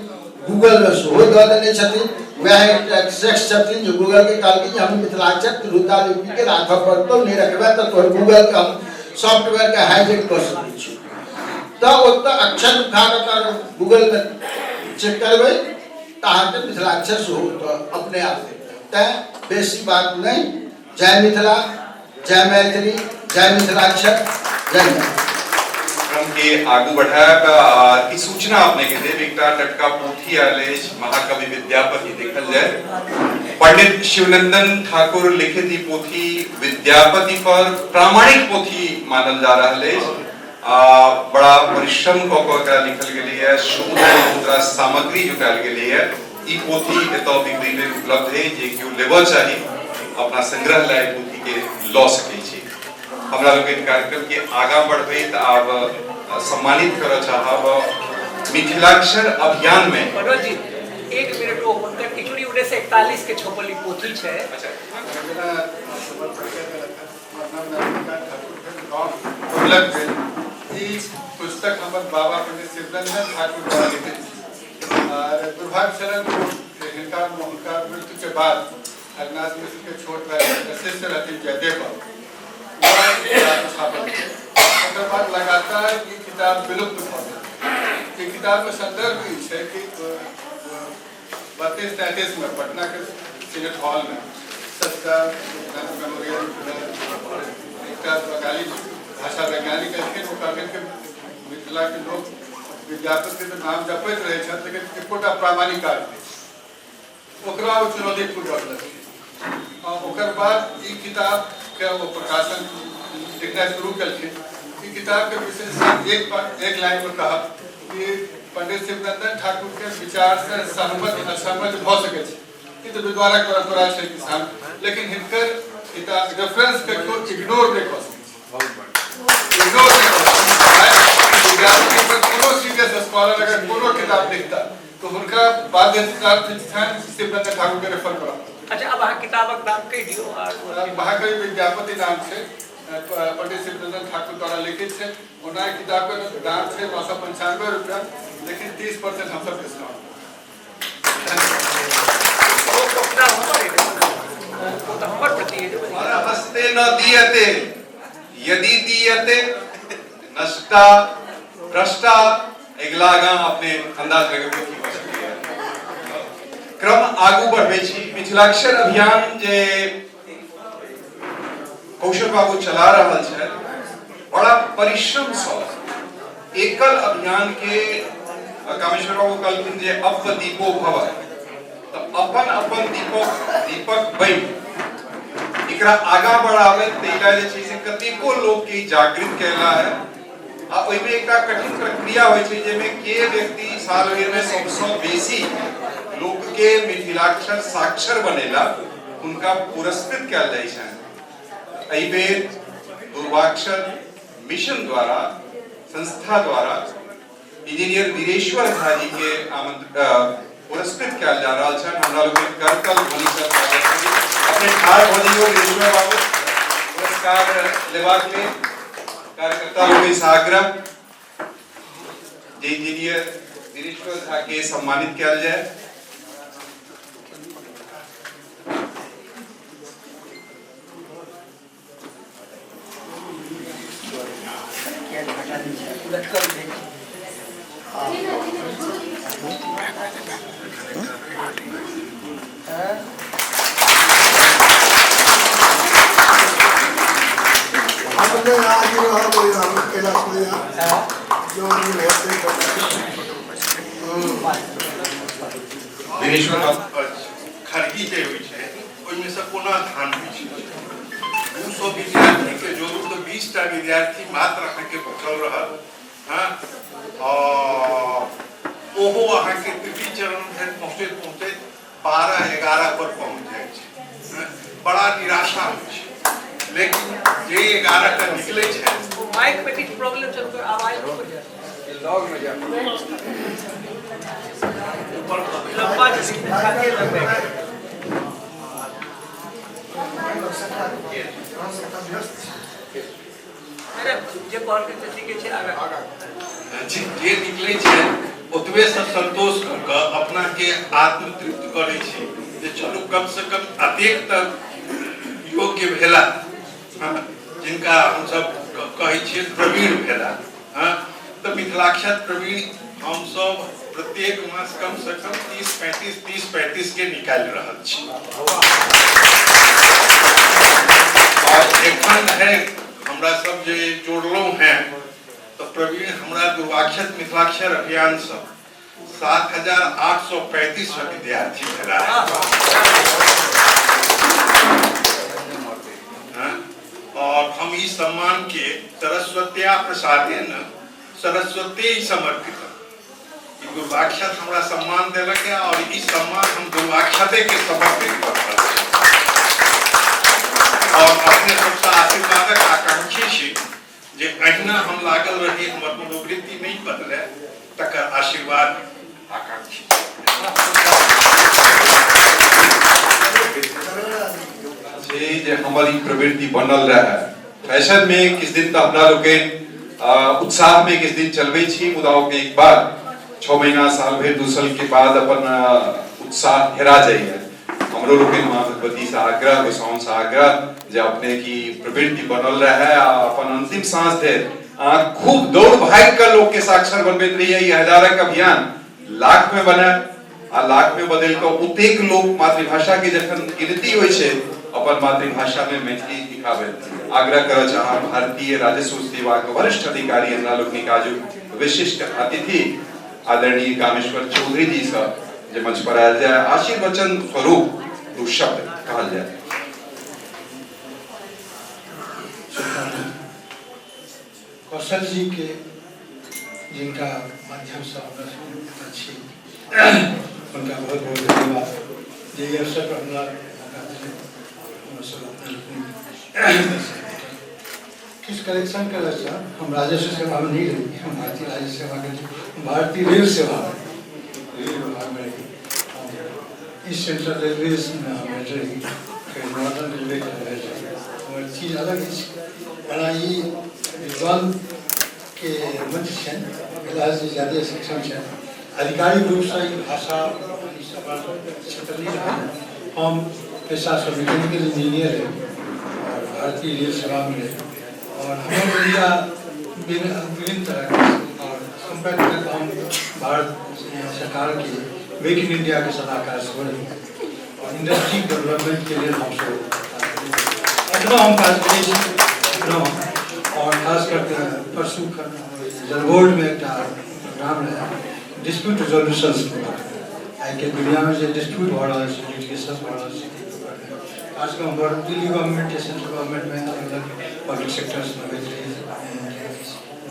गूगल में सेहो दऽ देने छथिन। वह एक शख्स छथिन जो गूगल के कहलखिन हम मिथिलाक्षर तिरुता लिपि के राखब पड़तौ, नहीं रखबे तो तोहर गूगल के हम सॉफ्टवेयर के हाईजैक कर सकै छी। तो ओतऽ अक्षर उठा कर गूगल में चेक करबे तहाँ के मिथिलाक्षर से हो अपने आप तै बेसी बात नहीं। जय मिथिला, जय मैथिली, जय मिथिलाक्षर, जय क्रम के आगू बढ़ाया की सूचना अपने के देव एकटा टटका पोथी आले महाकवि विद्यापति देखल जाए। पंडित शिवनंदन ठाकुर लिखित ई पोथी विद्यापति पर प्रामाणिक पोथी मानल जा रहा है। बड़ा परिश्रम कऽ लिखल गेली है, शोध मुद्रा सामग्री जुटाल गेली है। ई पोथी एतऽ बिक्री लेल उपलब्ध है, जे केओ लेबऽ चाही अपना संग्रह लाए पोथी के लऽ सकै छी। हमरा लोग कार्यक्रम के आगा बढ़बे त आब सम्मानित करऽ चाहब मिथिलाक्षर अभियान में। मनोज जी 1 मिनट वो हुनकर टिकुरी 1941 के छपली पोथी छै। पुस्तक हमर बाबा पंडित शिवनंदन ठाकुर द्वारा लिखित और दुर्भाग्यवश हुनका मृत्यु के बाद अग्नाथ मिश्र के छोट शिष्य रहथिन जयदेव। छापल ओकर बाद लगातार ई किताब विलुप्त भऽ गेल। ई किताब के संदर्भ ई छै कि 32-33 में पटना के सीनेट हॉल में सस्ता मेमोरियल एक बंगाली भाषा वैज्ञानिक एलखिन, ओ कहलखिन कि मिथिला के लोग विद्यापति के नाम जपैत रहे छथि लेकिन एकोटा प्रामाणिक काज नहीं। ओकरा ओ चुनौतीपूर्ण लगलखिन और ओकर बाद ई किताब के वो प्रकाशन लिखना शुरू कलखिन। ई किताब के विशेष एक लाइन में कहा कि पंडित शिवनंदन ठाकुर के विचार से सहमत असहमत भ सके छै, ई तो विद्वानक परंपरा छै किसान, लेकिन हिनकर किताब रेफरेंस के केओ इग्नोर नहीं कर सकै, इग्नोर नहीं कर सकै। विद्यार्थी पर कोनो सीरियस स्कॉलर अगर कोनो किताब लिखता तो उनका बाध्यता छनि शिवनंदन ठाकुर के रेफर करब। अच्छा, अब अहाँ किताबक नाम कहि दियौ। और महाकवि विद्यापति नाम छै, पंडित शिवनंदन ठाकुर द्वारा लिखित छै। ओना किताब के दाम छै 995 रुपया, लेकिन 30% हम सब डिस्काउंट। हस्ते न दीयते यदि दीयते नष्टा भ्रष्टा एगलागा अपने अंदाज लगे क्रम आगू बढ़बे छी। मिथिलाक्षर अभियान जे कौशल बाबू चला रहल छै, बड़ा परिश्रम से एकल अभियान के कामेश्वर बाबू कहलखिन जे अप दीपो भव, तो अपन अपन दीपक बन एकरा आगा बढ़ावे तेला जे छै से कतेको लोग के जागृत कैला है। आ ओइ में एकटा कठिन प्रक्रिया होय छै जेमे के व्यक्ति साल भर में सबसे बेसी लोग के मिथिलाक्षर साक्षर बनेला उनका पुरस्कृत कैल जाय छै। एहि बेर दूरवाक्षर मिशन द्वारा संस्था द्वारा इंजीनियर वीरेश्वर झा जी के पुरस्कृत कैल जा रहा है। हमरा लोग करतल ध्वनि से स्वागत करी, अपने ठार भ दियो वीरेश्वर बाबू पुरस्कार लेबाक लेल कार्यकर्ता लोग से आग्रह जे इंजीनियर वीरेश्वर झा के सम्मानित कैल जाए। हमने आज कैलाश भैया जो वीरेश्वर खरगी जे होइ छै ओइमे से कोना धान होइ छै 200 विद्यार्थी के जोड़ू तो 20 टा विद्यार्थी मात्र अहाँ के बचल रहल। हां, ओहो अहाँ के तृतीय चरण धरि पहुंचते 12-11 पर पहुंच जाय छै। बड़ा निराशा होइ छै, लेकिन जे 11 का निकले छै माइक में किछ प्रॉब्लम छै, तो आवाज लॉग में जा लंबा खाते लगबे। अरे जे कॉल के ठीक छै आगा जे निकले छै ओतबे से संतोष कर के अपना के आत्म तृप्त करे छै जे चलू कम से कम अतेक तक योग्य भेला, जिनका हम सब कहै छियै प्रवीण भेला। तो मिथिलाक्षर प्रवीण हम सब प्रत्येक मास कम से कम 30-35 के निकाल रहल छी। और एखन है हमरा सब जे जोड़लो हैं तो प्रवीण हमरा दूरवाक्षर मिथिलाक्षर अभियान से 7,835 विद्यार्थी भेला है। और हम इस सम्मान के सरस्वत्या प्रसादेन सरस्वती समर्पित दूरवाक्षर हमरा सम्मान देलक है और इस सम्मान हम दूरवाक्षरे के समर्पित कर रहल छी। और अपने सबसे आशीर्वादक आकांक्षी छी जे अहिना हम लागल रही, हमर मनोवृत्ति नहीं बदले, तकर आशीर्वाद आकांक्षी जे हमारी प्रवृत्ति बनल रहे फैशन में किस दिन तो अपना लोग उत्साह में किस दिन चलबे छी, मुदा के एक बार 6 महीना साल भर 2 साल के बाद अपन उत्साह हेरा जाइए। हमरो लोग के माँ भगवती से आग्रह गोसाउन से आग्रह जे अपने की प्रवृत्ति बनल रहे अपन अंतिम सांस दे खूब दौड़ भाग कर लोग के साक्षर बनबैत रही है। ये हजारक अभियान लाख में बने आ लाख में बदल के उतेक लोग मातृभाषा के जखन गिनती होय छे अपन मातृभाषा में मैथिली सिखावे आग्रह कर चाह भारतीय राजस्व सेवा के वरिष्ठ अधिकारी हमरा लोग निकाजु विशिष्ट अतिथि आदरणीय कामेश्वर चौधरी जी से जे मंच पर आयल जाए आशीर्वचन स्वरूप दो शब्द कहल जाए। कौशल जी के जिनका माध्यम से अच्छी उनका बहुत बहुत धन्यवाद। ये अवसर पर हमारा किस कलेक्शन का रचा हम राजस्व सेवा में नहीं रही, हम भारतीय राजस्व सेवा के भारतीय रेल सेवा रेल विभाग में रही। इस सेंट्रल रेलवे में हम रही, फिर नॉर्दर्न रेलवे का रही, और चीज़ अलग है। बड़ा ही विद्वान के मंच से इलाज ज़्यादा सक्षम है आधिकारिक रूप से भाषा क्षेत्र नहीं रहा। हम पेशा से मैकेनिकल इंजीनियर है और भारतीय रेल सेवा में है और हमारे इंडिया विभिन्न तरह के और संपर्क हम भारत सरकार के मेक इन इंडिया के सलाहकार से बने और इंडस्ट्री डेवलपमेंट के लिए हम हम काज करें और खास करके परसों जल बोर्ड में एक प्रोग्राम है डिस्प्यूट रेजोल्यूशन आई के दुनिया में जो डिस्प्यूट हो रहा है लिटिगेशन हो रहा है आज का हमारे दिल्ली गवर्नमेंट या सेंट्रल गवर्नमेंट में अलग अलग पब्लिक सेक्टर्स में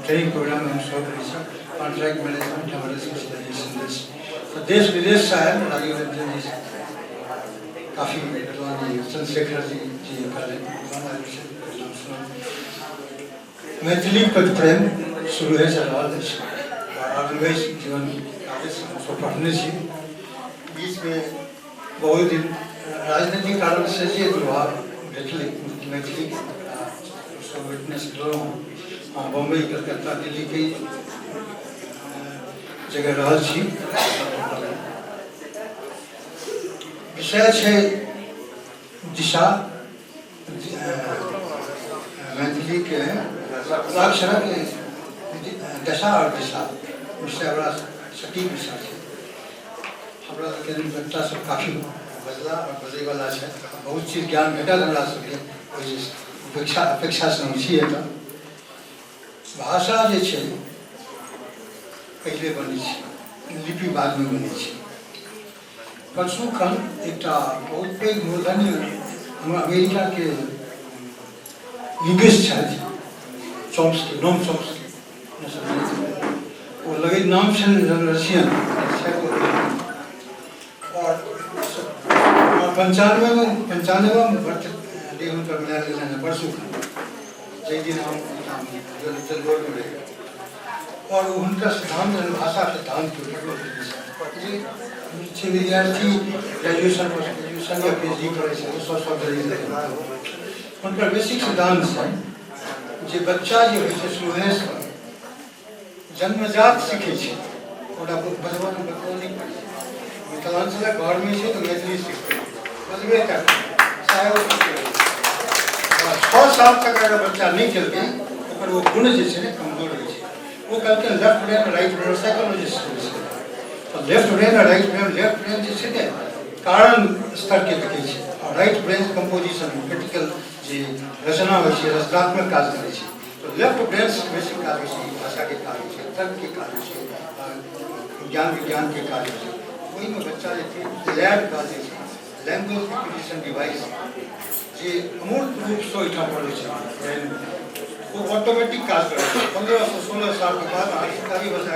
ट्रेनिंग प्रोग्राम में हम शो करें कॉन्ट्रैक्ट मैनेजमेंट हमारे स्पेशलाइजेशन तो देश विदेश से है राजीव रंजन जी काफ़ी चंद्रशेखर जी मैथिली पद प्रेम शुरू है चल रहा है और आगे जीवन पढ़ने से बीच में बहुत दिन राजनीतिक कारण से ये दुर्भाव मैथिली उसको विटनेस करो बम्बई कलकत्ता दिल्ली की जगह रहा छी विषय है दिशा मैथिली के अक्षर के दशा और दिशा विषय बड़ा सटीक विषय है हमरा के बच्चा सब काफी बदला और बदले वाला है बहुत चीज ज्ञान भेटल हमरा सबके अपेक्षा से हम छियै तऽ भाषा जे छै पहले बनी छै लिपि बाद में बनी छै परसू खन एकटा बहुत पैघ मूर्धन्य हमरा अमेरिका के लिंग्विस्ट छथि चॉम्स्की नोम चॉम्स्की वो लगे नाम से रशियन और 95 में वर्ष डे उनका मिला लेना परसों जय दिन हम जल बोर्ड में रहे और उनका सिद्धांत भाषा सिद्धांत के विद्यार्थी ग्रेजुएशन या PhD करे उनका बेसिक सिद्धांत है जे बच्चा जो है शुरू से जन्मजात सीखे बचपन नहीं पड़े मिथिलांचल घर में से तो मैथिली सीखते बचबे तक चाहे वो 6 साल तक अगर बच्चा नहीं चलते तो वो गुण जैसे ना कमजोर हो वो कहते हैं left brain right brain psychologist तो लेफ्ट ब्रेन और राइट ब्रेन जैसे के कारण स्तर के देखे और राइट ब्रेन कंपोजिशन क्रिटिकल जे रचना हो रचनात्मक काज करे तो लेफ्ट ब्रेन से बेसिक कार्य है भाषा के कार्य है तर्क के कार्य है ज्ञान विज्ञान के कार्य है वही में बच्चा जो लैब कार्य है लैंग्वेज एक्विजिशन डिवाइस जे अमूर्त रूप से इठा पड़े ब्रेन वो ऑटोमेटिक काज करे 15 से 16 साल के बाद आधिकारिक भाषा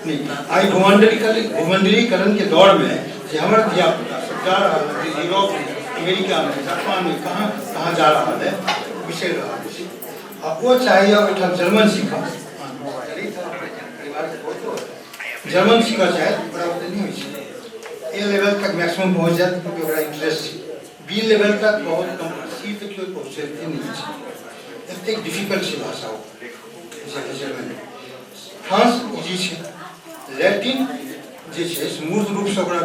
नहीं आई भूमंडलीकरण के दौर में जो हमारा धिया पुता सब जा रहा है यूरोप अमेरिका में जापान में कहाँ जा रहा है विषय रहा है अब वो चाहिए अब जर्मन सीखा जर्मन सीखा चाहे बराबर नहीं हो ए लेवल तक मैक्सिमम पहुँच जाए क्योंकि बड़ा इंटरेस्ट बी लेवल तक बहुत कम सी तक कोई पहुँचते नहीं इतने डिफिकल्ट सी भाषा हो जर्मन फ्रांस इजी है लैटिन जे छै से मूर्त रूप से ओकरा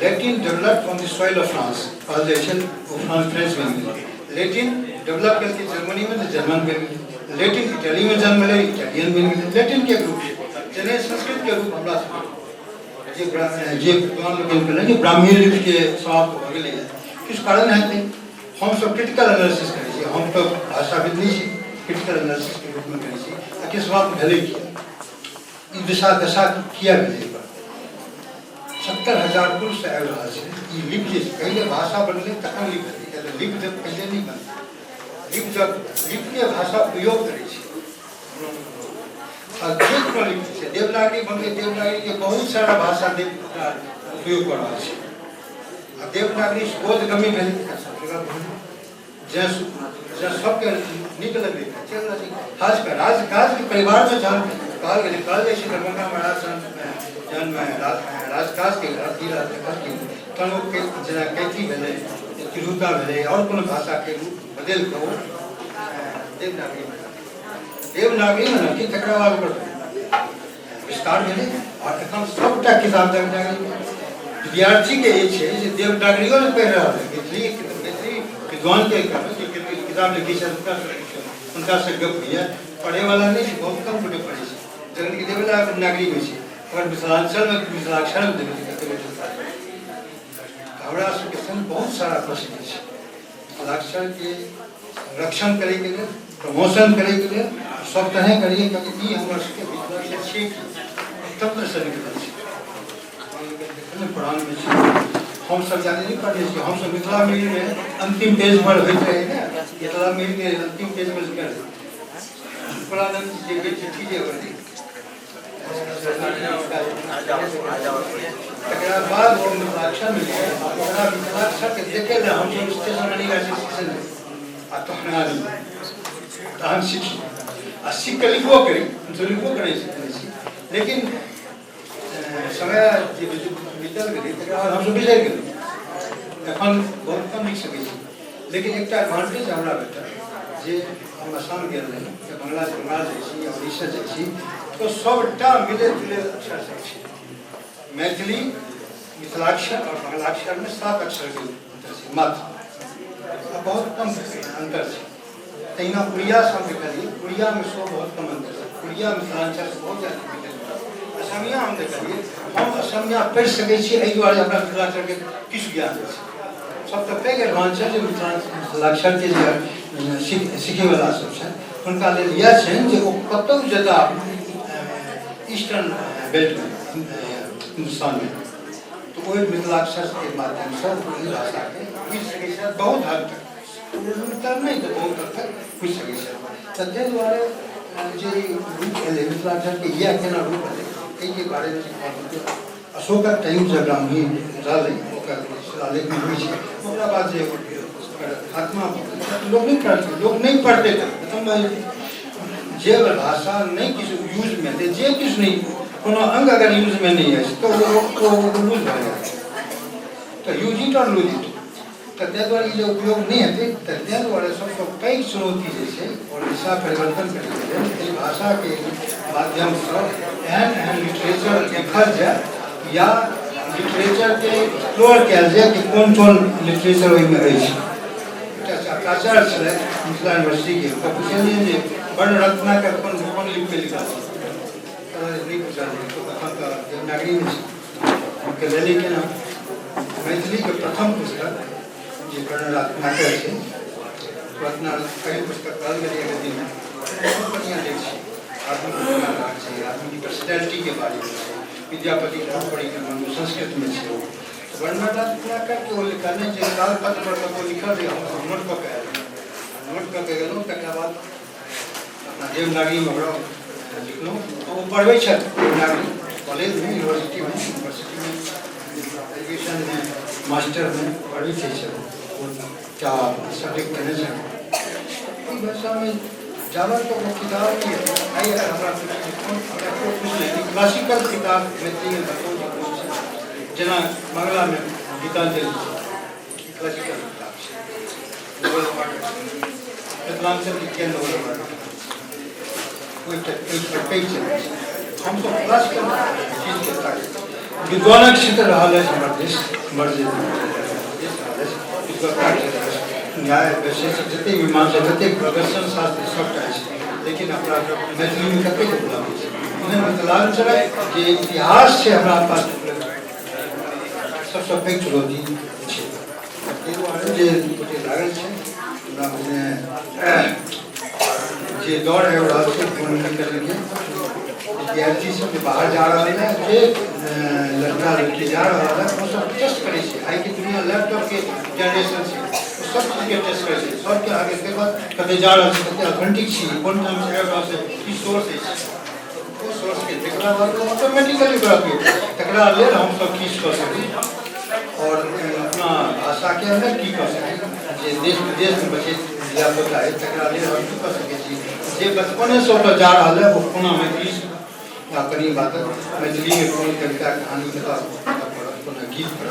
Latin develop on the soil of France कहल जाइ छै, ओ फ्रेंच बनि गेलै। लैटिन डेवलप केलकै जर्मनी में, तऽ जर्मन बनि गेलै। लैटिन इटली में जन्म भेलै, इटालियन बनि गेलै। लैटिन के रूप छै, जेना संस्कृत के रूप हमरा जे विद्वान लोग कहलनि जे ब्राह्मी लिपि के समाप्त भऽ गेलै, किछु कारण हेतै। हम सब क्रिटिकल एनालिसिस करै छी, हम तो भाषाविद नहीं छी, क्रिटिकल एनालिसिस के रूप में करै छी कि समाप्त भेलै किया, ई दिशा दशा किया भेलै। 70,000 पुरुष से आबि रहल छै। ई लिपि जे पहले भाषा बनलै तखन लिपि भेलै, लिपि जब पहले नहीं बनलै। लिपि जब लिपि के भाषा उपयोग करै छै, देवनागरी बनलै, देवनागरी के बहुत सारा भाषा उपयोग कर रहा है। देवनागरी बोधगम्य भेलै, सबके नीक लगलै, चलि रहल छै। खासकर राजकाज के परिवार में जहन कहल गेलै, कहल जाइ छै दरभंगा महाराज जन्म राजकाज के तहन ओ जेना कैथी भेलै, तिरुता भेलै, और कोनो भाषा के रूप बदलि कऽ ओ देवनागरी में देवनागरी तकरा बाद ओकर विस्तार भेलै। और एखन सबटा किताब देवनागरी में विद्यार्थी के जे छै से देवनागरियो ने पढ़ि रहल है। मैथिली विद्वान के किताब लिखै छै, हुनका से गप होइए, पढ़े वाला नहीं छै, बहुत कम गोटे पढ़ै छै। जखन कि देवनागरी में छै, अगर मिथिलांचल में मिथिलाक्षर में देबै हमरा सबके संग बहुत सारा प्रश्न छै। मिथिलाक्षर के संरक्षण करे के लिए, प्रमोशन करे के लिए सब तरह करिए, क्योंकि ई हमर सबके मिथिलाक्षर छै कि तंत्र से निकलल छै। पुराण में छै, हम सब जाने नहीं पढ़े छी, हम सब मिथिला मिल में अंतिम पेज पर होइत रहे ना, मिथिला मिल के अंतिम पेज पर लिखल पुरानंद जी के चिट्ठी जे होई, तकरा बाद वो मिथिलाक्षर मिल गया। ओकरा मिथिलाक्षर के देखे ले हम सब स्टेशन बनेगा स्टेशन आ तहन सीखी आ सीख के लिखबो करी, हम सब लिखबो करै छी। लेकिन समय जे बीतल गेलै तकरा बाद हम सब बिसरि गेलै, एखन बहुत कम लिख सकै छी। लेकिन एकटा एडवांटेज हमरा भेटल जे हम असम गेल रही, बंगला जाइ छी या उड़ीसा जाइ छी, तो सबटा मिले जुले अक्षर सब छै। मैथिली मिथिलाक्षर और बंगलाक्षर में 7 अक्षर के अंतर छै मात्र, बहुत कम अंतर छै। तहिना उड़िया से हम देखलिए, उड़िया में सो बहुत कम अंतर छै, उड़िया मिथिलांचल से बहुत ज्यादा मिलल। असमिया हम देखलिए, हम असमिया पढ़ि सकै छी, एहि दुआरे हमरा मिथिलाक्षर के किछु ज्ञान छै। सब तो पैघ एडवांस जे मिथिलाक्षर के जे सीखे वाला सब छै, हुनका लेल इएह छनि जे ओ कतहु जता ईस्टर्न बेल्ट में हिंदुस्तान में, तो वही मिथिलाक्षर के माध्यम से भाषा के बुझि सकै छै बहुत हद तक, नहीं तो बहुत हद तक बुझि सकै छै। तऽ ताहि दुआरे जे रूप एलै मिथिलाक्षर के इएह केना रूप एलै, एहिके बारे में अशोकक टाइम से ब्राह्मी रहलै, ओकर शिलालेख में होइ छै। ओकरा बाद जे खात्मा लोग नहीं पढ़ते जे भाषा नहीं किछु यूज में थे, जे किछु नहीं कोनो अंग अगर यूज में नहीं है तो वो लूज भऽ जाए, तो यूज इट और लूज इट। तो ताहि दुआरे जे उपयोग नहीं हेतै, तो ताहि दुआरे सबसँ पैघ चुनौती जे छै और दिशा परिवर्तन करैके लेल भाषा के माध्यम से एहन लिटरेचर लिखल जाए या लिटरेचर के एक्सप्लोर कयल जाए कि कोन लिटरेचर ओहिमे अछि। आचार्य छलै मिथिला यूनिवर्सिटी के, तो पूछलिए जे वर्ण रत्नाकर कोन लिपि में लिखल नहीं पूछल, तो तखन तऽ देवनागरी में छै। लेली केना मैथिली के प्रथम पुस्तक जे वर्ण रत्नाकर छै, पहिल पुस्तक कहल गेलै एक दिन बहुत बढ़िया लेख छै, आदमी की पर्सनैलिटी के बारे में, विद्यापति बहुत बड़ी संस्कृत में छै। वर्ण रत्नाकर के वो लिखल नहीं छै, काल पत्र पर तो लिखल रही, हम नोट कऽ के गेलहुँ, तकरा बाद अपना देवनागरी में ओकरा लिखलहुँ। तो वो पढ़बै छथि देवनागरी कॉलेज में, यूनिवर्सिटी में एजुकेशन में, मास्टर में पढ़बै छै, क्या सब्जेक्ट केने छै। ई भाषा में ज़्यादा तो वो किताब नहीं है, आई है हमरा कुछ नहीं, क्लासिकल किताब मैथिली में जेना बंगला में गीतांजलि क्लासिकल किताब छै, नोवेल पढ़ मिथिलांचल के नोवेल पढ़ कोई पैघ छै। हम तो क्लासिकल चीज के ताकि विद्वानक क्षेत्र रहा है हमारे देश मर्जी न्याय विशेष जते मीमांसा जते प्रदर्शन शास्त्र सबटा है लेकिन अपना मैथिली में कते गुलाम है इन्हें मतलब चला कि इतिहास से हमारा पास सबसे पैघ चुनौती छै एहि दुआरे जे लागल छै हमरा जे दौड़ है रहल छै कोन करके विद्यार्थी सब बाहर जा रहा है जे लड़का लड़की जा रहा है वो सब टेस्ट करे छै आई की दुनिया लैपटॉप के जनरेशन छै सब चीज के टेस्ट करे छै सब के आगे के बाद कते जा रहल छै कते ऑथेंटिक छी कोन टाइम से रहल छै ई सोर्स है ओ सोर्स के तकरा बाद ऑटोमेटिकली ग्राफी तकरा लेल हम सब की कर सकी और अपना भाषा के अंदर की कर सकी जे देश विदेश में बचे या होता है तकरा लेल हम की कर सके छी जे बचपने से ओतऽ जा रहल है वो कोना मैथिली या कनी बात मैथिली में कोनो कविता कहानी कथा कोनो गीत पर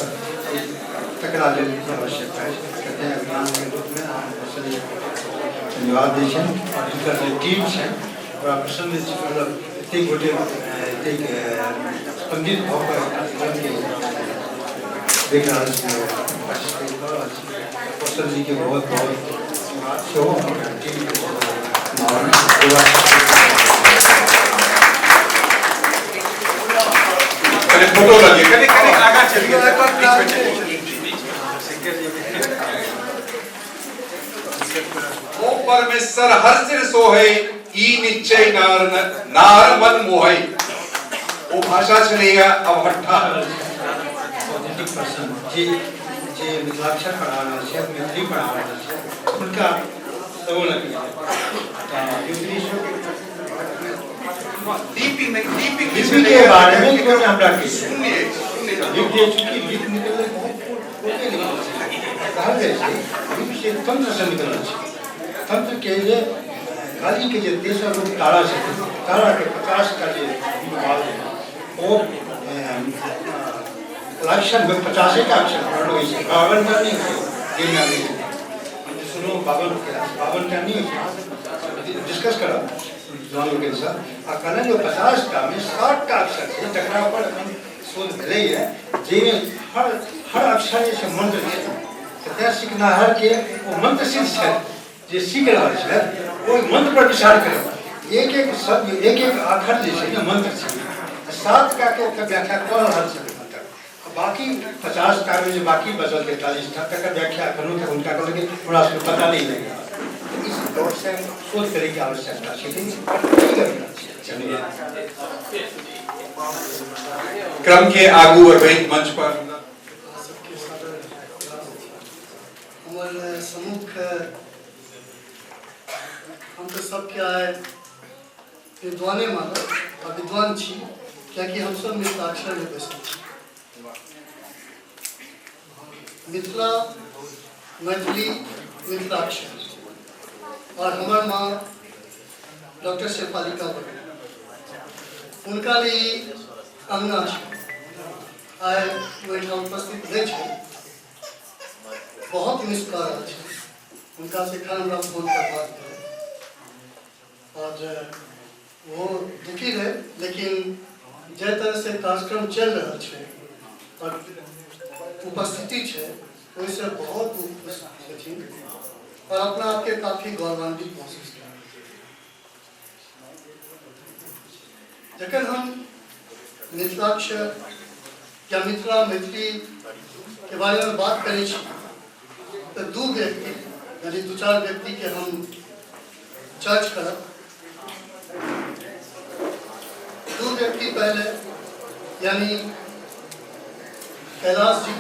तकरा लेल आवश्यक है कहते हैं अभियान के रूप में हम असली धन्यवाद दै छियनि और हिनकर जे टीम छै बड़ा प्रसन्न छी मतलब एतेक गोटे एतेक स्पंदित भऽ कऽ देख रहल छी पार्टिसिपेट कऽ रहल छी कौशल जी के बहुत बहुत शो टीम फोटो लगे कने आगा चलिए ओ परमेश्वर हर सिर सोहे ई निश्चय नार मन मोहे ओ भाषा चलेगा अब हट्ठा ऑथेंटिक पर्सन जे मिथिलाक्षर पढ़ा रहल छै मैथिली पढ़ा रहल छै उनका सेहो लगी लिपि के बारे में कोई हमरा के सुनिए लिपि चूंकि लिपि निकलले ओके कहा जाय छै लिपि से तंत्र से निकलल छै तंत्र के जे काली के जे तेसर रूप तारा छै तारा के प्रकाश का जे भाव है वो अक्षर में 50 का अक्षर पढ़ गई है 52 का नहीं दिन नहीं सुनो 52 का नहीं डिस्कस करो दोनों के साथ आ कहना जो 50 का में 60 का अक्षर है टकराव पर हम शोध भले है जे हर अक्षर से मंत्र है तो सीखना हर के वो मंत्र सिद्ध है जे सीख रहा है वो मंत्र पर विचार करो एक एक शब्द एक एक अक्षर जैसे ना मंत्र छै 7 का के व्याख्या कर रहा है बाकी 50 का में जो बाकी बचल के 40 तक का व्याख्या करूं तो उनका को लगे थोड़ा सा पता नहीं लगेगा इस दौर से सोच करने की आवश्यकता है क्रम के आगू और वही मंच पर हमारे सम्मुख हम तो सब क्या है विद्वाने मानो और विद्वान छी क्या कि हम सब मिथिलाक्षर में बैसल छी मिथिला मैथिली मिथिलाक्षर और हमार माँ डॉक्टर शेफालिका बने उनका लिए अंगना आए वही उपस्थित नहीं छे बहुत मिस कर रहा है उनका से खान हमरा फोन पर बात करें और वो दुखी रहे लेकिन जे तरह से कार्यक्रम चल रहा है और उपस्थिति है वैसे बहुत और अपना आपके काफी गौरवान्वित महसूस कर जखन हम मिथिलाक्षर या मिथिला मैथिली के बारे में बात करें तो दो व्यक्ति यानी 2-4 व्यक्ति के हम चर्च करब 2 व्यक्ति पहले यानी कैलाश जी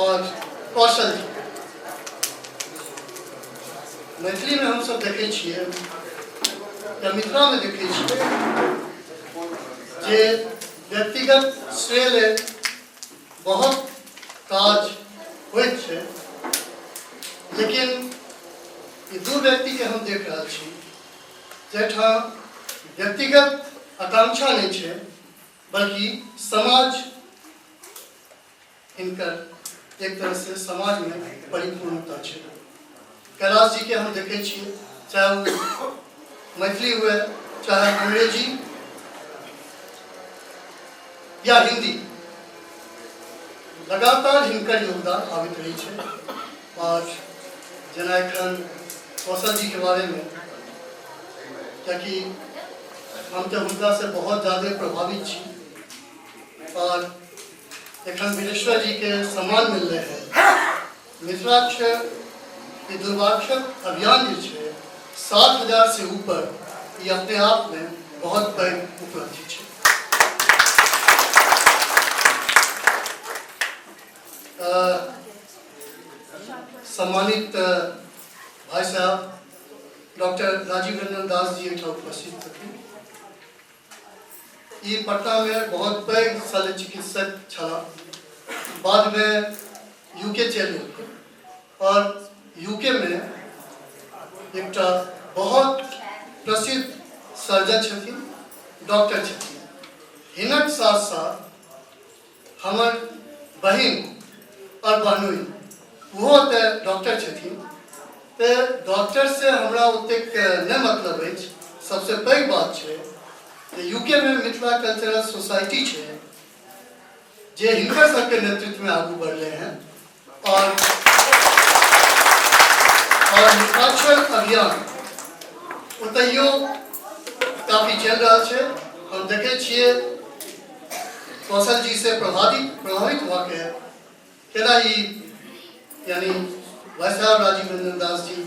और कौशल जी मैथिली में हम सब देखे छिए या मिथिला में देखे छिए जे व्यक्तिगत श्रेय ले बहुत काज होइत छै लेकिन ये 2 व्यक्ति के हम देख रहा छी जेठा व्यक्तिगत आकांक्षा नहीं छै बल्कि समाज इनकर एक तरह से समाज में परिपूर्णता है कैलाश जी के हम देखे छिए चाहे वो मैथिली हुए चाहे अंग्रेजी या हिंदी लगातार हिनकर योगदान आबित रही है। और जेना एखन कौशल जी के बारे में, क्योंकि हम तो हुनका से बहुत ज़्यादा प्रभावित छी और एखन वीरेश्वर जी के सम्मान मिल रहे हैं। मिथिलाक्षर के दुर्वाक्षर अभियान जो है 7,000 से ऊपर, ये अपने आप में बहुत बड़ी उपलब्धि है। सम्मानित भाई साहब डॉक्टर राजीव रंजन दास जी एठा उपस्थित थे। ये पटना में बहुत पैघ शल्य चिकित्सक छला, बाद में यूके चल गए और यूके में एक बहुत प्रसिद्ध सर्जन छथिन, डॉक्टर छथिन। हिनक साथ साथ हमर बहिन और बहनोई वो तो डॉक्टर छथिन। तो डॉक्टर से हमरा ओतेक नहीं मतलब है। सबसे पैघ बात है कि यूके में मिथिला कल्चरल सोसाइटी है जे हिनकर सबके नेतृत्व में आगू बढ़ले हैं और मिथिलाक्षर अभियान ओतहियो काफी चल रहा है। हम देखे छिए कौशल जी से प्रभावित होके केना ही यानी भाई साहब राजीव रंजन दास जी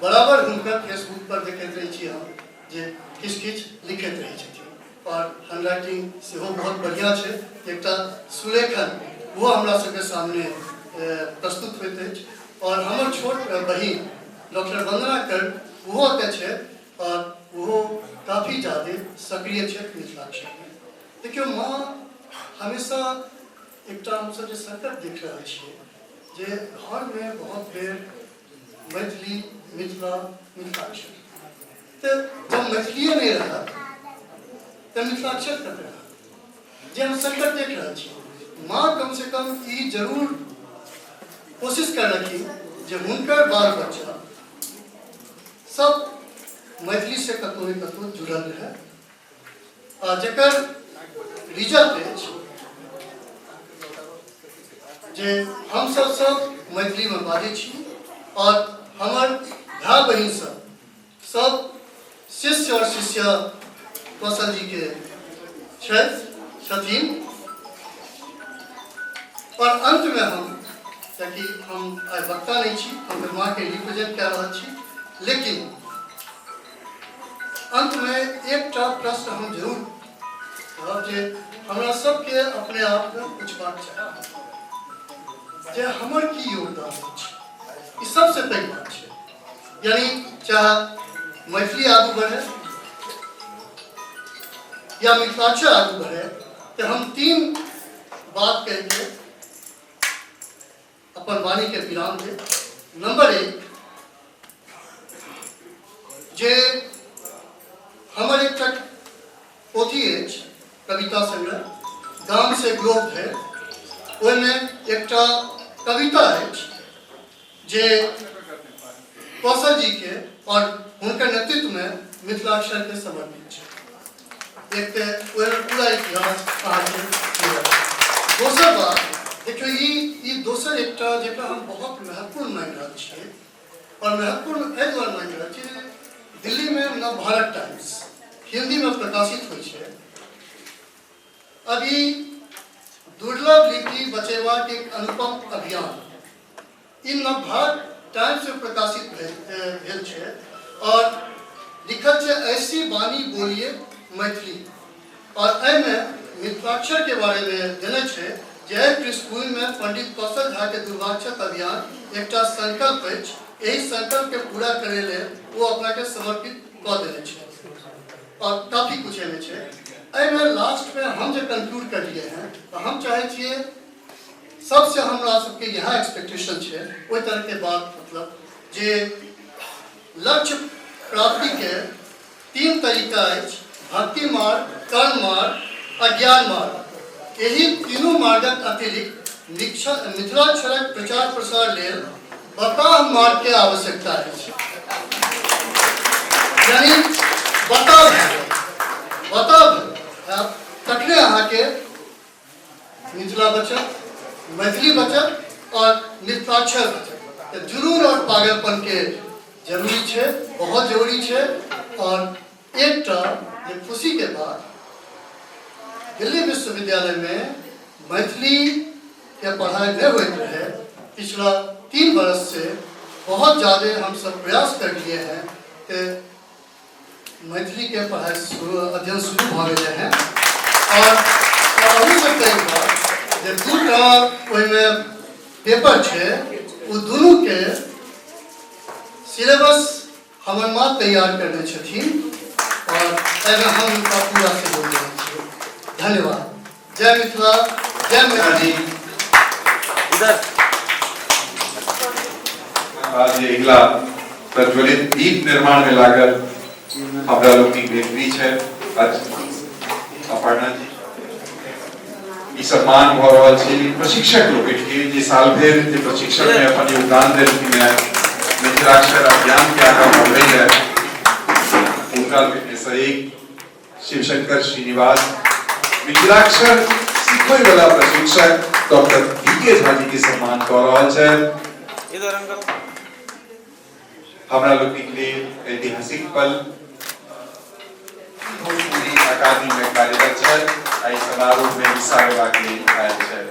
बराबर हुनकर फेसबुक पर देखते रहे छी हम जे किछ लिखत रहे छथिन और हैंडराइटिंग से वो बहुत बढ़िया है। एक सुलेखन वो हमरा सबके सामने प्रस्तुत होते हैं और हमर छोट बहिन डॉक्टर वंदना कर वो है और वो काफ़ी ज़्यादा सक्रिय है मिथिलाक्षर में। देखियो माँ हमेशा एक हम सब संकट देख रहा है जे घर में बहुत बेर मैथिली मिथिला मिथिलाक्षर, तो जब मैथिली नहीं रहा तो मिथिलाक्षर कब रहा जे हम संकट देख रहा है। माँ कम से कम ये जरूर कोशिश कर रखी जे हुनकर बाल बच्चा सब मैथिली से कतौ न कतौ जुड़ल रहे और जकर रिजल्ट है जे हम सब मैथिली में बाजै छी और हमर भाई बहन सब शिष्य और शिष्या कौशल जी के छथिन। और अंत में हम ताकि हम आज वक्ता नहीं छी, हम माँ के रिप्रेजेंट कर रहा छी, लेकिन अंत में एक प्रश्न हम जरूर करब जे हमरा सबके अपने आप में पूछबाक चाही जे हमर की योगदान है। इस सबसे पैघ बात है। यानी चाहे मैथिली आगू बढ़े या मिथिलाक्षर आगू बढ़े, तो हम 3 बात कहेंगे अपन वाणी के विराम दे। नंबर 1 जे हमर एक पोथी है कविता संग्रह गाम से ग्लोब है, उसमें एक कविता है जे कौशल जी के और उनके नेतृत्व में मिथिलाक्षर के समर्पित है। एक पूरा इतिहास दोसर बात देखियो ये दोसर एक हम बहुत महत्वपूर्ण मान रहा है और महत्वपूर्ण एहि दुआरे मान रहा है दिल्ली में नवभारत टाइम्स हिंदी में प्रकाशित हो है। अभी दुर्लभ लिपि बचेवा के अनुपम अभियान इन नवभारत टाइम्स में प्रकाशित भेल है और लिखल है ऐसी वाणी बोलिए मैथिली और में मिथिलाक्षर के बारे में देने छे जय पृष्ठभूमि में पंडित कौशल झा के दुर्वाक्षर अभियान एक संकल्प है। यही संकल्प के पूरा करे ले वो अपना के समर्पित कर देने छे और काफी कुछ एमे छे। में लास्ट में हम जो कंक्लूड कर लिए हैं तो हम चाहे छिए सबसे हमरा सबके यहाँ एक्सपेक्टेशन है वही तरह के बात मतलब जे लक्ष्य प्राप्ति के 3 तरीका है भक्ति मार्ग, कर्म मार्ग और ज्ञान मार्ग। यही तीनों मार्गक अतिरिक्त मिथिलाक्षरक प्रचार प्रसार ले बताह मार्ग के आवश्यकता है। यानी बताव तकने अहाँ के मिथिला बचत, मैथिली बचत और मिथिलाक्षर बचत के जुनून और पागलपन के जरूरी है, बहुत जरूरी है। और एक ये खुशी के बाद दिल्ली विश्वविद्यालय में मैथिली के पढ़ाई नहीं होते है। पिछला 3 वर्ष से बहुत ज़्यादा हम सब प्रयास कर लिए हैं कि मैथिली के पढ़ाई अध्ययन शुरू हो गए हैं। और अभी से कई बार जो 2टा पेपर है वो दोनों के सिलेबस हमर माँ तैयार करने छथिन और एहिमे हम उनका पूरा सहयोग देंगे। धन्यवाद। जय मिथिला, जय मैथिली। आज ये अगला प्रज्वलित दीप निर्माण में लागल हमरा लोग की बीच है आज अपर्णा जी ई सम्मान भ रहल छै प्रशिक्षक लोग के जे साल भर जे प्रशिक्षण में अपन योगदान देलखिन है, मिथिलाक्षर अभियान के आगाँ बढ़ रही है, उनका एक शिवशंकर श्रीनिवास मिथिलाक्षर सीखै वाला प्रशिक्षक डॉक्टर वीके झा जी के सम्मान कर रहल छै। इधर अंकल। हमरा लोग के लिए ऐतिहासिक पल अकादमी में कार्यरत है, आई समारोह में हिस्सा लेवा के लिए आयल है।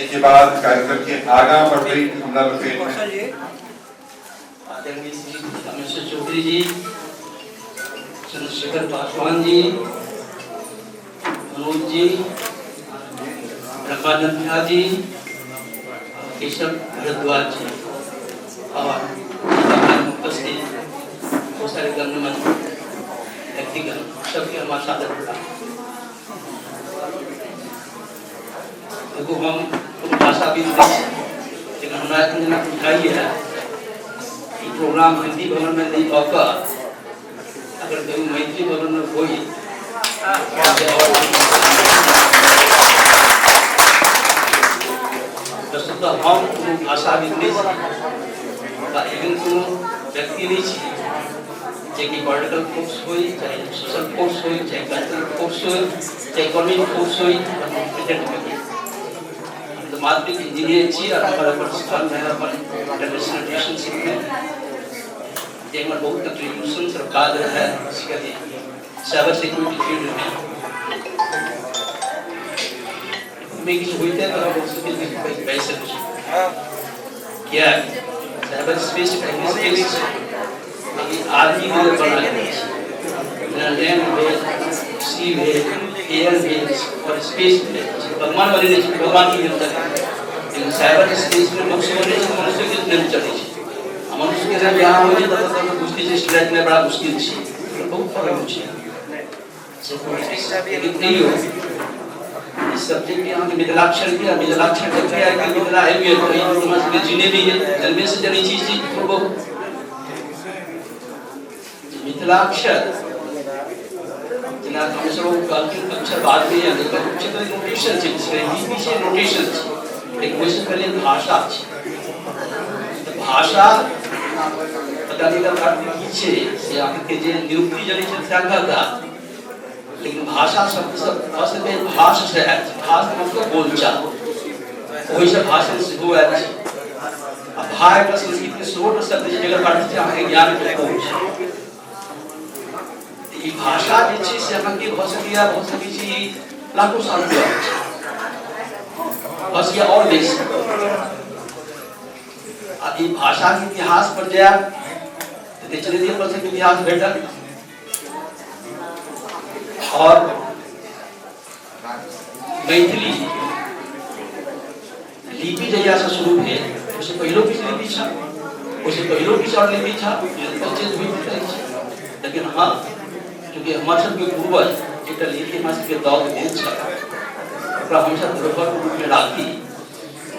के बाद कार्यक्रम के आगाँ बढ़ रही हमरा लोग के आदरणीय श्री रामेश्वर चौधरी जी, चंद्रशेखर पासवान जी, मनोज जी, रमानंद झा जी, केशव भारद्वाज जी और उपस्थित बहुत सारे गणमान्य व्यक्तिगण सबके हमारा सादर प्रणाम। देखो हम भाषा भी लेकिन हमारा इतना उठाई है कि प्रोग्राम हिंदी भवन में नहीं होगा, अगर कहीं मैथिली भवन में कोई वस्तुतः हम कोनो भाषा भी नहीं एवं कोनो व्यक्ति नहीं छी जे पॉलिटिकल फोर्स हो, चाहे सोशल फोर्स हो, चाहे कल्चरल फोर्स हो, चाहे इकोनॉमिक फोर्स हो, तो माध्यमिक इंजीनियर छी और हमारा प्रतिष्ठान में अपन इंटरनेशनल रिलेशनशिप में जे हमारा बहुत कंट्रीब्यूशन सरकार है इसके लिए साइबर सिक्योरिटी फील्ड में किसी हुई थे तो हम उसके लिए पैसे क्या साइबर स्पेस टेक्निकल आदमी के लिए बना है लैंड में, सी में, एयर में और स्पेस में भगवान वाले ने भगवान की निर्मित है, लेकिन साइबर स्पेस में मनुष्य के निर्मित चले हैं। मनुष्य के जब यहाँ हो जाता है तो उसकी जो स्ट्रेट में बड़ा मुश्किल है, बहुत फर्क है। लेकिन नहीं हो इस सब्जेक्ट के यहाँ मिथिलाक्षर किया, मिथिलाक्षर तक क्या है कि मिथिला है भी तो समझ के जीने भी है जन्मे से जनी चीज थी वो मिथिलाक्षर जिना हम सब काल्पनिक अक्षर बाद में है, लेकिन कुछ तो नोटेशन है, इसमें हिंदी से नोटेशन है, लेकिन वैसे पहले भाषा है। भाषा पता नहीं का पीछे से आपके जे निरुक्ति जने से संख्या था, लेकिन भाषा शब्द सब असल में भाष से है, भाष मतलब बोलचाल, वही से भाषण से हुआ है। अब भाई का संस्कृत के स्रोत शब्द जगह पढ़ते हैं हमें ज्ञान को पहुंच ये भाषा जे छै से हम के बहुत सकी लाखों साल के बस ये और देश अब ये भाषा के इतिहास पर जाए तो चले दिए पर से इतिहास भेटा और मैथिली लिपि जहिया से शुरू है उससे पहले की लिपि था, उससे पहले की और लिपि था, चीज हुई लेकिन हाँ क्योंकि हमारे सब के पूर्वज एक लिपि हमारे के दौर में था हम सब बराबर रूप में डालती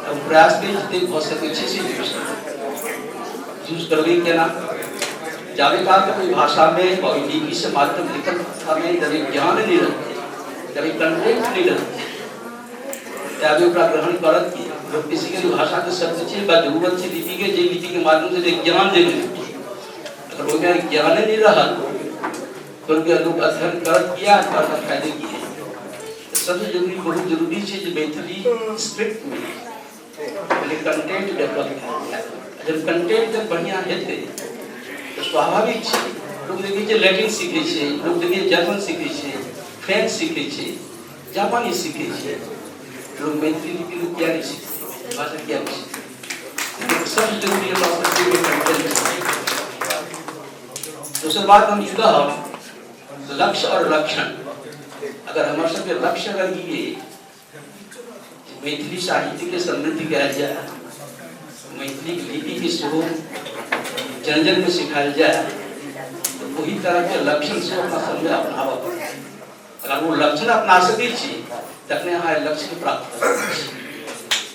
अब प्रयास में जितने बहुत से अच्छे से यूज करने के ना जावे का कोई भाषा में और लिपि से माध्यम लिखन हमें जब ज्ञान नहीं रहते, जब कंटेंट नहीं रहते तब उपरा ग्रहण करत की लोग किसी के भाषा के शब्द छे बा जरूरत छे लिपि के जे लिपि के माध्यम से ज्ञान देने अगर वो ज्ञान नहीं रहा क्योंकि लोग अध्ययन कर किया और फायदे किए। सबसे जरूरी बहुत जरूरी है जो मैथिली स्क्रिप्ट में कंटेंट डेवलप जब कंटेंट जब बढ़िया हेतै तो स्वाभाविक है लोग देखिए लैटिन सीखे छे, लोग देखिए जर्मन सीखे छे, फ्रेंच सीखे छे, जापानी सीखे छे, लोग मैथिली लिपि लोग क्या नहीं सीखते, भाषा क्या नहीं सीखते। सबसे जरूरी है दूसरी बात हम जुदा लक्ष्य और लक्षण। अगर हमारे सबके लक्ष्य अगर ये मैथिली साहित्य के समृद्धि कयल जाए, मैथिली लिपि के स्वरूप जन जन में सिखायल जाए, तो वही तरह के लक्षण से अपना समय अपनावा पड़े। अगर वो लक्षण अपना सके तखने अहाँ लक्ष्य के प्राप्त कर सकै छी।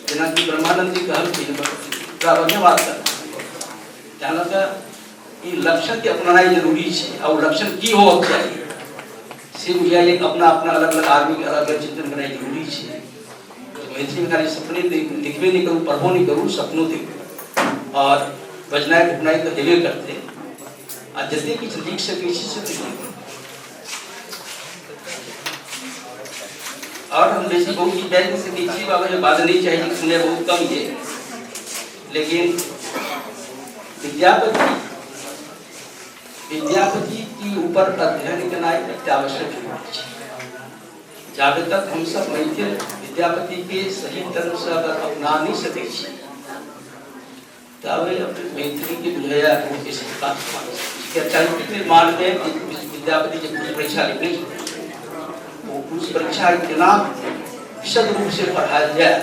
जेना कि ब्रह्मानंद जी कहलखिन बड़ा बढ़िया बात कर जाना का ई लक्षण के अपनाना जरूरी है और लक्षण की हो चाहिए से बुझा एक अपना अपना अलग अलग आदमी के अलग अलग चिंतन करना जरूरी है। मैथिली में खाली सपने लिखबे नहीं करूँ, पढ़बो नहीं करूँ, सपनों देखूँ और बजनाई घुटनाई तो हेबे करते आ जते किछु लिख सकै छी से और हम बेसी बहुत चीज बैठ से देखिए बाबा जो बात नहीं चाहिए सुने बहुत कम है, लेकिन विद्यापति के ऊपर अध्ययन करना अत्यावश्यक है। जब तक हम सब मैथिल विद्यापति के सही तरह से अगर अपना नहीं सके तब मैथिली के बुझाया चरित्र निर्माण में विद्यापति जब कुछ परीक्षा लिखने वो कुछ परीक्षा इतना विशद रूप से पढ़ाया जाए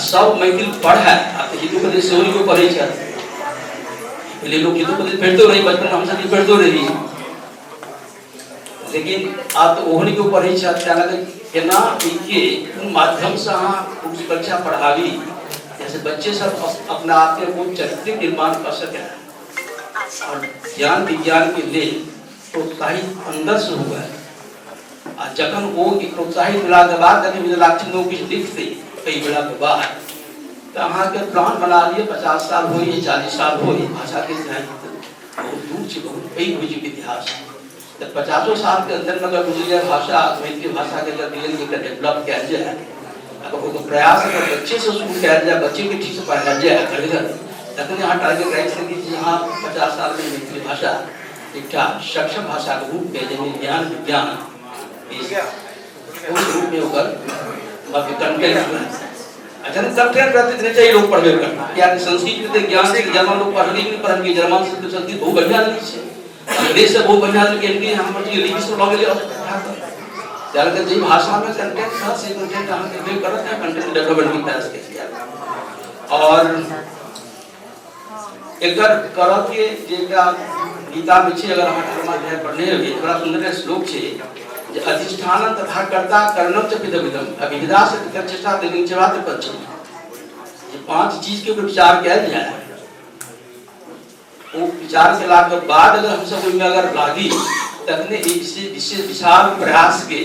सब मैथिल पढ़ा हिंदू को सेवरी को पढ़े पहले लोग हिंदू को पढ़ते रही, बचपन हम सब पढ़ते रही, लेकिन आप तो ओहनी को पढ़े केना के माध्यम से उस परीक्षा पढ़ावी जैसे बच्चे सब अपना आप में वो चरित्र निर्माण कर सके और ज्ञान विज्ञान के लिए प्रोत्साहित अंदर से हुआ है। जखन वो प्रोत्साहित मिला के बाद जब विद्यार्थी लोग कुछ लिखते कई बेला के बाद तो अहाँ के प्लान बना लिए 50 साल हो 40 साल हो भाषा के बहुत दूर से बहुत कई हुई इतिहास जब 50 साल के अंदर में अगर गुजरिया भाषा मैथिली भाषा के अगर डेवलप किया जाए, अगर वो प्रयास अगर बच्चे से शुरू किया जाए, बच्चे के ठीक से पढ़ाया जाए तखन यहाँ टारगेट राइट से कि यहाँ 50 साल में मैथिली भाषा एक सक्षम भाषा के रूप में जिनमें ज्ञान विज्ञान उस रूप में होकर कंटेंट कंटेंट रहते चाहिए लोग पढ़वे करना क्या संस्कृत में ज्ञान से जर्मन लोग पढ़ नहीं पढ़ के जर्मन से तो संस्कृत बहुत बढ़िया नहीं है, अंग्रेज से बहुत बढ़िया के हम लिपि से लगे ज्यादातर जी भाषा में कंटेंट था से कंटेंट हम के करते हैं कंटेंट डेवलपमेंट की प्रयास किया और एकर करऽ के जेटा गीता में छे अगर हम धर्म अध्याय पढ़ने होबे बड़ा सुंदर श्लोक छे जे अधिष्ठानं तथा कर्ता कर्णं च विदविदम अभिविदा से चेष्टा देने के बाद पछ ये 5 चीज के ऊपर विचार किया जाए वो विचार केला के बाद अगर हम सब में अगर लागी तखने इससे विशाल प्रयास के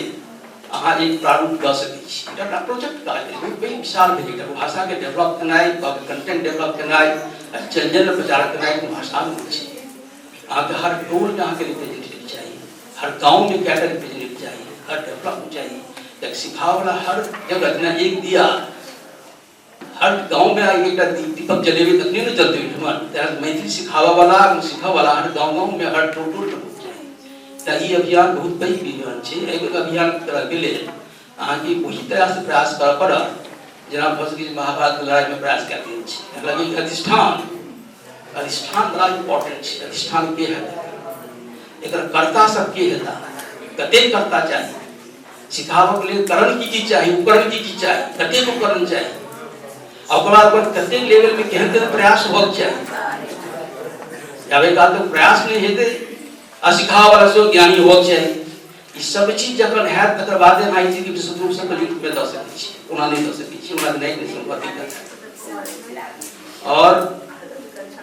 अहाँ एक प्रारूप कर सकै छी एकटा प्रोजेक्ट का बहुत बड़ी विशाल भेजिटा भाषा के डेवलप करनाई कंटेंट डेवलप करनाई चंजन प्रचार करनाई भाषा में छै अहाँ के हर टोल में अहाँ के रिप्रेजेंटेटिव चाहिए, हर गांव में क्या रिप्रेजेंटेटिव चाहिए, हर डेवलप चाहिए एक सिखाव वाला हर जगह ना एक दिया हर गांव में एक दीपक जलेबे तकने न जलते हमारे मैथिली सिखावा वाला हर गांव में हर टोल चाहिए। अभियान बहुत बड़ी अभियान है, एक अभियान तरह के लिए अहाँ की पूरी तरह से प्रयास कर पड़ा जना भसकी महाभारत लड़ाई में प्रयास करते हैं लगे अधिष्ठान बड़ा इम्पोर्टेंट है। अधिष्ठान के है एक कर्ता सब के है कते कर्ता चाहिए सिखाव के लिए करण की चीज चाहिए उपकरण की चीज चाहिए कते उपकरण चाहिए और कते लेवल में केहन प्रयास हो चाहिए जब एक तो प्रयास नहीं हेते असिखाव वाला सो ज्ञानी हो चाहिए ई सब चीज जखन है तकर बाद हम आई चीज के शत्रु से रूप में द सकै छी ओना नहीं द सकै छी ओना नहीं संपत्ति कर और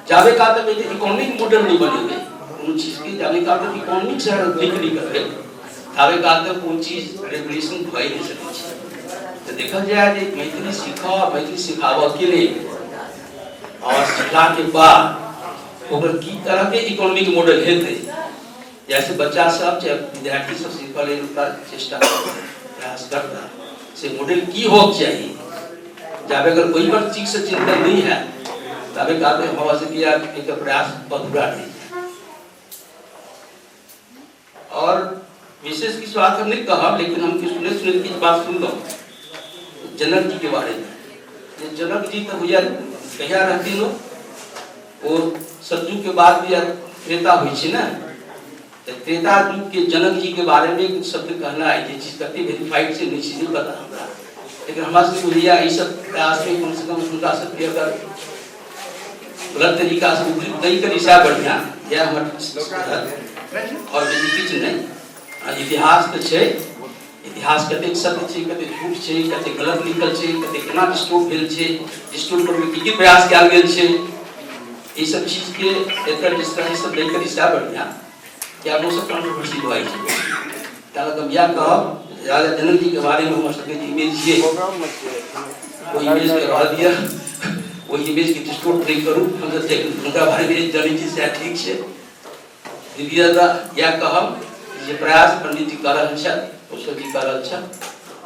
जावे का तो इकोनॉमिक मॉडल नहीं बनेगे उन चीज के जावे का तो इकोनॉमिक से लिंक नहीं करके जावे का तो कोई चीज रेगुलेशन भई नहीं सकै छी तो देखा जाए कि मैथिली सिखावा के लिए और सिखला के बाद ओकर की तरह के इकोनॉमिक मॉडल हेते जैसे बच्चा सब चाहे विद्यार्थी सब सीखल चेष्टा प्रयास करता से मॉडल की हो चाहिए जब अगर कोई बार ठीक से चिंतन नहीं है तब एक आदमी हवा से किया एक प्रयास अधूरा नहीं है। और विशेष किस बात हम नहीं कहा, लेकिन हम सुने की बात सुन लो जनक जी के बारे में। ये जनक जी तो भैया कहिया रहती लो वो सतयुग के बाद भी त्रेता हुई ना, त्रेता युग के जनक जी के बारे में कुछ शब्द कहना है, ये चीज कति वेरीफाइड से नहीं चीज पता हमरा, लेकिन हमारे से भैया ये सब प्रयास में कम से कम उनका सकते अगर गलत तरीका से नहीं कर हिसाब बढ़िया या हमारे और कुछ नहीं इतिहास तो छे, इतिहास कते सत्य छे कते झूठ छे कते गलत लिखल छे कते केना डिस्टोर्ट भेल छे डिस्टोर्ट पर में की प्रयास कयल गेल छे, ये सब चीज के एकर जिस तरह सब लेकर हिसाब बढ़िया क्या वो सब कंट्रोवर्सी हुई है। ताला कम या कहब राजा जनक जी के बारे में हम सबके इमेज ये वो इमेज के बता दिया वो इमेज की डिस्टोर्ट नहीं करूं हम तो देख उनका बारे में जनक जी से ठीक छे दिव्यता या कहब ये प्रयास पंडित जी कर रहल छ उसको जी कर रहल छ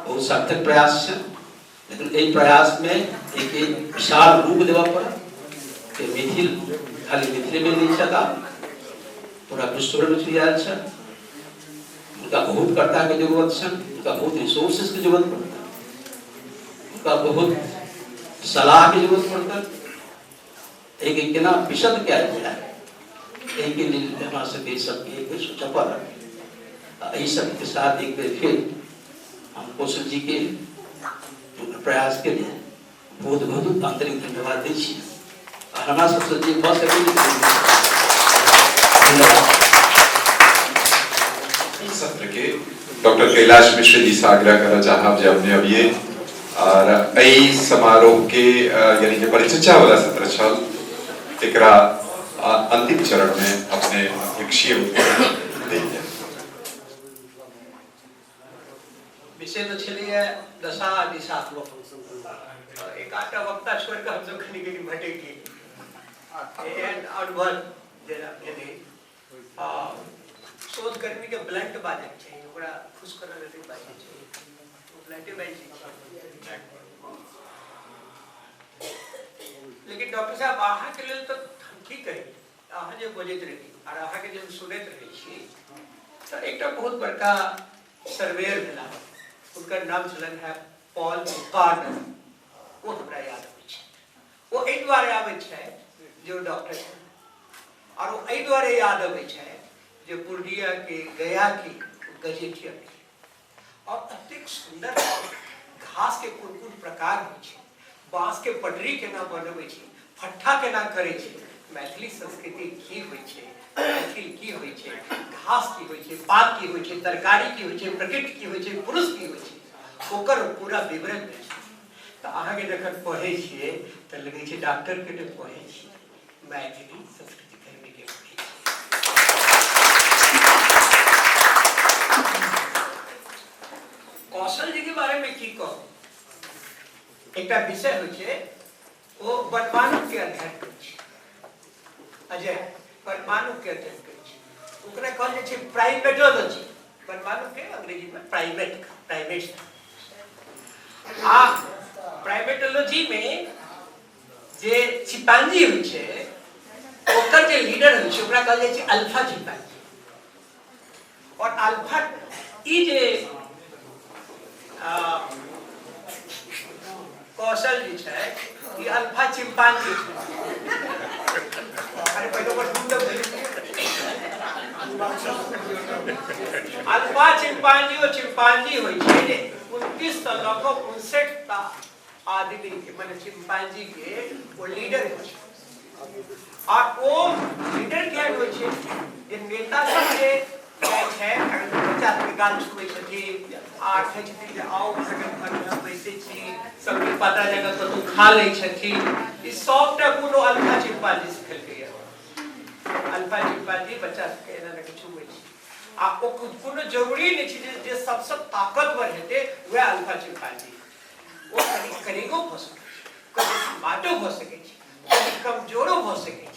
बहुत सार्थक प्रयास है, लेकिन एहि प्रयास में एक विशाल रूप देवा पड़ा कि मिथिल खाली मिथिले में नहीं छता पूरा विश्व में छुआ छ, उनका बहुत कर्ता की जरूरत है, उनका बहुत रिसोर्सेज की जरूरत पड़ता है, उनका बहुत सलाह की जरूरत पड़ता है। एक एक ना विशद क्या है एक लिए हमारे सके सबके एक सोचा पड़ा यही सब के साथ एक बार फिर हम कौशल जी के प्रयास के लिए बहुत बहुत आंतरिक धन्यवाद दी और हमारा सबसे जी बहुत सत्र के डॉक्टर कैलाश मिश्र जी से आग्रह करना चाहब जे अपने अब ये और एई समारोह के यानी कि परिचर्चा वाला सत्र छल एकरा अंतिम चरण में अपने अध्यक्षीय देंगे। विषय तो चलिए दशा दिशा एक आटा वक्ता छोड़कर हम सब कहीं कहीं भटेगी एंड अनुभव जरा यानी शोध करने के ब्लैंक बात चाहिए बड़ा खुश करने वाली बात चाहिए तो ब्लैंक बात लेकिन डॉक्टर साहब आहा के लिए तो ठीक है आहा जो बोलते रही और आहा के जब सुनते रही छी तो एक बहुत बड़का सर्वेयर मिला उनका नाम चलन है पॉल कार्डर वो हमरा याद आवे छै वो एहि द्वारे आवे छै जो डॉक्टर है और वो एहि द्वारे याद आवे छै जो पूर्णिया के गया की गजेटिया और अत्यंत सुंदर घास के कुल प्रकार हो छै बांस के पटरी केना बनबै छै फट्ठा केना करे छै मैथिली संस्कृति की होय छै मैथिल की होय छै घास की होय छै पात की होय छै तरकारी की होय छै प्रकृति की होय छै पुरुष की होय छै ओकर पूरा विवरण दै छै त अहाँ के जखन पढ़ै छियै त लगै छै डॉक्टर के त पढ़ै छियै मैथिली संस्कृति धर्म के पढ़ै कौशल जी के बारे में की कहू एकटा विषय होय छै ओ परमाणु के अध्ययन करै छै अजय परमाणु के अध्ययन करै छै ओकरा कहल जाइ छै प्राइमेटोलॉजी परमाणु के अंग्रेजी में प्राइमेट आ प्राइमेटोलॉजी में जे चिंपांजी होइ छै ओकर जे लीडर होइ छै ओकरा कहल जाइ छै अल्फा चिंपांजी और अल्फा ई जे कौशल जी छै ई अल्फा चिंपांजी छै अरे पहले पर ढूंढ अल्फा चिंपांजी और चिंपांजी होय छै 29 से लगभग 59 ता आदमी के माने चिंपांजी के वो लीडर होय छै और वो लीडर क्या होय छै जे नेता के जाय छै अगर बच्चा के गाल छुबै छथि आ कहै छथि जे आओ भगत घर में बैठे छी सबके पता जगह तो खा लै छथि ई सबटा कोनो अल्फा चिंपांजी सिखलकै अल्फा चिंपांजी बच्चा के एना के छुबै छै आ ओ कोनो जरूरी नहीं छै जे सबसे ताकतवर हेते वह अल्फा चिंपांजी वो कनिको हो सके कभी स्मार्टो हो सके कभी कमजोरो हो सके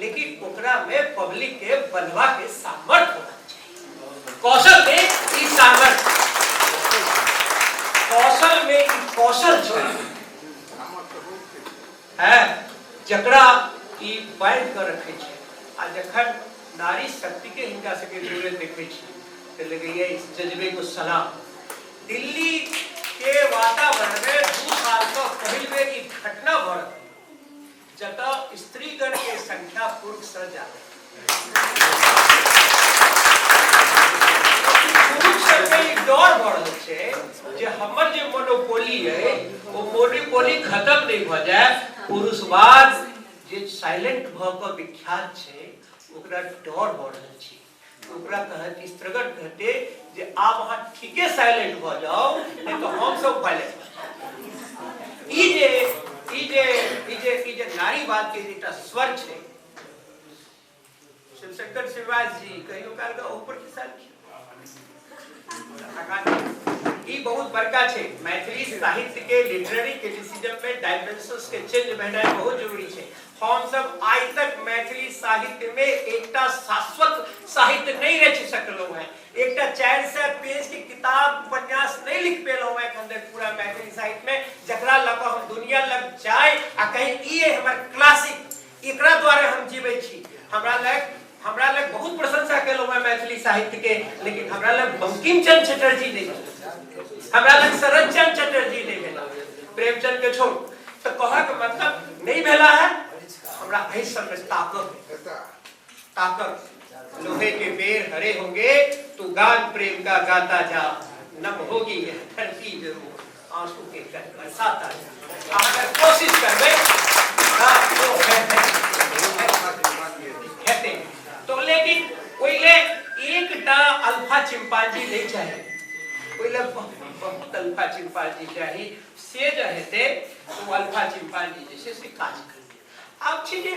लेकिन ओकरा में पब्लिक के बनवा के सामर्थ्य होना चाहिए कौशल में ई सामर्थ्य, कौशल में ई कौशल है जकरा ई बांध कर रखे छे। आ जखन नारी शक्ति के हिंदा से के जुड़े देखे छी तो लगे ये इस जज्बे को सलाम। दिल्ली के वातावरण में 2 साल का पहल में की घटना बढ़ जता स्त्रीगण के संख्या पुरुष से ज्यादा डर बढ़ छे जे हमर जे मोनोपोली है वो मोनोपोली खत्म नहीं भ जाए। पुरुषवाद जे साइलेंट भ के विख्यात छे ओकरा डर बढ़ छे। ओकरा कहत स्त्रीगण कहते जे आप वहां ठीके साइलेंट भ जाओ नहीं तो हम सब वायलेंट। ई जे नारीवाद के जेटा स्वर छे शिवशंकर शिवराज जी कहियो काल का ऊपर के साथ ई बहुत बड़का छे। मैथिली साहित्य के लिटरेरी क्रिटिसिज्म में डायमेंशंस के चेंज भेनाय बहुत जरूरी छे। हम सब आज तक मैथिली साहित्य में एकटा शाश्वत साहित्य नहीं रच सकलो है। एकटा 400 पेज की किताब उपन्यास नहीं लिख पेलो है एखन तक पूरा मैथिली साहित्य में जकरा लग हम दुनिया लग जाय आ कहीं ई हमर क्लासिक एकरा द्वारा हम जीवे छी। हमरा लग बहुत प्रशंसा केलो है मैथिली साहित्य के, लेकिन हमरा लग बंकिम चंद्र चटर्जी नहीं, हमरा लग शरद चंद्र चटर्जी नहीं भेला, प्रेमचंद के छोड़ तो कहा के मतलब नहीं भेला है। हमरा एही सब में ताकत लोहे के बेर हरे होंगे तो गान प्रेम का गाता जा, नम होगी यह धरती जरूर आंसू के बरसाता जा। अगर कोशिश करबे तो लेकिन ओइले एकटा अल्फा चिंपांजी नहीं चाहिए, ओइले बहुत अल्फा चिंपांजी चाहिए से जो हेते तो अल्फा चिंपांजी जैसे से काज करते। आब छै जे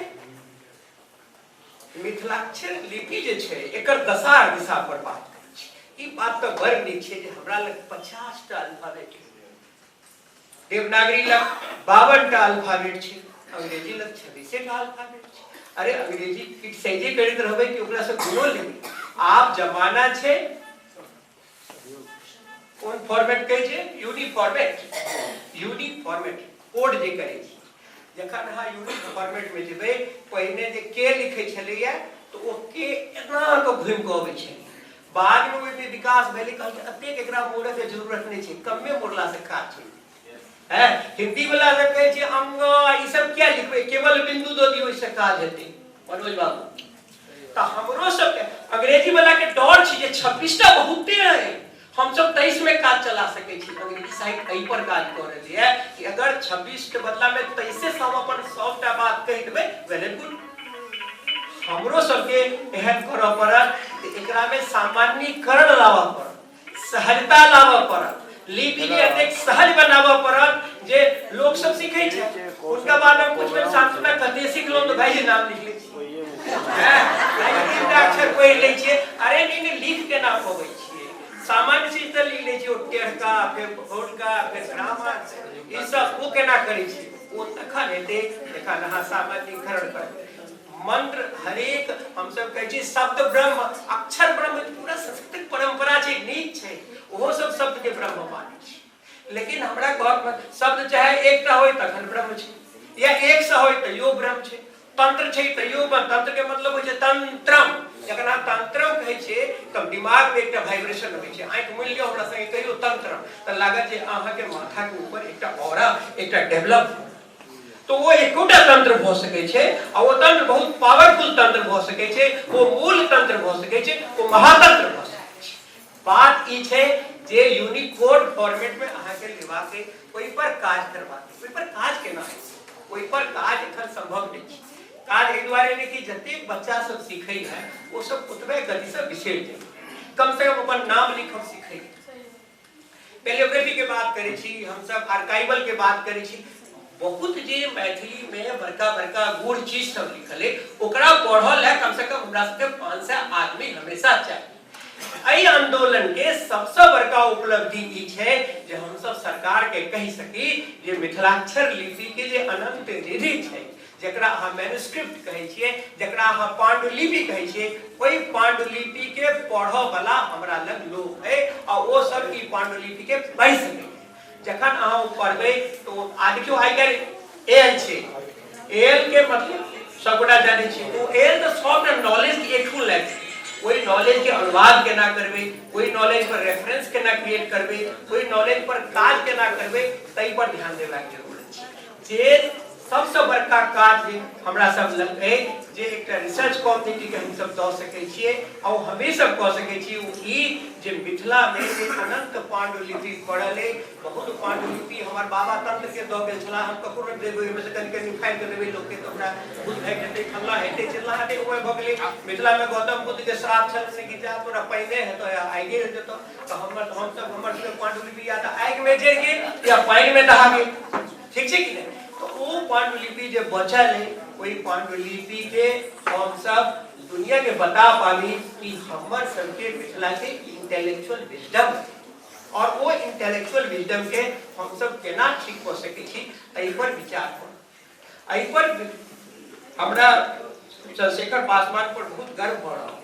मिथिलाक्षर लिपि जे छै एकर दशा दिशा पर बात करै छी। ई बात तो बड़ नीक छै जे हमरा लग 50 टा अल्फाबेट छै, देवनागरी लग 52 टा अल्फाबेट छै, अंग्रेजी लग 26 टा अल्फाबेट छै। अरे अंग्रेजी फिट सही करैत रहबै कि ओकरा से गुणो लेबै। आप जमाना छै कोन फॉर्मेट कहै छै यूनिफॉर्मेट कोड जे करै छी। जखन अहाँ यूनिक फॉर्मेट में जेबै पहिने जे के लिखै छलैया तो ओ के एना के घुमि के अबै छै। बाद में ओइमे विकास भेलै कहल अतेक एकरा मोड़े के जरूरत नहीं छै, कमे मोड़ला से काज छै। है हिंदी वाला से कहे छै अंग ई सब क्या लिखबै, केवल बिंदु दो दियो इससे काज हेतै। मनोज बाबू त हमरो सब के अंग्रेजी वाला के डर छै जे 26 टा बहुते है, हम सब 23 में काज चला सके छी। अंग्रेजी साहित्य एहि पर काज कर रहल है कि अगर 26 के बदला में 23 से हम अपन 100 टा बात कह देबै वेल एंड गुड। हमरो सब के एहन करऽ पड़त एकरा में सामान्यीकरण लावऽ पड़त, सहजता लावऽ पड़त, लिपि के अतेक सहज बनावऽ पड़त जे लोग सब सीखै छै। उनका बाद में कुछ में सांत्वना कते सीखलो तो भाई जी नाम लिख लै छी, हैं तीन अक्षर पढ़ि लै छियै। अरे नहीं लिख के ना पबै छियै, सामान्य चीज तो लिख लै छियै, टेढ़का फिर भोटका फिर ग्रामर ई सब वो केना करै छी ओ तखन हेतै जखन अहाँ सामान्यीकरण करबै। मंत्र हरेक हम सब कहै छी शब्द ब्रह्म अक्षर ब्रह्म पूरा संस्कृत परंपरा छै, नीक छै, ओहो सब शब्द के ब्रह्म मानै छै। लेकिन हमरा घर में शब्द चाहे एकटा होय तखन ब्रह्म छै या एक से होय तैयो ब्रह्म छै। तंत्र छै तैयो तंत्र के मतलब होय छै तंत्रम। जखन अहाँ तंत्रम कहै छै तब दिमाग में एकटा वाइब्रेशन होय छै। आंख मूल लियो हमरा संगे कहियो तंत्रम त लागत जे अहाँ के माथा के ऊपर एकटा ऑरा एकटा डेवलप तो वो एकोटा तंत्र भ सकै छै आ वो तंत्र बहुत पावरफुल तंत्र भ सकै छै, वो मूल तंत्र भ सकै छै, वो महातंत्र भ सकै छै। बात ई छै जे यूनिकोड फॉर्मेट में अहाँ के लेवा के ओइ पर काज करबा के, ओइ पर काज केना है, ओइ पर काज एखन संभव नहीं छै। काज एहि दुआरे नहीं कि जतेक बच्चा सब सीखै है वो सब ओतबे गति से बिसरि जाइ, कम से कम अपन नाम लिखब सीखै। पैलियोग्राफी के बात करै छी हम सब, आर्काइवल के बात करै छी, बहुत जे मैथिली में बड़का बड़का गूढ़ चीज सब लिखल है ओकरा पढ़ल है कम से कम हमरा सबके 500 आदमी हमेशा चाहिए। एहि आंदोलन के सबसे बड़का उपलब्धि ई छै जे हम सब सरकार के कहि सकी जे मिथिलाक्षर लिपि के जे अनंत निधि छै जकरा अहाँ मैन्युस्क्रिप्ट कहै छियै, जकरा अहाँ पांडुलिपि कहै छियै, ओहि पांडुलिपि के पढ़ऽ वाला हमरा लग लोग है और वो सब ई पांडुलिपि के पढ़ि सकै। जखन अहाँ पढ़बै तो आ देखियो आइ काल्हि एल छै, एल के मतलब सबगोटा जानै छी, ओ एल तो सबटा नॉलेज के एकठो लाइक छै। कोई नॉलेज के अनुवाद केना करबे, कोई नॉलेज पर रेफरेंस केना क्रिएट करबे, कोई नॉलेज पर काज केना करबे, तई पर ध्यान देबाक जरूरत छै। जे सबसे बड़का काज जे हमरा सब लग है, जे एकटा रिसर्च कम्युनिटी के हम सब द सकै छियै और हमें सब कह सकै छी ई जे मिथिला में एक अनंत पांडुलिपि पढ़ल है। बहुत पांडुलिपि हमर बाबा तंत्र के द गेल छला, हम ककरो देबै में से कनि फाइल कर देबै लोग के, तो हमरा बुझ भए गेलै फल्ला हेतै चिल्ला हेतै ओए भ गेलै। मिथिला में गौतम बुद्ध के श्राप छल से कि जा तोरा पहिने हेतौ या आगे हेतौ, तो हमर हम सब हमर पांडुलिपि या त आगि में जरि गेल या पानि में दहा गेल, ठीक छै कि नहीं। तो वो पांडुलिपि जो बचल है, वही पांडुलिपि के हम सब दुनिया के बता पाबी कि हमर सबके मिथिला के इंटेलेक्चुअल विजडम, और वो इंटेलेक्चुअल विजडम के हम सब केना ठीक कर सकै छी, एहि पर विचार कर। एहि पर हमरा चंद्रशेखर पासवान पर बहुत गर्व भ रहल है।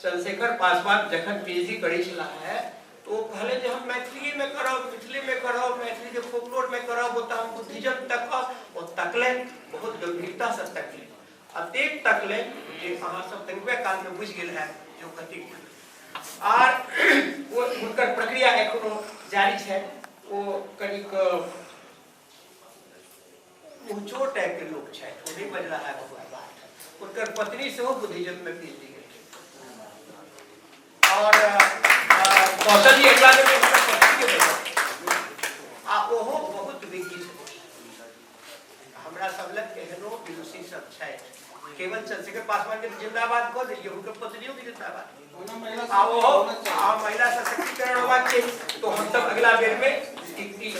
चंद्रशेखर पासवान जखन पीएचडी करै छला है तो पहले जो हम मैथिली में करब, मिथिले में करब, मैथिली के फोकलोर में करब, वो हम बुद्धिज्म तकब, वो तकले बहुत गंभीरता से तकले, अतेक तकले जे अहाँ सब तनिके काल में बुझ गेल है जो कथी आर वो हुनकर प्रक्रिया एखनो जारी छै। वो कनिक ऊंचो टाइप के लोग छै, वो नहीं बज रहा है बहुत बात। उनकर पत्नी से वो बुद्धिज्म में पीएचडी और कौशल जी एकला में आ ओहो बहुत विज्ञ हमरा सब लग एहनो विदुषी सब छै। केवल चंद्रशेखर पासवान के जिंदाबाद कह दिलिए, उनकर पत्नियों की जिंदाबाद आ ओहो आ महिला सशक्तिकरण होगा के। तो हम सब अगला बेर में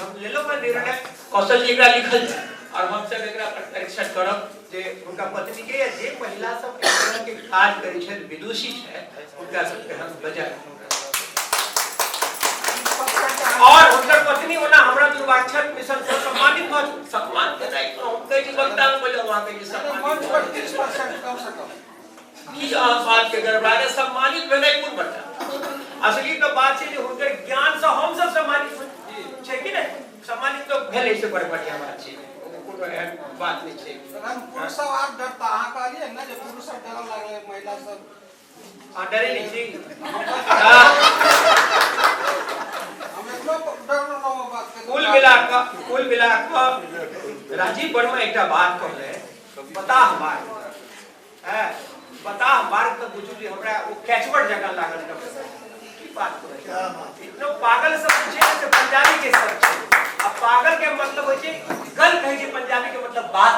हम ले लो निर्णय, कौशल जी एकरा लिखल छै और हम सब एकरा पर परीक्षण करब जे उनका पत्नी के या जे महिला सब इस तरह के काज करै छै विदुषी छै, उनका सबके हम बजाय और उनकर पत्नी होना हमरा दुर्वाक्षर मिशन से सम्मानित हो। सम्मान के नहीं तो हम कई वक्ता में बोले वहां के सम्मान 30% कम से कम की बात के गड़बड़ा सम्मानित भेलै कोन बच्चा। असली तो बात छै जे हुनकर ज्ञान से हम सब सम्मानित छै कि नहीं, सम्मानित तो भेलै से बड़ बढ़िया बात छै, कोनो एहन बात नहीं छै। हम पुरुष सब आब डरता, अहाँ कहलिए ना जे पुरुष सब डरल लागले, महिला सब डरे नहीं छी। कुल मिलाकर राजीव वर्मा एक बात कहले, बता हमार है बता हमार तो बुझू हमरा वो कैचवर्ड जगह लागल की बात करे। इतना पागल सब पूछे से पंजाबी के सब छै। अब पागल के मतलब होय छै गल कहे छै, पंजाबी के मतलब बात,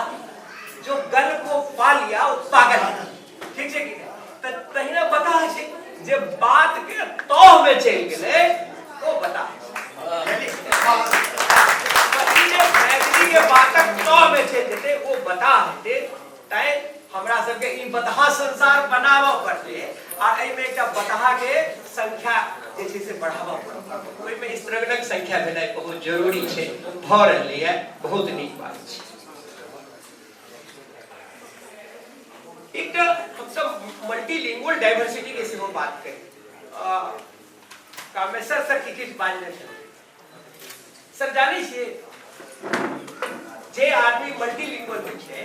जो गल को पा लिया वो पागल है, ठीक छै कि त तहिना बता छै जे बात के तौह में चल गेले वो बता के बातक तौह में चल जेते वो बता हेते, तै हमरा सबके ई बतहा संसार बनाबो पड़ते आ एहि में एकटा बतहा के संख्या जे छै से बढ़ाबो पड़ते। ओइ में इस तरह के संख्या भेनाइ बहुत जरूरी छै, भ रहलै है, बहुत नीक बात छै। एकटा हम सब मल्टीलिंगुअल डाइवर्सिटी के सेहो बात करी। कामेश्वर सर किछ बाजने छलै, सर जानै छियै जे आदमी मल्टीलिंगुअल होइ छै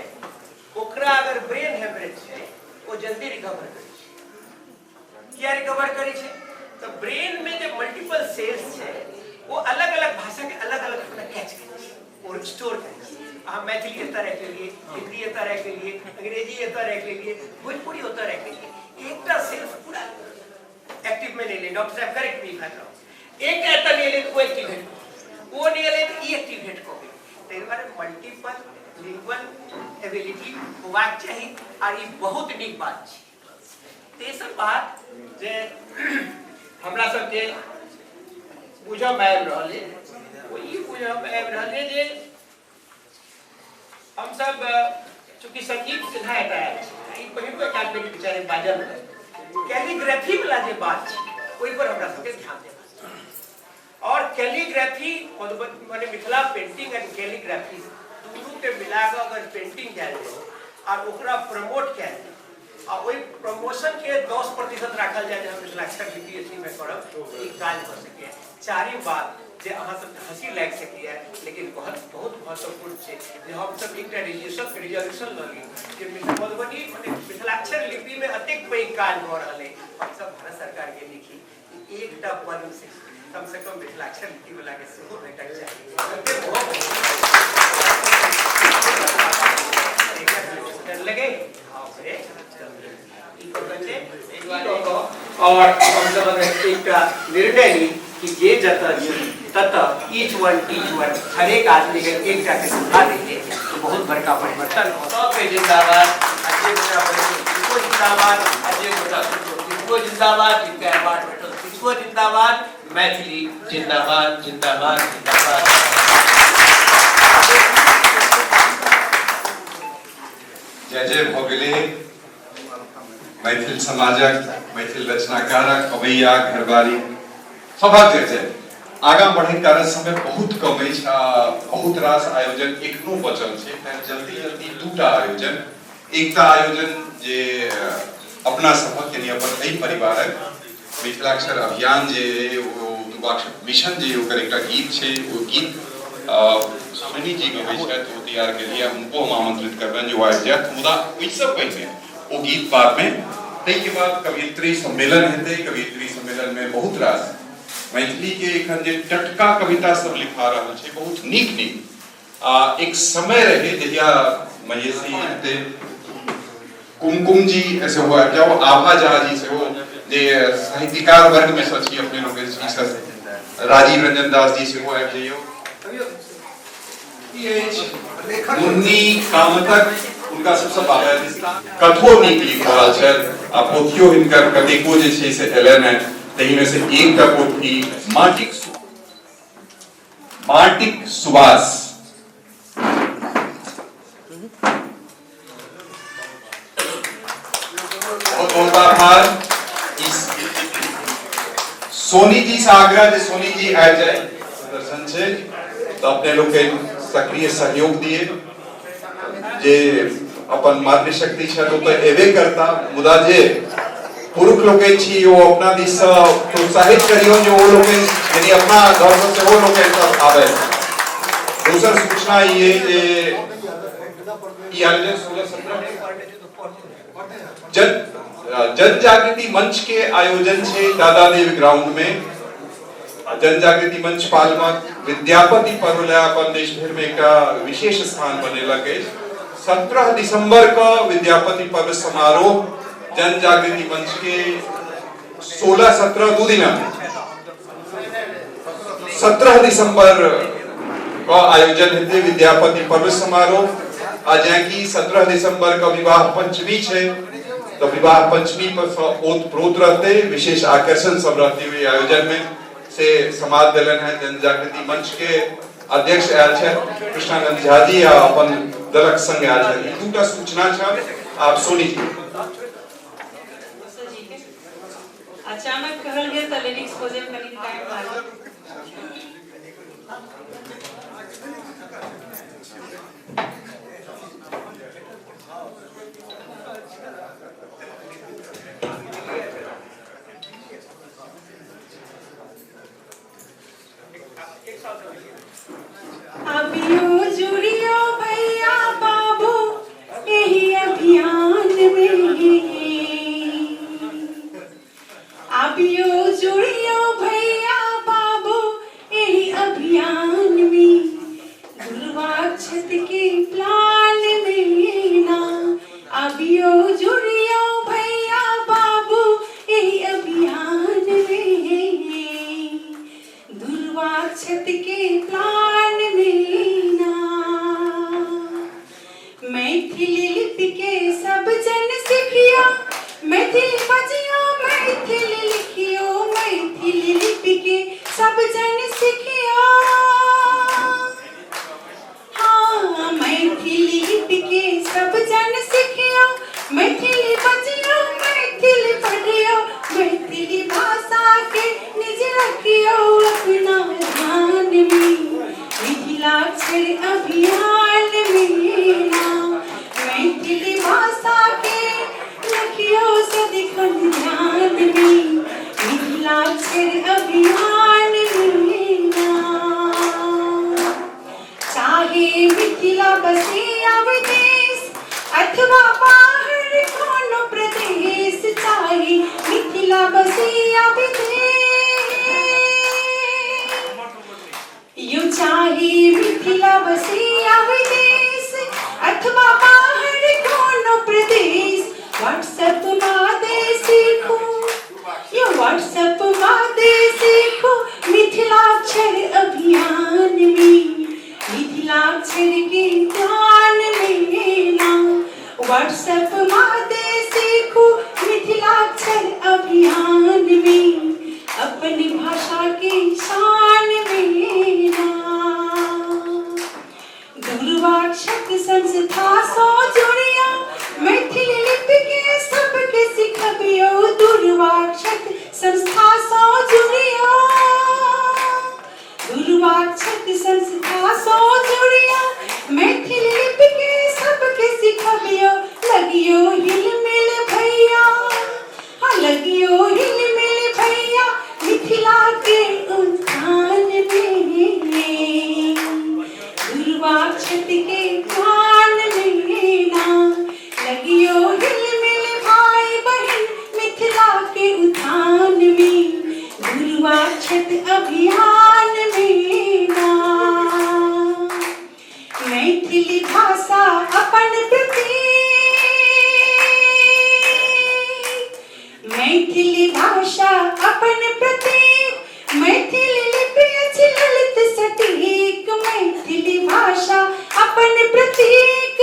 ओकरा अगर ब्रेन हेमरेज छै वो जल्दी रिकवर करै छै। किया रिकवर करै छै तो ब्रेन में जो मल्टीपल सेल्स छै वो अलग अलग भाषा के अलग अलग कैच करै छै और स्टोर करै छै। हम मैथिली एता रख लेलिए, हिंदी एता रख लेलिए, अंग्रेजी एता रख लेलिए, भोजपुरी एता रख लेलिए, एकटा सेल्स पूरा एक्टिव में ले ले। डॉक्टर साहब करेक्ट मी कर रहा हूं, एक एता ले ले वो एक्टिवेट, वो ले ले ई एक्टिवेट को तै बारे मल्टीपल लिंगुअल एबिलिटी होबाक चाहिए और ई बहुत नीक बात छै। तेसर बात जे हमरा सबके बुझब आबि रहल है वो ई बुझब आबि रहल है जे हम सब चूंकि संगीत सीधा एता है, ई पहिल के काल में बेचारे बाजल कैलीग्राफी वाला जे बात छै ओइ पर हमरा सबके ध्यान देना और कैलीग्राफी माने मिथिला पेंटिंग एंड कैलीग्राफी दोनों के मिलाकर अगर पेंटिंग जाए और ओकरा प्रमोट कैल जाए और वही प्रमोशन के 10% रखल जाए जे हम मिथिलाक्षर लिपि अथी में करब तो ई काज भ सके। चारिम बात जे अहाँ सब हंसी लाग सकिए लेकिन बहुत महत्वपूर्ण छै जे हम सब एकटा रिजोल्यूशन ल ली जे मधुबनी माने मिथिलाक्षर लिपि में अतेक पैघ काज भ रहल है हम सब भारत सरकार के लिखी एकटा पद से कम मिथिलाक्षर लिपि वाला के सेहो भेटक चाहिए लगे और हम सब एक निर्णय ली कि जे तत ईच वन हर एक आदमी के एक जाके सुधा देंगे तो बहुत बड़का परिवर्तन हो। सबके जिंदाबाद, अजय गोटा को जिंदाबाद, अजय गोटा को जिंदाबाद, जिनका अवार्ड बैठो किसको जिंदाबाद, मैथिली जिंदाबाद जिंदाबाद जिंदाबाद। जय जय भोगले मैथिल समाजक, मैथिल रचनाकारक, अवैया घरबारी सौभाग्य छै। आगा बढ़े कारण समय बहुत कम अछि, बहुत रास आयोजन एखनो बचल छै। जल्दी दूटा आयोजन, एकटा आयोजन जे अपना सभक यानी अपन एहि परिवारक मिथिलाक्षर अभियान जे दुबाक्षर मिशन जे ओकर एकटा गीत छै, ओ गीत सोनी जी गबै छथि, ओ तैयार के लिए उनको हम आमंत्रित करबनि जो आबि जायत। मुदा ओहिसँ पहिने ओ गीत बाद में, ताहि के बाद कवियत्री सम्मेलन हेतै। कवियत्री सम्मेलन में बहुत रास मैथिली के एखन जे टटका कविता सब लिखा रहल छै, बहुत नीक एक समय रहे जहिया महेशी हेतै, कुमकुम जी ऐसे हुआ जाओ, आभा झा जी से हो जे साहित्यकार वर्ग में सची अपने लोग राजीव रंजन दास जी से हो आबि जाइयो, मुन्नी कामतक उनका सबसे कथो नीक लिख रहल छै आ पोथियो हिनकर कतेको जे छै से एलन है। तही में से एकटा पोथी माटिक सुबास, बहुत आभार। सोनी जी से आग्रह जे सोनी जी आ जाए प्रदर्शन छै तो अपने लोग के सक्रिय सहयोग दिए जे अपन मातृशक्ति छै तो एबे करता, मुदा जे पुरुष लोग छी वो अपना दिस प्रोत्साहित करियो जो वो लोग यानी अपना घर से वो लोग सब आवे। दूसरा सूचना ये जे ई आयोजन 16-17 जन जागृति मंच के आयोजन छे दादा देव ग्राउंड में। जन जागृति मंच पालमा विद्यापति पर्व ला अपन देश भर में एक विशेष स्थान बनेलक है। 17 दिसंबर का विद्यापति पर्व समारोह जन जागृति मंच के 16-17 दो दिन 17 दिसंबर का आयोजन हेतु विद्यापति पर्व समारोह। आज की 17 दिसंबर का विवाह पंचमी है तो विवाह पंचमी पर ओतप्रोत रहते विशेष आकर्षण सब रहते हुए आयोजन में से समाज दलन है जन जागृति मंच के अध्यक्ष आयल है कृष्णानंद झा जी आ अपन दलक संग आयल है। दूटा सूचना छै, आप सोनी जी। अचानक कहल गेल त लिरिक्स खोजे में कनी टाइम लागल। अभियो जुड़ियो भैया बाबू यही अभियान में, अभियो जुड़ियो भैया बाबू यही अभियान में, दुर्वाक्षत के प्लान में ना। अभियो जुड़ियो भैया बाबू यही अभियान में, दुर्वाक्षत के प्लान में ना। मैथिली लिपि के सब जन सीखियो, मैथिली बजियो, मैथिली लिखियो, मैथिली लिपि के सब जन सीखियो। हाँ, मैथिली लिपि के सब जन सीखियो, मैथिली बजियो, मैथिली पढ़ियो, मैथिली भाषा के निज रखियो अपना ध्यान में। मिथिलाक्षर अभियान में ना, मैथिली मैथिली भाषा के लखियों सदिखन ध्यान में मिथिलाक्षर अभियान में चाहे मिथिला बसे या विदेश अथवा बाहर कोनो प्रदेश, चाहे मिथिला बसे या विदेश, यो चाहे मिथिला बसे या विदेश अथवा बाहर कोनो प्रदेश, व्हाट्सएप मादे सीखो, ये व्हाट्सएप मादे सीखो मिथिलाक्षर अभियान में मिथिलाक्षर के ध्यान में ना। व्हाट्सएप मादे सीखो मिथिलाक्षर अभियान में अपनी भाषा के शान में ना। दूरवाक्षत संस्था सो जुड़िया मैथिली लिपि के सबके सिखबियो, दूरवाक्षत संस्था सो जुड़िया, दूरवाक्षत संस्था सो जुड़िया मैथिली लिपि के सबके सिखबियो। लगियो हिलमिल भैया, हाँ लगियो हिलमिल भैया मिथिला के उत्थान में, दूरवाक्षत के ध्यान में ना। लगियो हिलमिल भाई बहन मिथिला के उत्थान में, दूरवाक्षत अभियान में ना। मैथिली भाषा अपन प्रतीक, मैथिली भाषा अपन प्रतीक, मैथिली लिपि अछि ललित सटीक, मैथिली भाषा अपन प्रतीक,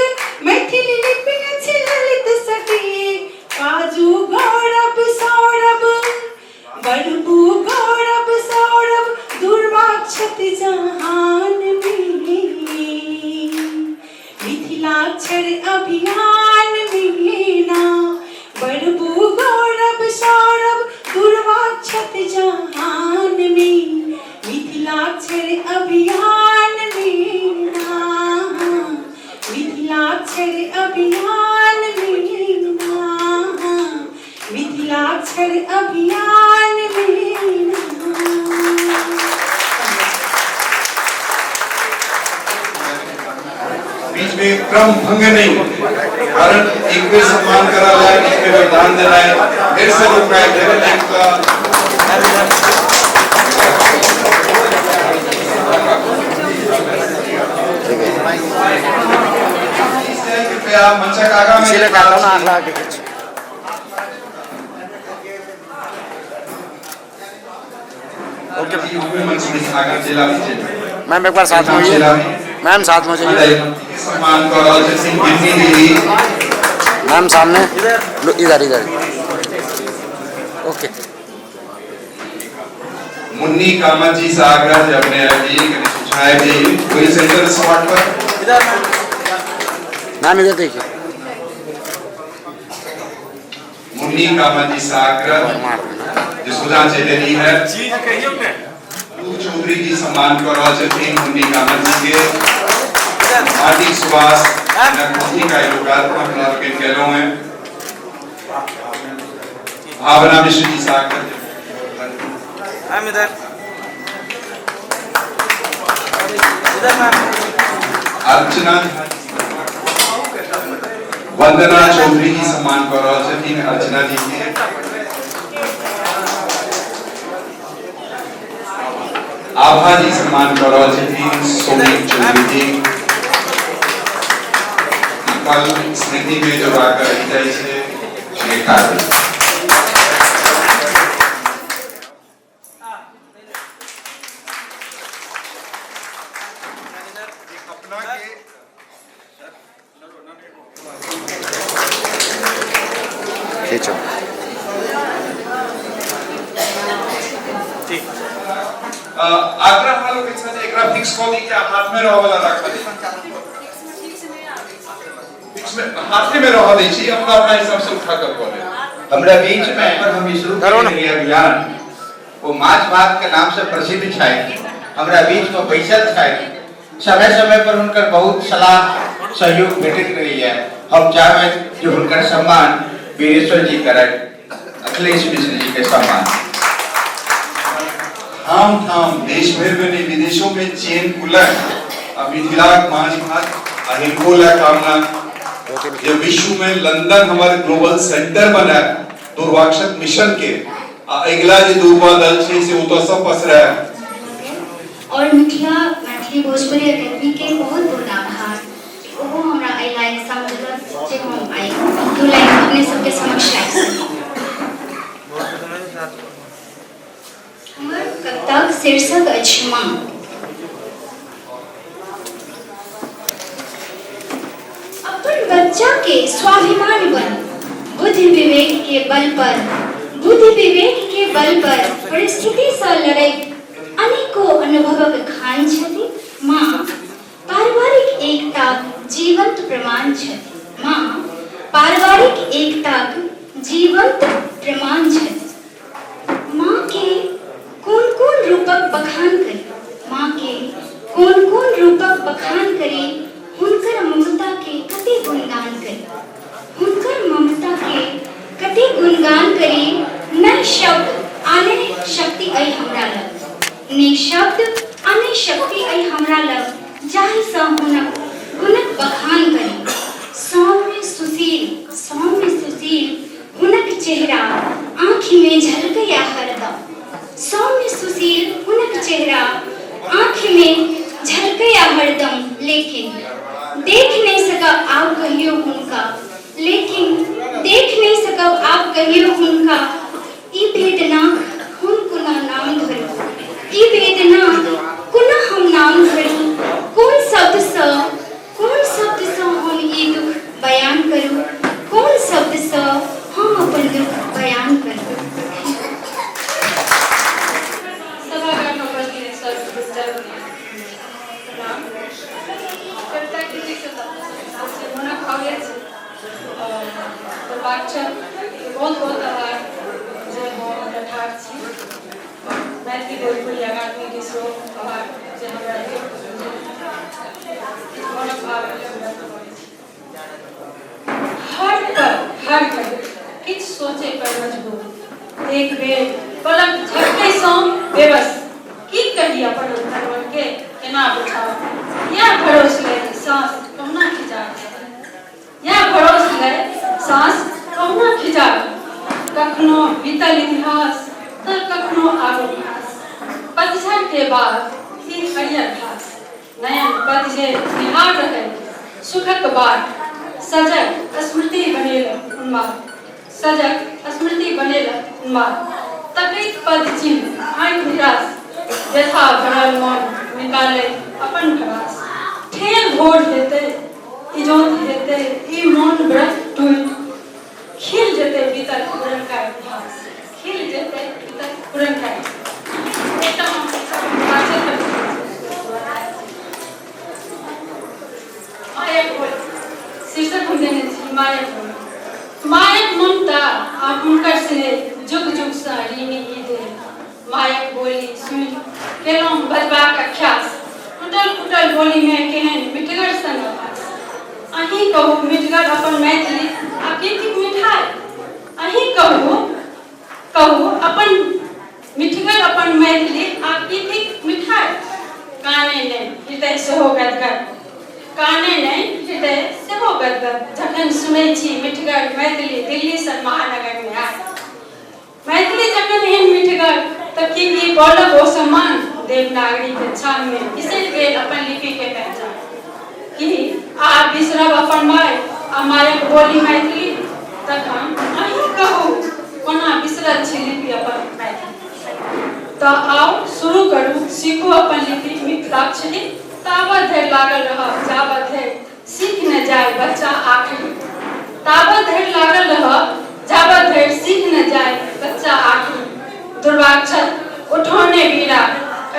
मैथिली लिपि अछि ललित सटीक। काजू गौरव सौरभ बड़बू गौरव सौरभ दूरवाक्षत जहान में मिथिलाक्षर अभियान में ना। बड़बू गौरव सौरभ दूरवाक्षत जहान में मिथिलाक्षर अभियान में ना। मिथिलाक्षर अभियान में ना, मिथिलाक्षर अभियान में ना। बीच में क्रम भंग नहीं होते, कारण एक पे सम्मान करा है, एक पे वरदान देना है, फिर से लोग का कृपया मंच का आगा में मैम एक बार साथ में होइए, मैम साथ में चलिए, सम्मान कौरव सिंह गिन्नी दीदी मैम सामने इधर इधर, ओके। मुन्नी कामत जी से आग्रह जब ने सुझाए भी कोई सेंटर स्पॉट पर इधर मैम इधर देखिए। मुन्नी कामत जी से आग्रह जो सुझाव चेतनी है चौधरी जी सम्मान कौरव सिंह मुन्नी कामत जी के हार्दिक सुभाष नगमती का लोकार्पण के खेलों में भावना मिश्र जी सागर मैम इधर इधर मैम अर्चना वंदना चौधरी जी सम्मान कौरव सिंह अर्चना जी के आभा जी सम्मान कौरव सिंह सोनी चौधरी जी कल स्मृति में जो आकर रही जाए से लेकर खींचो आग्रह वालों के साथ एक फिक्स कॉल के हाथ में रहो वाला रखा हाथ में रहो दीजिए अपना अपना हिसाब से उठा कर बोले हमरा बीच में पर हम शुरू करेंगे अभियान वो माछ भात के नाम से प्रसिद्ध है। हमरा बीच में बैसल है, समय समय पर उनकर बहुत सलाह सहयोग भेटत रही है। हम चाहे जो उनका सम्मान वीरेश्वर जी करें, अखिलेश मिश्र जी के सम्मान। ठाम ठाम देश भर में नहीं विदेशों में चेन खुलन मिथिला मांझ भात अहिंकोला कामना ये विश्व में लंदन हमारे ग्लोबल सेंटर बना दुर्वाक्षत मिशन के अगला जो दूरवा दल से वो तो सब पस रहा है और मैथिली भोजपुरी अकेडमी के बहुत बहुत आभार वो हमरा आई लाइन समझलक जे हम आई दो लाइन अपने सबके समक्ष राखि हमर कविताक शीर्षक अछि माँ। अपन बच्चा के स्वाभिमान बन बुद्धि विवेक के बल पर परिस्थिति से लड़ाई अनेकों अनुभवक खान छथि माँ। पारिवारिक एकता जीवंत प्रमाण छथि माँ। पारिवारिक एकता जीवंत प्रमाण छथि माँ के कौन कौन रूपक बखान करी माँ के कौन कौन रूपक बखान करी हुनकर ममता के कते गुणगान करी हुनकर ममता के कते गुणगान करी न शब्द आने शक्ति आई हमरा लग ने शब्द अने शक्ति आई हमरा लग जाहि सँ हुनक बखान करी सौम्य सुशील हुनक चेहरा आँखि में झलकया हरदम सौम्य सुशील हुनक चेहरा आँखि में झलकया हरदम लेकिन देख नहीं सकब आप कहियो हुनका लेकिन देख नहीं सकब आप कहियो हुनका ई वेदना हुन कुना नाम धरू ई वेदना कुना हम नाम धरू कौन शब्द सँ हम ई दुख बयान करूं कौन शब्द सँ हम अपन दुख बयान करूं। सभागार में उपस्थित सर कविता के से होना खावे बहुत बहुत आभार जे हम ठाक छी मैथिली भोजपुरी अकादमी के शो आभार जे हमरा हर किछ सोचे पर मजबूर एक बेर पलक झपके सँ बेबस की कही अपन अंतर्मन के केना बुझाओ या भरोस ले सांस कहना खिंचा या भरोस ले सांस कहना खिंचा कखनो बीतल इतिहास तो कखनो आगो घास पतझड़ के बाद फिर हरियर घास नयन पतझे निहार रहे सुखक बाट सजग स्मृति बनेल उन्माद सजग स्मृति बनेल उन्माद तकैत पद चिन्ह आँखि निराश व्यथा भरल मन निकाले अपन भरास ठेल भोर हेते इजोत हेते ई मन व्रत टूट खिल जेते बीतल पुरन का इतिहास खिल जेते बीतल पुरन का एकटा हम शीर्षक हम देने छी मायक ममता आ हुनकर से जुग जुग सँ ऋणी ई दे मायक बोली सुन केलहुँ बजबाक अख्यास टूटल फूटल बोली में केहन मिठगर सन आभास अहीं कहू मिठगर अपन मैथिली आ कतेक मिठाई अहीं कहू अपन मिठगर अपन मैथिली आ कतेक मिठाई काने नहीं हृदय सेहो गदगद काने नहीं हृदय सेहो गदगद जखन सुनै छी मिठगर मैथिली दिल्ली सँ महानगर में आए मैथिली जखन एहन मिठगर तब की बोलब ओ सम्मान देवनागरी के छान में बिसरि गेल अपन लिपि के पहचान कि आ बिसरब अपन माय आ मायक बोली मैथिली तखन अहीं कहू कोना बिसरल छी लिपि अपन मैथिली तो आओ शुरू करू सीखू अपन लिपि मिथिलाक्षरी ताबत धरि लागल रहब जाबत धरि सीख न जाए बच्चा आखिरी ताबत धरि लागल रहब जाबत धरि सीख न जाए बच्चा आखिरी दुर्वाक्षत उठौने बीरा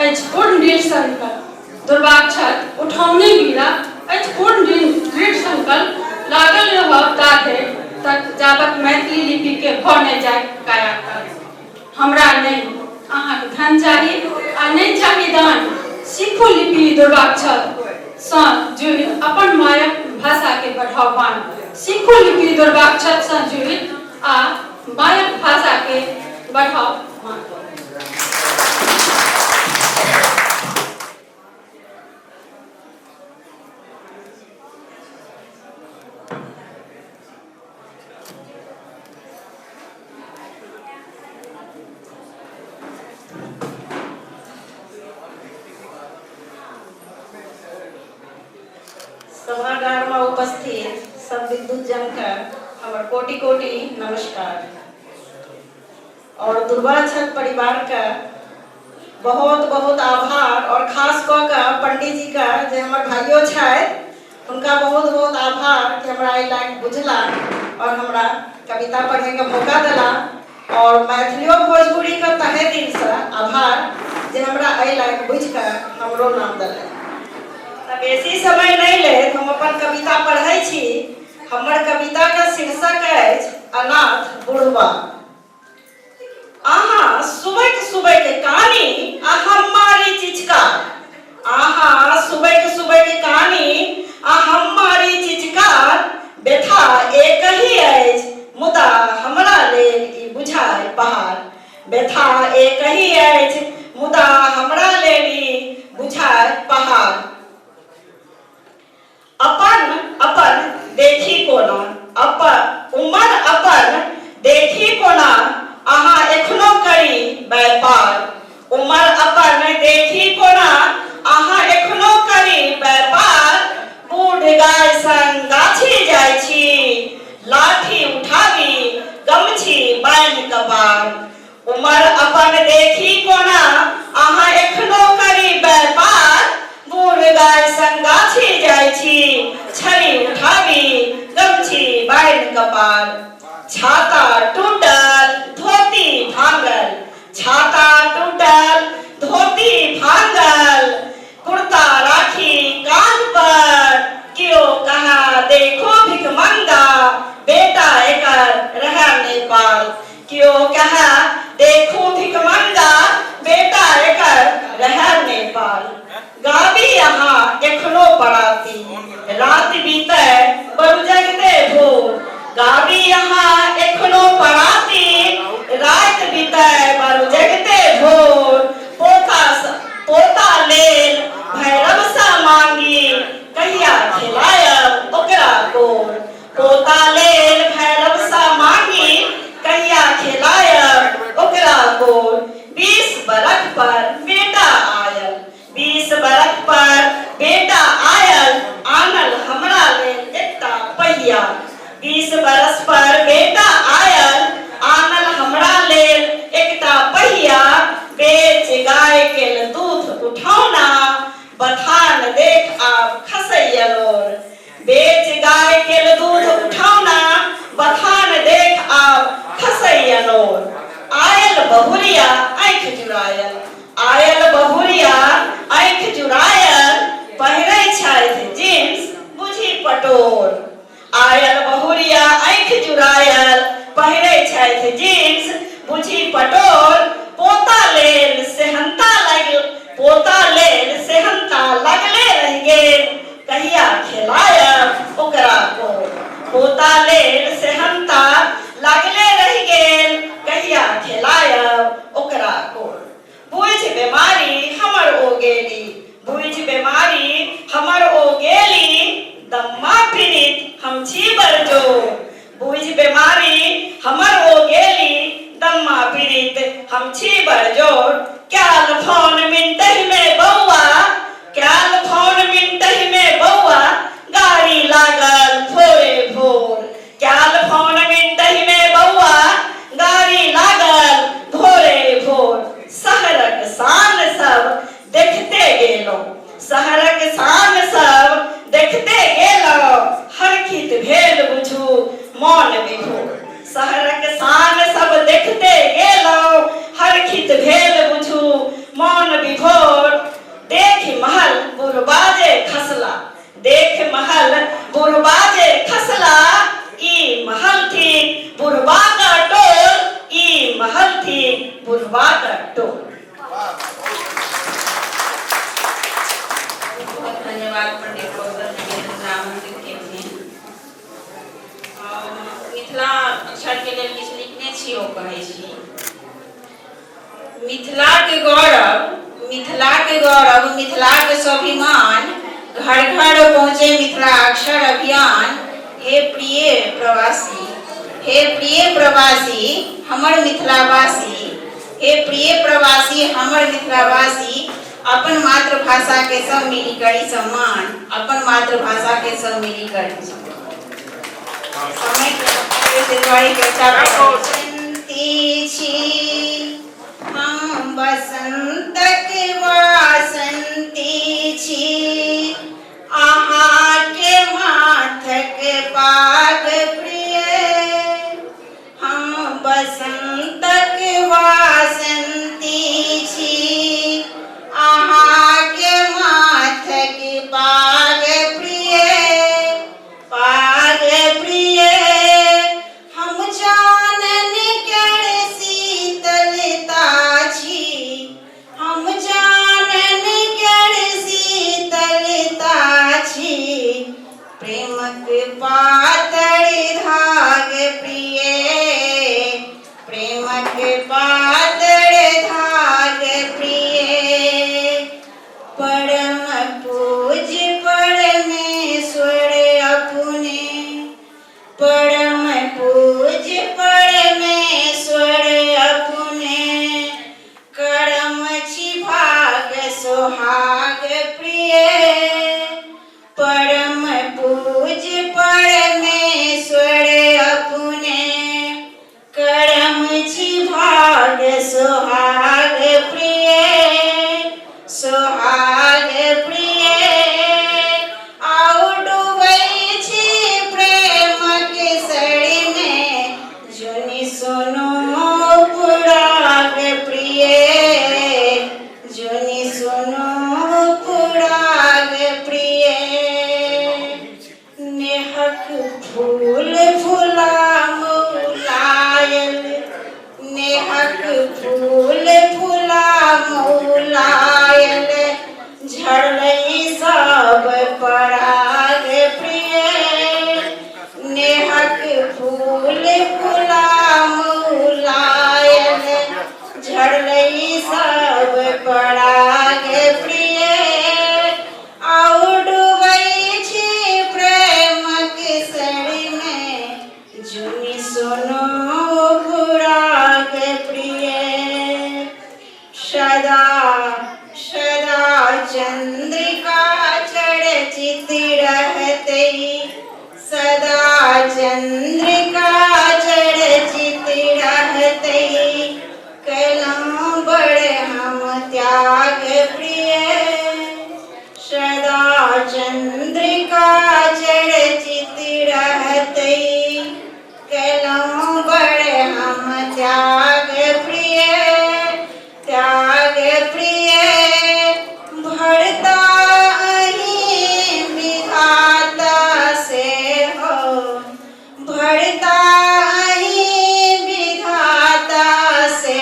अछि पूर्ण दृढ़ संकल्प दुर्वाक्षत उठौने बीरा अछि पूर्ण दृढ़ संकल्प लागल रहब ता धरि तक जाबत मैथिली लिपि के भऽ नहि जाए कायाकल्प हमरा नहीं अहाँके धन चाही आ नहीं चाही दान सीखो लिपि दुर्वाक्षर सँ जुड़ि अपन मायक भाषा के बढ़ावान सीखो लिपि दुर्वाक्षर संजुलित आ मायक भाषा के बढ़ाव मांगो। सभागार में उपस्थित सब विद्युत जन का हमार कोटि कोटि नमस्कार और दुर्वाक्षर परिवार का बहुत बहुत आभार और खास कर का पंडित जी का जो हमारे भाइयों छायत उनका बहुत बहुत आभार कि हमारा ये लाइन बुझला और हमारा कविता पढ़ने का मौका दिला और मैथिलियों भोजपुरी का तहे दिल से आभार जे हमारा ये लाइन बुझ कर हमरो नाम दिला। बेसी समय नहीं ले हम अपन कविता पढ़ै छी। हमर कविता का शीर्षक अछि अनाथ बुढ़वा। आहा सुबह के कहानी आ हमारी चिचका। आहा सुबह के कहानी आ हमारी चिचकार बेथा एक ही अछि मुदा हमरा लेल ई बुझाय पहाड़। बेथा एक ही अछि मुदा हमरा लेल ई बुझाय पहाड़। अपन देखी कोना उमर अपन देखी कोना आहा एखनो करी व्यापार। उमर अपन देखी कोना आहा एखनो करी व्यापार। बूढ़ गाय संग गाछी जाइ छी लाठी उठाबी गमछी बान्हि कपार। उमर अपन देखी कोना आहा एखनो करी व्यापार। बूढ़ गाय संग गाछी जाइ छी छड़ी उठाबी गमछी बान्हि कपार। छाता टूटल धोती भांगल। छाता टूटल धोती भांगल। कुर्ता राखी कांध पर क्यों कहा देखो भिखमंगा बेटा एकर रह नेपाल। क्यों कहा देखो भिखमंगा बेटा एकर रह नेपाल। गाबी यहाँ एखनो बराती रात बीते बरु जगते भोर। गाबी यहाँ एखनो बराती रात बीते बरु जगते भोर। पोता लेल भैरव सा मांगी कहिया खिलायब ओकरा कोर। पोता लेल भैरव सा मांगी कहिया खिलायब ओकरा कोर। 20 बरख पर बेटा आयल 20 बरख पर बेटा आयल आनल हमरा लेल एकटा पहिया। 20 बरस पर बेटा आयल आनल हमरा लेल एकटा पहिया। बेच गाय के दूध उठौना बथान देख आब खसैया लोर। बेच गाय के दूध उठौना बथान देख आब खसैया लोर। आयल बहुरिया आँख जुड़ायल आयल बहुरिया आँख जुड़ायल पहिरै छथि जींस बुझी पटोर। आयल बहुरिया आँख जुड़ायल पहिरै छथि जींस बुझी पटोर। पोता लेल सेहंता लगले रहि गेल कहिया खिलायब ओकरा कोर। पोता लेल सेहंता लगले रहि गेल कहिया खिलायब ओकरा कोर। बुझ बीमारी हमर ओ गेली बुझ बीमारी हमर ओ गेली दम्मा पीड़ित हम छी बरजोर। बुझ बीमारी हमर ओ गेली दम्मा पीड़ित हम छी बरजोर। क्याल फोन मिनटहि में बौआ क्याल फोन मिनटहि में बौआ गाड़ी लागल भोरे भोर। क्याल फोन मिनटहि में बौआ गाड़ी लागल भोरे भोर। शहरक शान सब देखते गेलौं शहरक शान सब देखते गेलौं हरखित भेल बुझू मन विभोर। शहरक शान सब देखते गेलौं हरखित भेल बुझू मन विभोर। देख महल बुरबाजे खसला देख महल बुरबाजे खसला। ई महल थी बुरबा का टोल ई महल थी बुरबा का टोल। बहुत धन्यवाद पंडित प्रोफेसर नगेंद्र आमंत्रित के लिए। छियो कहै छी। मिथिलाक गौरव, मिथिलाक गौरव, मिथिलाक स्वाभिमान, घर घर पहुँचे मिथिला अक्षर अभियान। हे प्रिय प्रवासी, हे प्रिय प्रवासी हमर मिथिलावासी, हे प्रिय प्रवासी हमर मिथिलावासी, अपन मातृभाषा के सब मिली करी सम्मान, अपन मातृभाषा के सब मिली करी सम्मान। समय के द्वारी चर्चा बसंती छी, हम बसंतक वासंती छी, आहा के माथक पाग प्रिय, हम बसंतक वासंती छी, आहा के माथक पाग प्रिय, पाग प्रिय, हम जानन कर शीतलता छी, हम जानन कर शीतलता छी, प्रेमक पातर धाग प्रिय, प्रेमक पातर धाग प्रिय, परम पूज परमेश्वर अपने, परम पूज परमेश्वर अपने, करम छी भाग सोहाग प्रिय, परम पूज परमेश्वर अपने, करम छी भाग सोहाग प्रिय, सोहाग प्रिय, आउ डूबै छी प्रेमक सड़ी में, जुनि सुनो पुराग प्रिय, जुनि सुनो पुराग प्रिय, नेहक फूल फुला मौलायल, नेहक फूल फुला मौलायल, झड़लै सब पराग प्रिय, नेहक फूल फुला मौलायल, झड़लै सब पराग प्रिय, आउ डूबै छी प्रेमक सड़ी में, जुनि सुनो पुराग प्रिय, सदा सदा चंद्रिका चर्चित रहते, सदा चंद्रिका चर्चित रहते, कैलम बड़ हम त्याग प्रिय, सदा चंद्रिका चर्चित रहते, कैलम बड़ हम त्याग प्रिय, त्याग प्रिय, भरता अहीं विधाता से हो, भरता अहीं विधाता से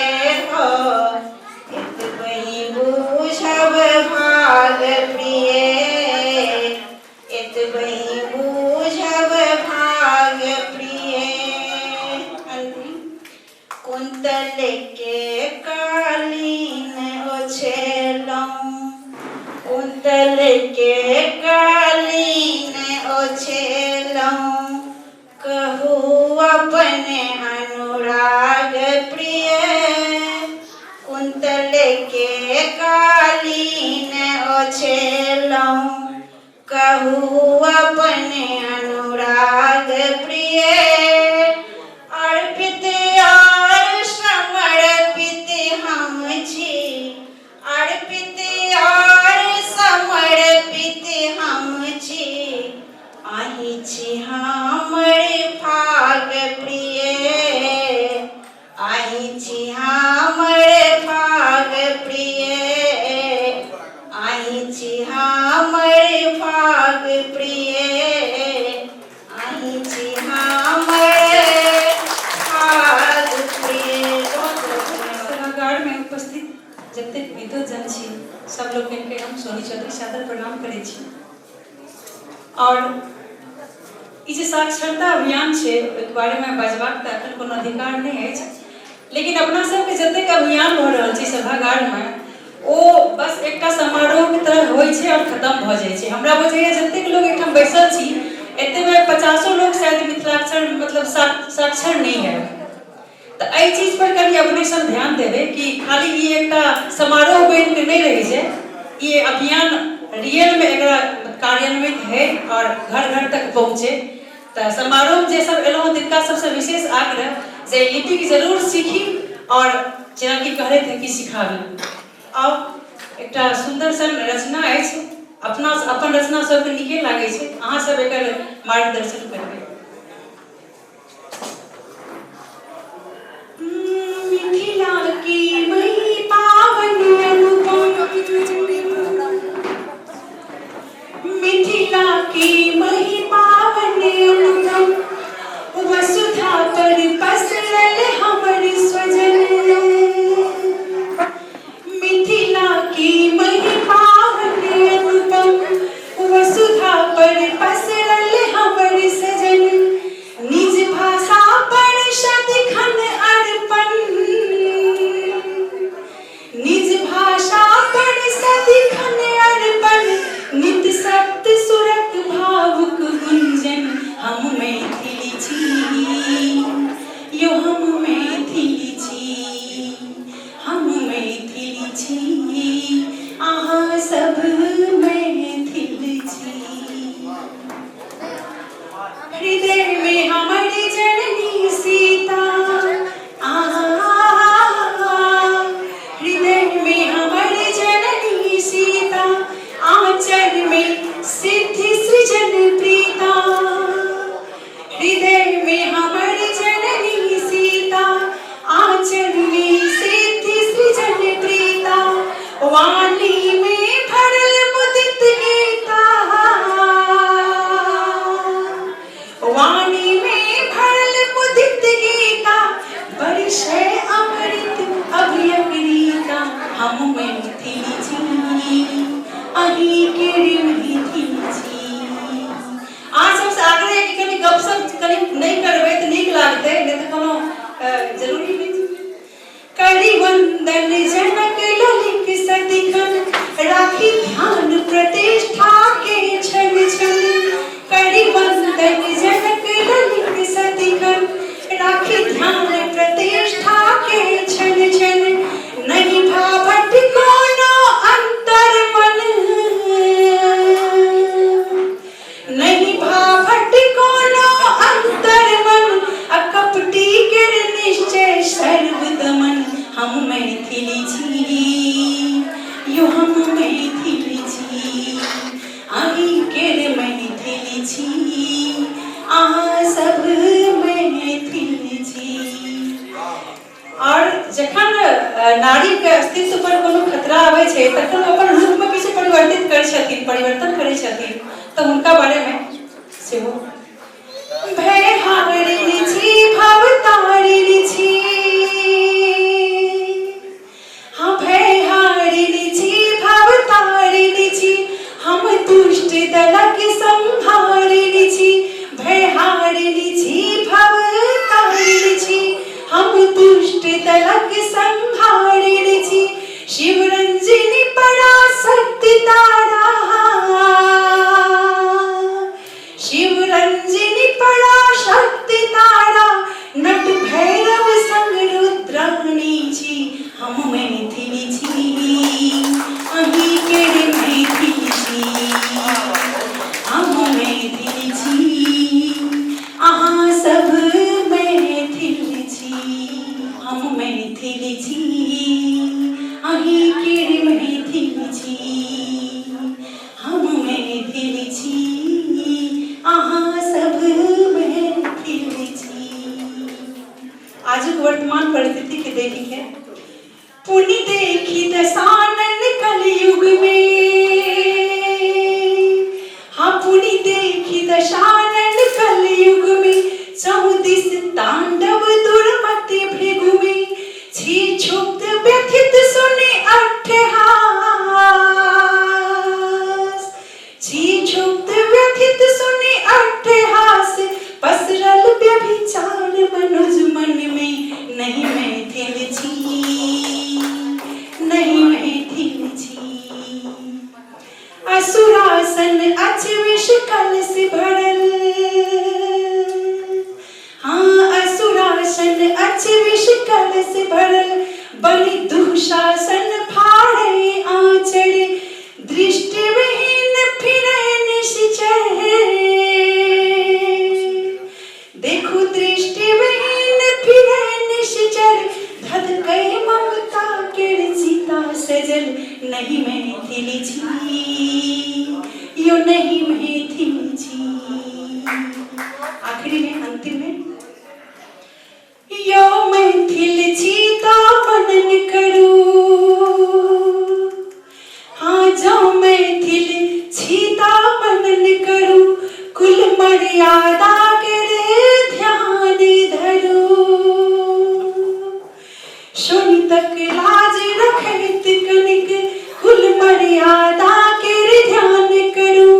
हो, एतबहि बूझब भाग प्रिय, एतबहि बूझब भाग प्रिय। कुंतल के कालीन ओछेलौं, कुंतल के कालीन ओछेलौं, कहू अपने अनुराग प्रिय, कुंतल के कालीन ओछेलौं, कहू अपने अनुराग प्रिय, अर्पित और समर्पित हम छी, अर्पित और समर्पित हम छी, आहि छी हमर भाग प्रिय, आहि छी हमर भाग प्रिय, आहि छी हमर भाग प्रिय, आहि छी हमर भाग प्रिय। सभागार में उपस्थित जतेक विद्वजन छी सब लोग के हम सोनी चौधरी सादर प्रणाम करै छी। और ई जे साक्षरता अभियान छै ओहि बारे में बजबाक तऽ एखन कोनो अधिकार नहीं अछि, लेकिन अपना सबके जतेक अभियान भऽ रहल छै सभागार में ओ बस एकटा समारोह के तरह होइ छै और खत्म भऽ जाइ छै। हमरा बुझाइया जतेक लोग एठाम बैसल छी एते में 50 लोग शायद मिथिलाक्षर मतलब साक्षर नहीं है। तो एहि चीज पर कभी अपने सब ध्यान देवे कि खाली ये एकटा समारोह बन के नहीं रही जाए, ये अभियान रियल में एकरा कार्यान्वित है और घर घर तक पहुँचे। तो समारोह जे सब एलो तिनका सबसे विशेष आग्रह जे लिपि की जरूर सीखी और जेना कि कह रहे थे कि सिखाबी। अब एकटा सुंदर सन रचना अछि, अपना अपन रचना सबके नीके लागे छै, अहाँ सब एकर मार्गदर्शन करबै। मिथिला की मही पावन अनुपम, मिथिला की मही पावन अनुपम, वसुधा पर पसरल हमर स्वजन। मिथिला की मही पावन अनुपम, वसुधा पर पसरल हमर सजन। निज भाषा पर सदिखन अर्पण, निज भाषा पर सदिखन अर्पण, नित सत्य सुरत भावुक गुंजन। हम मैथिली छी यो हम मैथिली छी, हम मैथिली छी अहाँ सब मैथिल छी। हृदय में हमर जननी सीता, हृदय में हमर जननी सीता, आंचल में सिद्धि सृजन प्रीता। हृदय में हमर जननी सीता, आंचल में सिद्धि सृजन प्रीता। वाणी में भरल मुदित गीता, वाणी में भरल मुदित गीता, बरसे अमृत अभियगरीता। हम मैथिली छी अहीं के मैथिली छी। आज सबसे आग्रह है कि कनी गपशप कनी नहीं करबै तऽ नीक लागतै, नहीं तऽ कोनो जरूरी नहीं। करी वंदन जनक ललित सदिखन, राखी ध्यान प्रतिष्ठा के क्षण क्षण। करी वंदन जनक ललित सदिखन, राखी ध्यान प्रतिष्ठा के क्षण क्षण। नहीं भावट कोनो अंतर मन, नहीं भावट कोनो अंतर मन, अकपटी के निश्चय सर्वदमन। हम मैथिली छी यो हम मैथिली छी, अहीं केर मैथिली छी अहाँ सब मैथिली छी। और जखन नारी के अस्तित्व पर कोनो खतरा आबै छै तखन अपन रूप में किछु परिवर्तित करै छथिन, परिवर्तन करै छथिन, तऽ हुनका बारे में सेहो। भय हारिणी छी भवतारिणी छी, हाँ भय हारिणी छी भवतारिणी छी, हम दुष्ट दलक संहारिणी छी। भय हारिणी छी भवतारिणी छी, हम दुष्ट दलक संहारिणी छी। शिवरंजनी पराशक्ति तारा, शिवरंजनी पराशक्ति तारा, नट भैरव संग रुद्राणी छी। हम मैथिली छी अहीं केर मैथिली छी, हम मैथिली छी अहाँ सब मैथिल छी। हम मैथिली छी अहीं केर मैथिली छी, हम मैथिली छी अहाँ सब मैथिल छी। आजुक वर्तमान परिस्थिति के देखी है, पुनि देखी दशानन कलयुग में, हाँ पुनि देखी दशानन कलयुग में। चौदिस तांडव दुर्मति भृगु में, छी क्षुब्ध व्यथित सुने अट्टहास, छी क्षुब्ध व्यथित सुने अट्टहास। दुशासन अचविष कलश भरल बनि दुशासन फाड़े आचर दृष्टिविहीन फिरे निश्चर देखो दृष्टिविहीन फिरे निश्चर धध गए ममता के सीता सजल नहीं मैथिली जी यो नहीं मैथिली जी। आखिरी में अंतिम में यो मैथिल सीता मनन करू हाँ जो मैथिल सीता मनन करू कुल मर्यादा के ध्यान धरू शोनी तक लाज रखत कनिक कुल मर्यादा के ध्यान करू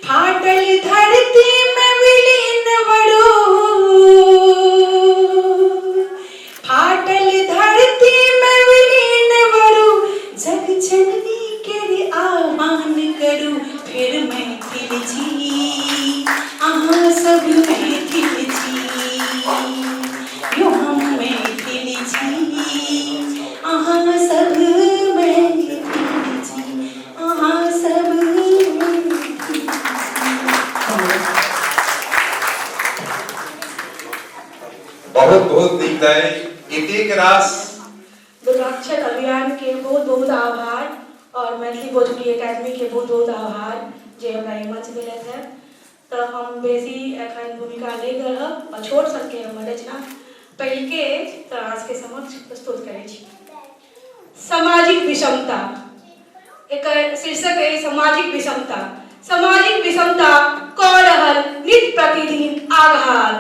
फाटल धरती में विलीन बड़ो फाटल धरती में विलीन बड़ो जग जननी के आह्वान करू फिर मैथिल जी अहाँ सब मैथिल जी यो हम मैथिल जी अहाँ सब मैथिल जी अहाँ सब बहुत बहुत नीक एतेक रास रुद्राक्षर अभियान के बहुत बहुत आभार और मैथिली भोजपुरी एकेडमी के बहुत बहुत आभार जे हमरा ई मंच मिलत है। तो हम बेसी एखन भूमिका ले रहब और छोट सनके हमर रचना पहिल के आज के समक्ष प्रस्तुत करै छी। सामाजिक विषमता एकर शीर्षक है सामाजिक विषमता। सामाजिक विषमता कऽ रहल नित प्रतिदिन आघात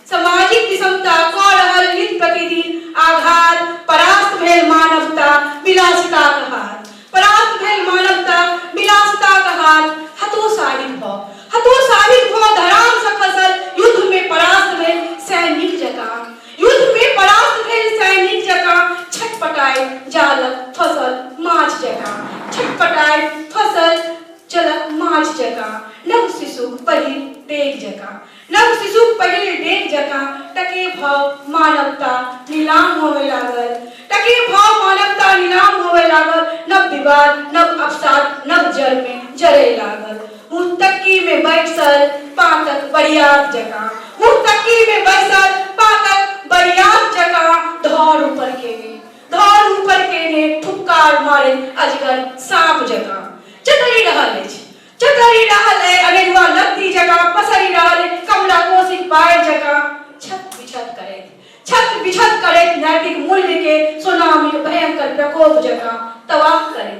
सामाजिक विषमता कऽ रहल नित प्रतिदिन आघात परास्त भेल मानवता विलासिताक हाथ परास्त भेल मानवता विलासिताक हाथ हतोत्साहित भऽ धराम सँ खसल युद्ध में परास्त भेल सैनिक जकाँ युद्ध में परास्त भेल सैनिक जकाँ छटपटाए जालक फसल माछ जकाँ छटपटाए फसल चलक माछ जकाँ नव शिशुक पहिल डेग जकाँ नव शिशुक पहिल डेग जकाँ टके भाव मानवता नीलाम होवे लागल टके भाव मानवता नीलाम होवे लागल नव विवाद नव अवसाद नव जल में जरे लागल मुस्तकी में बैसल पातक बरियात जकाँ मुस्तकी में बैसल पातक बरियात जकाँ धौर ऊपर केने फुफकार मारे अजगर सांप जकाँ चतरी रहल है अनेकवा लत्ती जकाँ पसरी रहल है कमला कोशिक बाढ़ जकाँ छत बिछत करे नैतिक मूल्य के सुनामी भयंकर प्रकोप जकाँ तबाह करे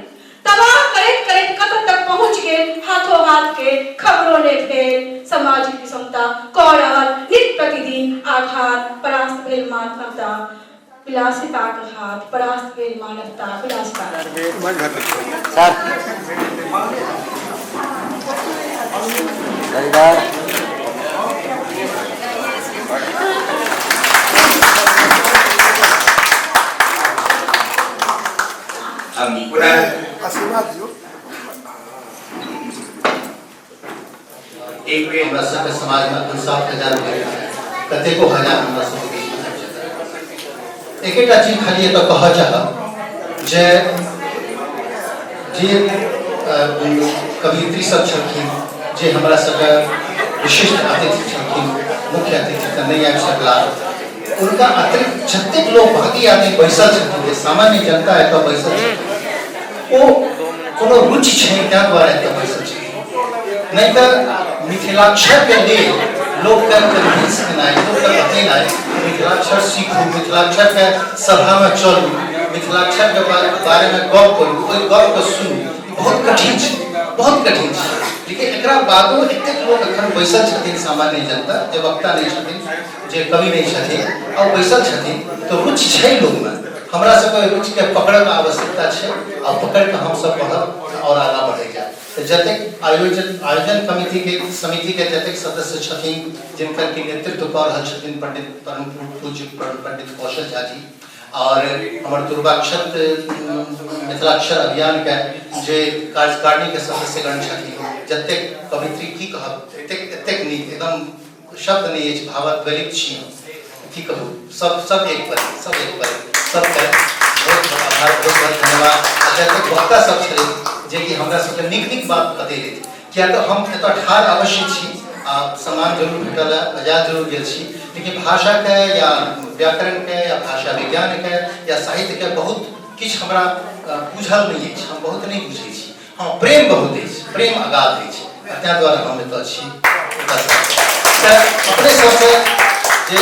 कत तक पहुँच गए हाथों हाथ के खबरों ने फेर सामाजिक विषमता कऽ रहल नित प्रतिदिन आघात परास्त भेल मानवता विलासिताक हाथ परास्त भेल मानवता आशीर्वाद दियो एक बेर हमरा सबके समाज में 7,000 कतेको हजार हमरा सबके एकेटा चीज खाली एतऽ कहऽ चाहब जे कवियत्री सब छलखिन जे हमरा सबके विशिष्ट अतिथि छलखिन मुख्य अतिथि तऽ नहि आबि सकलाह उनका अतिरिक्त जतेक लोग बाकी आदमी बैसल छथिन जे सामान्य जनता एतऽ बैसल छथिन ओ कोनो रुचि छै ताहि दुआरे एतऽ बैसल छथिन नहीं तऽ मिथिलाक्षर के लेल लोकके कन्विंस केनाइ लोकके बतेनाइ मिथिलाक्षर सीखू मिथिलाक्षर के सभा में चलू मिथिलाक्षर के बारे में गप करू ओहि गप के सुनू बहुत कठिन छै लेकिन एकरा बादो एतेक लोग अखन बैसल छथिन सामान्य जनता जे वक्ता नहीं छथिन जे कवि नहीं छथिन और बैसल छथिन तो रुचि छै लोग में हमरा सबके रुचि के पकड़े के आवश्यकता छै और पकड़ के हम सब पढ़ब और आगा बढ़े जाए तो जतेक आयोजन समिति के जतेक सदस्य छथिन जिनकर के नेतृत्व कर रहल छथिन पंडित परम पूज्य पंडित कौशल झा जी और हमर दुर्वाक्षर मिथिलाक्षर अभियान के जे कार्यकारिणी के सदस्यगण छथिन जतेक कवित्री की कहब एतेक नीक एकदम शब्द नहीं अछि भावक गलित छी की कहूँ सब एक पर सबके बहुत बहुत आभार, बहुत बहुत धन्यवाद। जतेक वक्ता सब छलै जे कि हमरा सबके नीक बात बतेलै, किया तो हम एतऽ ठाढ़ अवश्य छी, सम्मान जरूर भेटल है, आजाद जरूर गेल छी, लेकिन भाषा के या व्याकरण के या भाषा विज्ञान के या साहित्य के बहुत किछु हमरा बुझल नहीं अछि, हम बहुत नहीं बुझै छी। हाँ, प्रेम बहुत अछि, प्रेम अगाध अछि, ताहि दुआरे हम एतऽ छी। अपने सबसे जे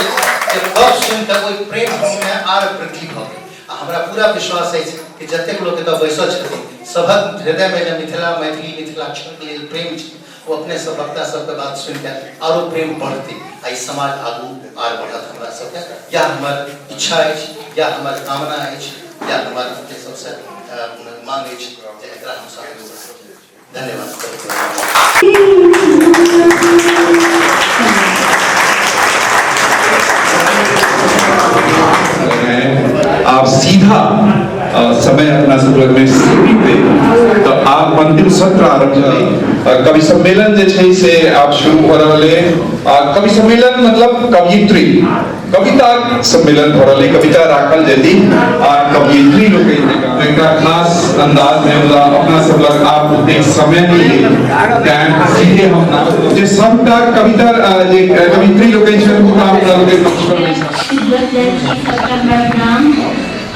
गप सुनि कऽ ओहि प्रेम हमे आर वृद्धि भऽ गेल। हमरा पूरा विश्वास अछि कि जतेक लोक एतऽ बैसल छथिन सभक हृदय में जे मैथिली मिथिलाक्षर के लेल प्रेम छै, वो अपने सब वक्ता सबके बात सुनि के आरो प्रेम बढ़ते, आ समाज आगू आर बढ़त। हमरा सबके या हमर इच्छा अछि, या हमर कामना अछि, या हमर अपने सबसे मांग अछि जे एकरा हम सहयोग करी। धन्यवाद। आप सीधा समय अपना सब लग में सीमित दे तो आप अंतिम सत्र आरंभ करें। कवि सम्मेलन जे छै से आप शुरू हो रहे कवि सम्मेलन मतलब कवियत्री कविता सम्मेलन हो रहे, कविता राखल जेती और कवियत्री लोग एक खास अंदाज में मतलब अपना सब लग आप एक समय लिए सीधे हम ना जे सबटा कविता जे कवियत्री लोग छै वो आप लोग के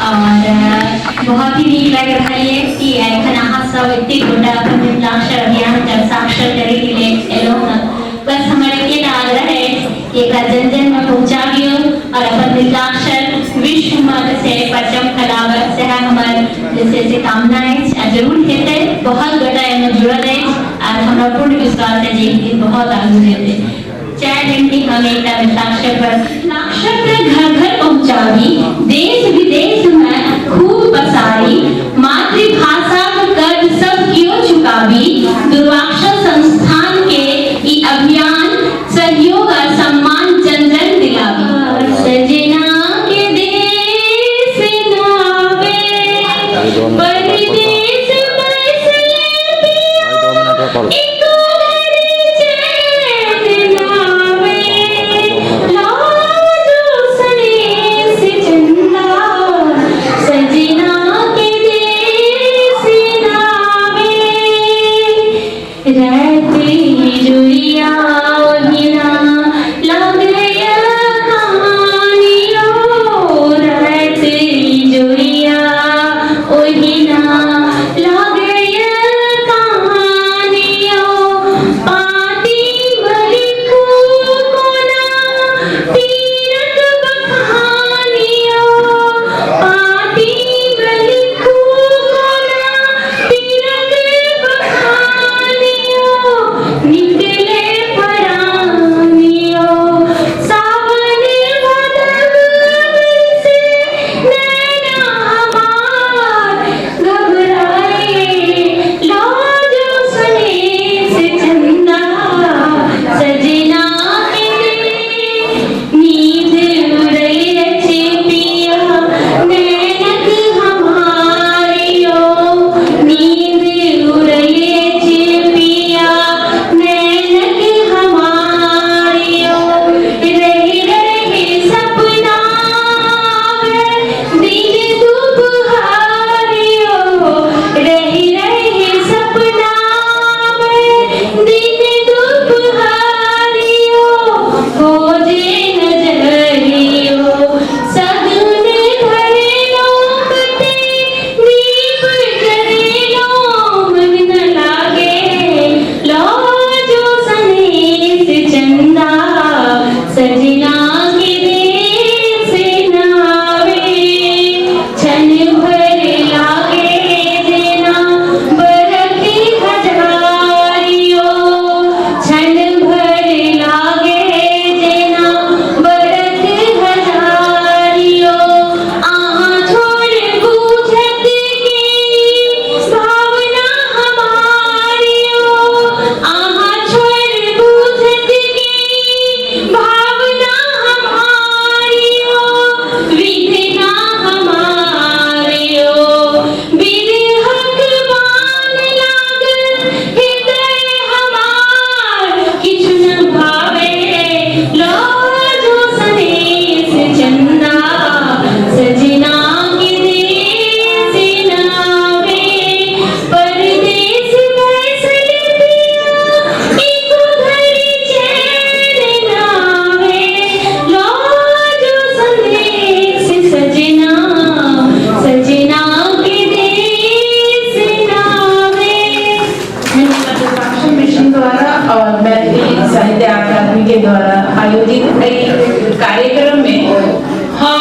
और बहुत ही नीक लग रहा है कि एखन अहाँ सब एते गोटा अपन मिथिलाक्षर अभियान के साक्षर करे के लिए एलो न। बस हमारे के आग्रह है कि एकरा जन जन में पहुंचाबियो और अपन मिथिलाक्षर विश्व में से परचम फैलावे से हमर जैसे से कामना है जरूर हेते। बहुत गोटा एमे जुड़ल है और हमरा पूर्ण विश्वास है जे दिन बहुत आगू हेते। 4 दिन की हम एक मिथिलाक्षर पर मिथिलाक्षर घर घर पहुंचाबी, देश विदेश में खूब पसारी, मातृभाषा का कर्ज सब क्यों चुकाबी, दुर्वाक्षर संस्थान के ई अभियान सहयोग और सम्मान जन जन दिलावी। सजना के देश नावे परदेश बसे चंदा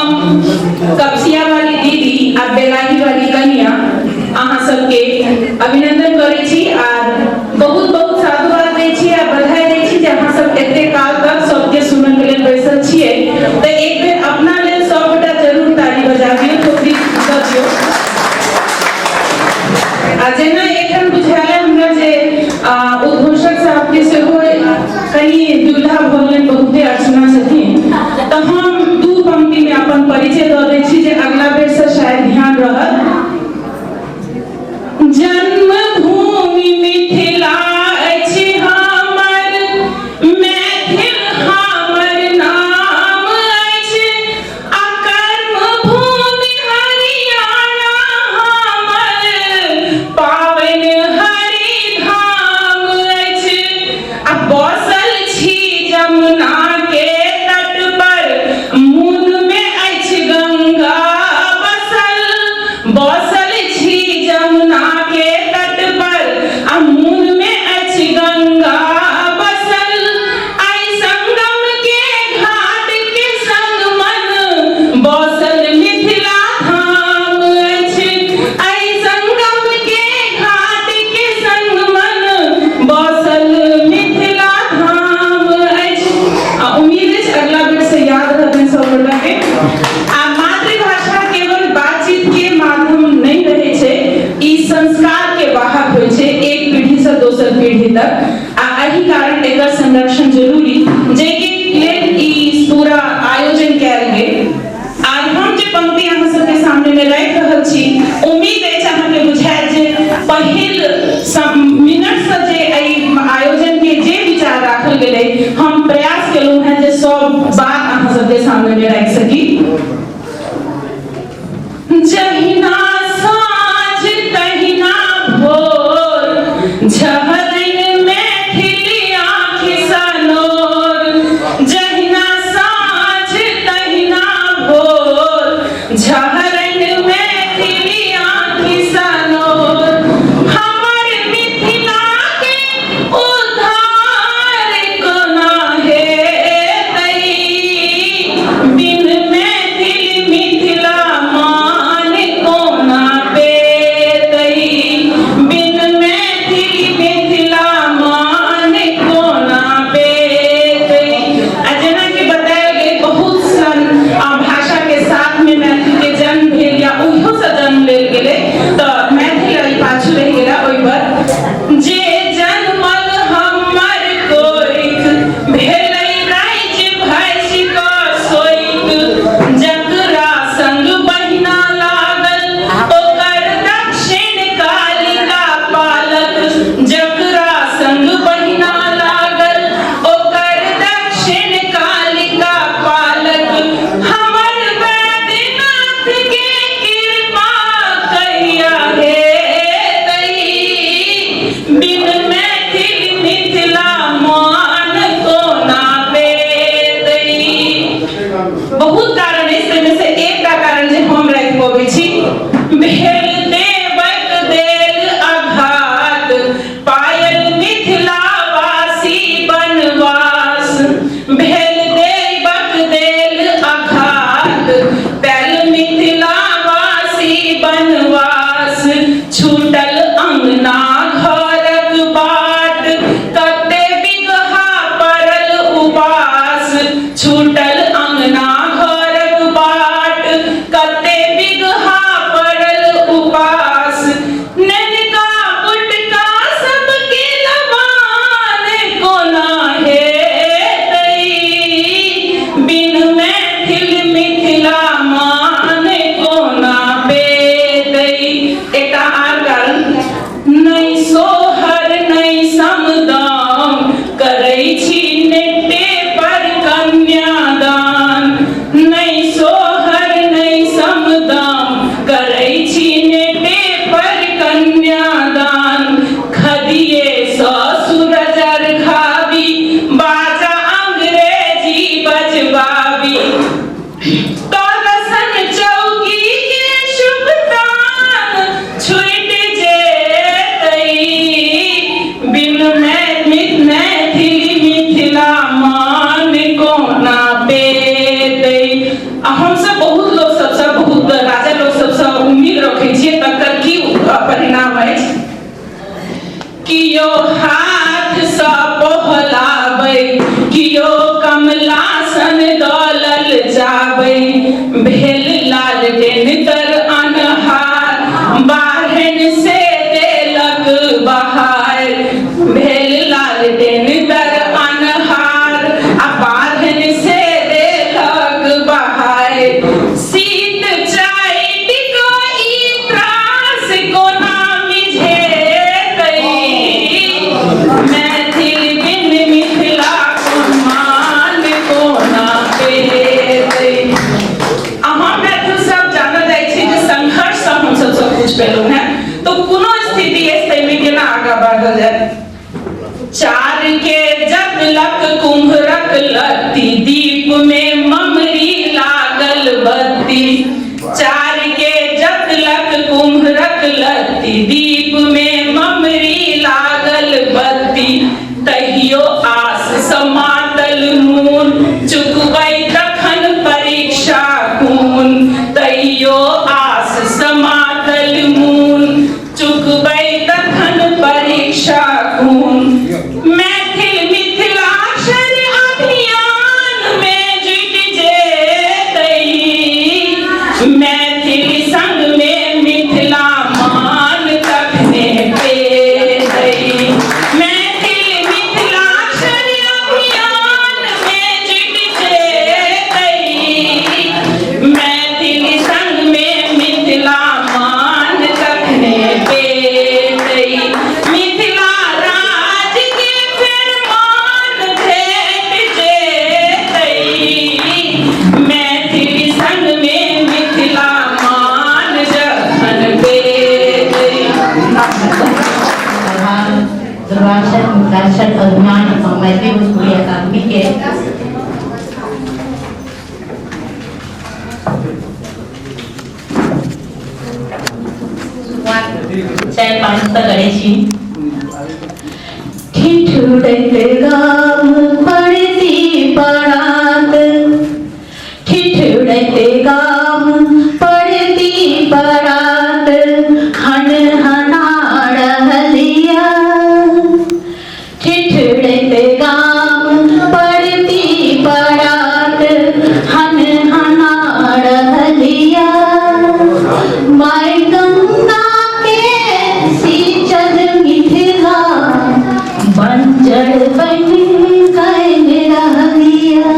हम कपसिया वाली दीदी आ बेलाही वाली कन्या अहाँ सबके अभिनंदन करै छी आर बहुत बहुत साधुवाद दै छी आ बधाई दै छी जे अहाँ सब एते काल तक सबके सुनय के लेल बैसल छियै तऽ एक बेर अपना लेल सब गोटा जरूर ताली बजाबियौ थोड़ी दबियौ आ जेना एखन बुझायल हमरा जे उद्घोषक साहब के सेहो कनी दुविधा भोलनि बहुते अर्चना छथिन तऽ हम दू पंक्ति में अपन परिचय दऽ दै छी जे अगला बेर से शायद ध्यान रहत। जन्मभूमि मिथिला अछि हमर, मैथिल हमर नाम अछि, आ कर्मभूमि हरियाणा हमर, पावनि हरिधाम अछि, आ बसल छी जमुना के तट पर, मुन में अछि गंगा बसल, बसल छी जमुना के तट पर, आ मुन में अछि गंगा बसल, आई संगम के घाट के संग मन, बसल मिथिला धाम अछि, आई संगम के घाट के संग मन, बसल मिथिला धाम अछि। उम्मीद है अगला बेर से याद रहते सब गोटा के। आ मातृभाषा केवल बातचीत के माध्यम नहीं रहे छे, ई संस्कार के वाहक होय छे एक पीढ़ी से दोसर पीढ़ी तक। आ एही कारण एकर संरक्षण जरूरी जे के लेल ई पूरा आयोजन कैल गेल। आज हम जे पंक्ति अहाँ सबके सामने में राखि रहल छी, उम्मीद अछि अहाँ के बुझाएत जे पहिल मिनट से जे एहि आयोजन के जे विचार राखल गेलै, हम प्रयास केलहुं हैं जे सब बात अहाँ सबके सामने में राखि सकी। जहिना साँझ तहिना भोर, झहरन मैथिली आँखि सनोर, जहिना साँझ तहिना भोर, झहरन मैथिली आँखि सनोर, हमर मिथिला के उद्धार कोना हेतै, बिन मैथिल मिथिला मान कोना पेतै, बिन मैथिल मिथिला मान कोना पेतै। आ जेना कि बतायल गेल बहुत सन भाषा के साथ में मैथिल के जन्म भेल या ओहियो से जन्म लेल गेलै, तऽ मैथिल एहि पाछू रहि गेला ओहि पर। जे जन्मल हमर कोइक, भेलै राज्य भैंसी क सोइक, जकरा संग बहिना लागल ओकर दक्षिण कालिका पालक, जकरा संग बहिना लागल ओकर दक्षिण कालिका पालक, हमर वैद्यनाथ के कृपा कहिया हेतै, बिन मैथिल मिथिला मान कोना पेतै। बहुत कारण है, में से एकटा कारण जे हम राखि पबै छी, भेल देवक देल आघात, पायल मिथिला वासी बनवास, भेल देवक देल आघात, पायल मिथिला वासी बनवास, छूटल अंगना घरक बाट, कते बिगहा पड़ल उपास, छूटल अंगना घरक बाट, कते बिगहा पड़ल उपास, ननका पुटका सबके लबान कोना हेतै, बिन मैथिल मिथिला मान कोना पेतै। एकटा आर कारण, नहि सोहर नहि समदान, करै छी नेटे पर कन्यादान, नहि सोहर नहि समदान, करै छी नेटे पर कन्यादान, खदिये ससुर जरखाबी, बाजा अंग्रेजी बजबाबी, तलसन चौकी के शुभतान छुटि जेतै, बिन मैथिल मिथिला मान कोना पेतै। हम सब बहुत भेल लालटेन तर अनहार बाहन से देलक बहार भेल लालटेन तर अनहार आ बाहन से देलक बहार शीत चाइट कोई त्रास कोना मिझेतै मैथिल बिन मिथिला कुर्मान कोना पेतै। अहाँ मैथिल सब जानल जाइ छै जे संघर्ष से हम सब कुछ पेलहुँ हैं तो कोनो स्थिति ऐसे में केना आगा बढ़ल जाए। चार के जगलक कुम्हरक लत्ती दीप में ममरी लागल बत्ती चार के जगलक कुम्हरक लत्ती दीप में ममरी लागल बत्ती तहियो आस समातल मून चुकबै तखन परीक्षा खून तहियो आस समातल मून चुकबै तखन परीक्षा खून। मैथिल मिथिलाक्षर अभियान में जुट जेतै मैथिल संग में मिथिला मान तखने पेतै मैथिल मिथिलाक्षर अभियान में जुट जेतै मैथिल संग में मिथिला मान तखने पेतै मिथिला राज के फेर मान भेट जेतै मैथिल संग में मिथिला मान जखन पेतै। दुर्वाक्षर मुद्राक्षर अभिमान और मैथिली भोजपुरी अकादमी के चार पाँच तक करे छी। ठिठुरैत गाम पड़ती परात ठिठुरैत गाम पड़ती परात हन हना रहलिया ठिठुरैत गाम पड़ती परात हन हना रहलिया माय गंगा के सींचल मिथिला बंजर बन गए रहलिया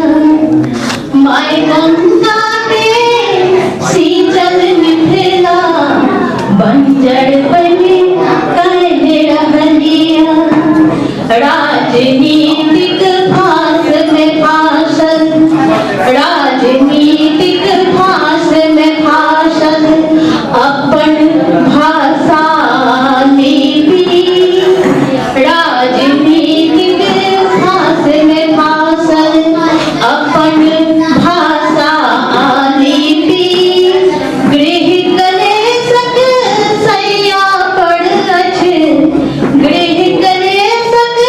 माय गंगा के सींचल मिथिला बंजर बन गए रहलिया राजनीतिक फांस में फांसल राजनीतिक फांस में फांसल अपन भाषा लिपि राजनीतिक फांस में फांसल अपन भाषा लिपि गृह कलेशक सैया पड़ अछि गृह कलेशक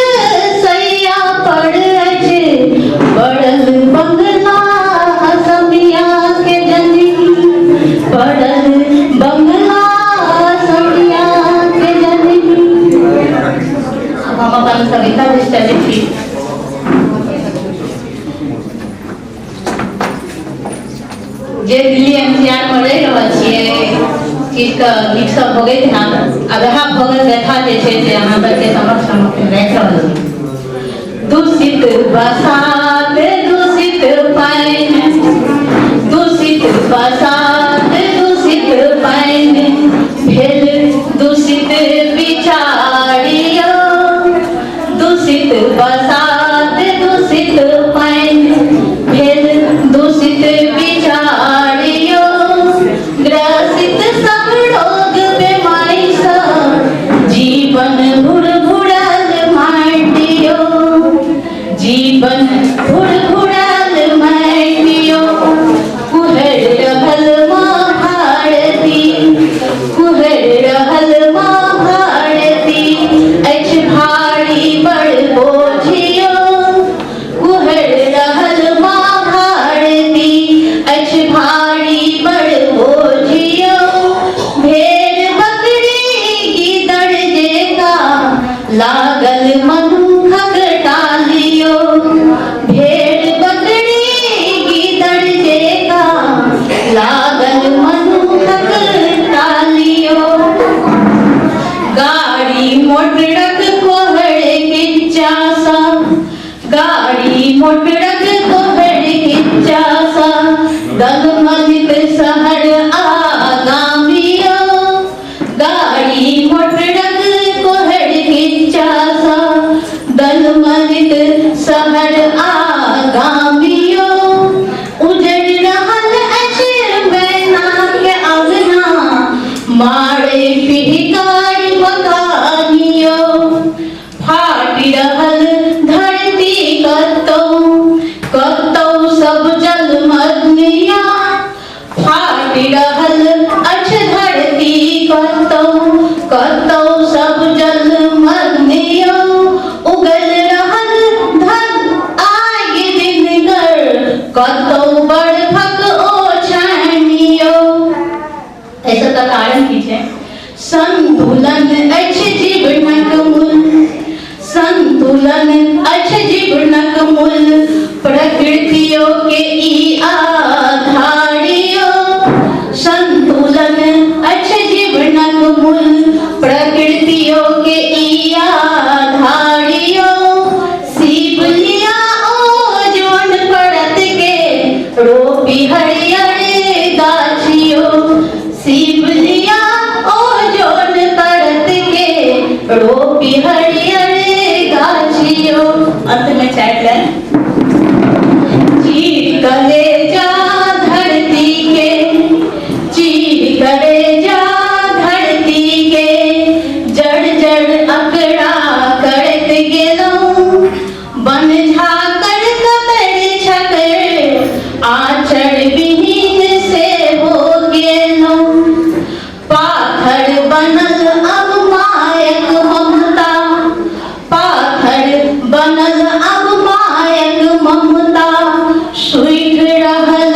सैया पड़ अछि बड़ल बंगला असमिया के जननी बड़ल बंगला असमिया के जननी। अब हम अपन कविता विषय लिखी। जे दिल्ली एनसीआर में रह रहल छियै चीज का नीक सब भोगैत है अब वह भोगल व्यथा जे छै से अहाँ सबके समक्ष हम राखि रहल छी। दूषित बसात दूषित पानि दूषित बसात दूषित पानि भेल दूषित विचारियो दूषित बसात दूषित पानि भेल दूषित विचारियो ग्रसित सब रोग बीमारी सँ जीवन भुरभुरल माटियो जीवन भुरभुरल माटियो कुहर रहल कतौ बढ़फक ओछानियो ऐसा का कारण की छै संतुलन अछि जीवनक मूल संतुलन अछि जीवनक मूल प्रकृतियों के ई आधारियो संतुलन अछि जीवनक मूल प्रकृतियों के ई आधारियो सीबलिया ओजोन परत के रोपी हरियर गाछियो सीबलिया ओजोन परत के रोपी हरियर गाछियो। अंत में चैट लाइन चीर कलेजा धरती के चीर कलेजा धरती के जड़ जड़ अकड़ा करत गेलौं बन झाकर कतर छकर आचर विहीन से हो गेलौं पाथर बनल अब मायक ममता पाथर बनल अब मायक ममता सुख रहल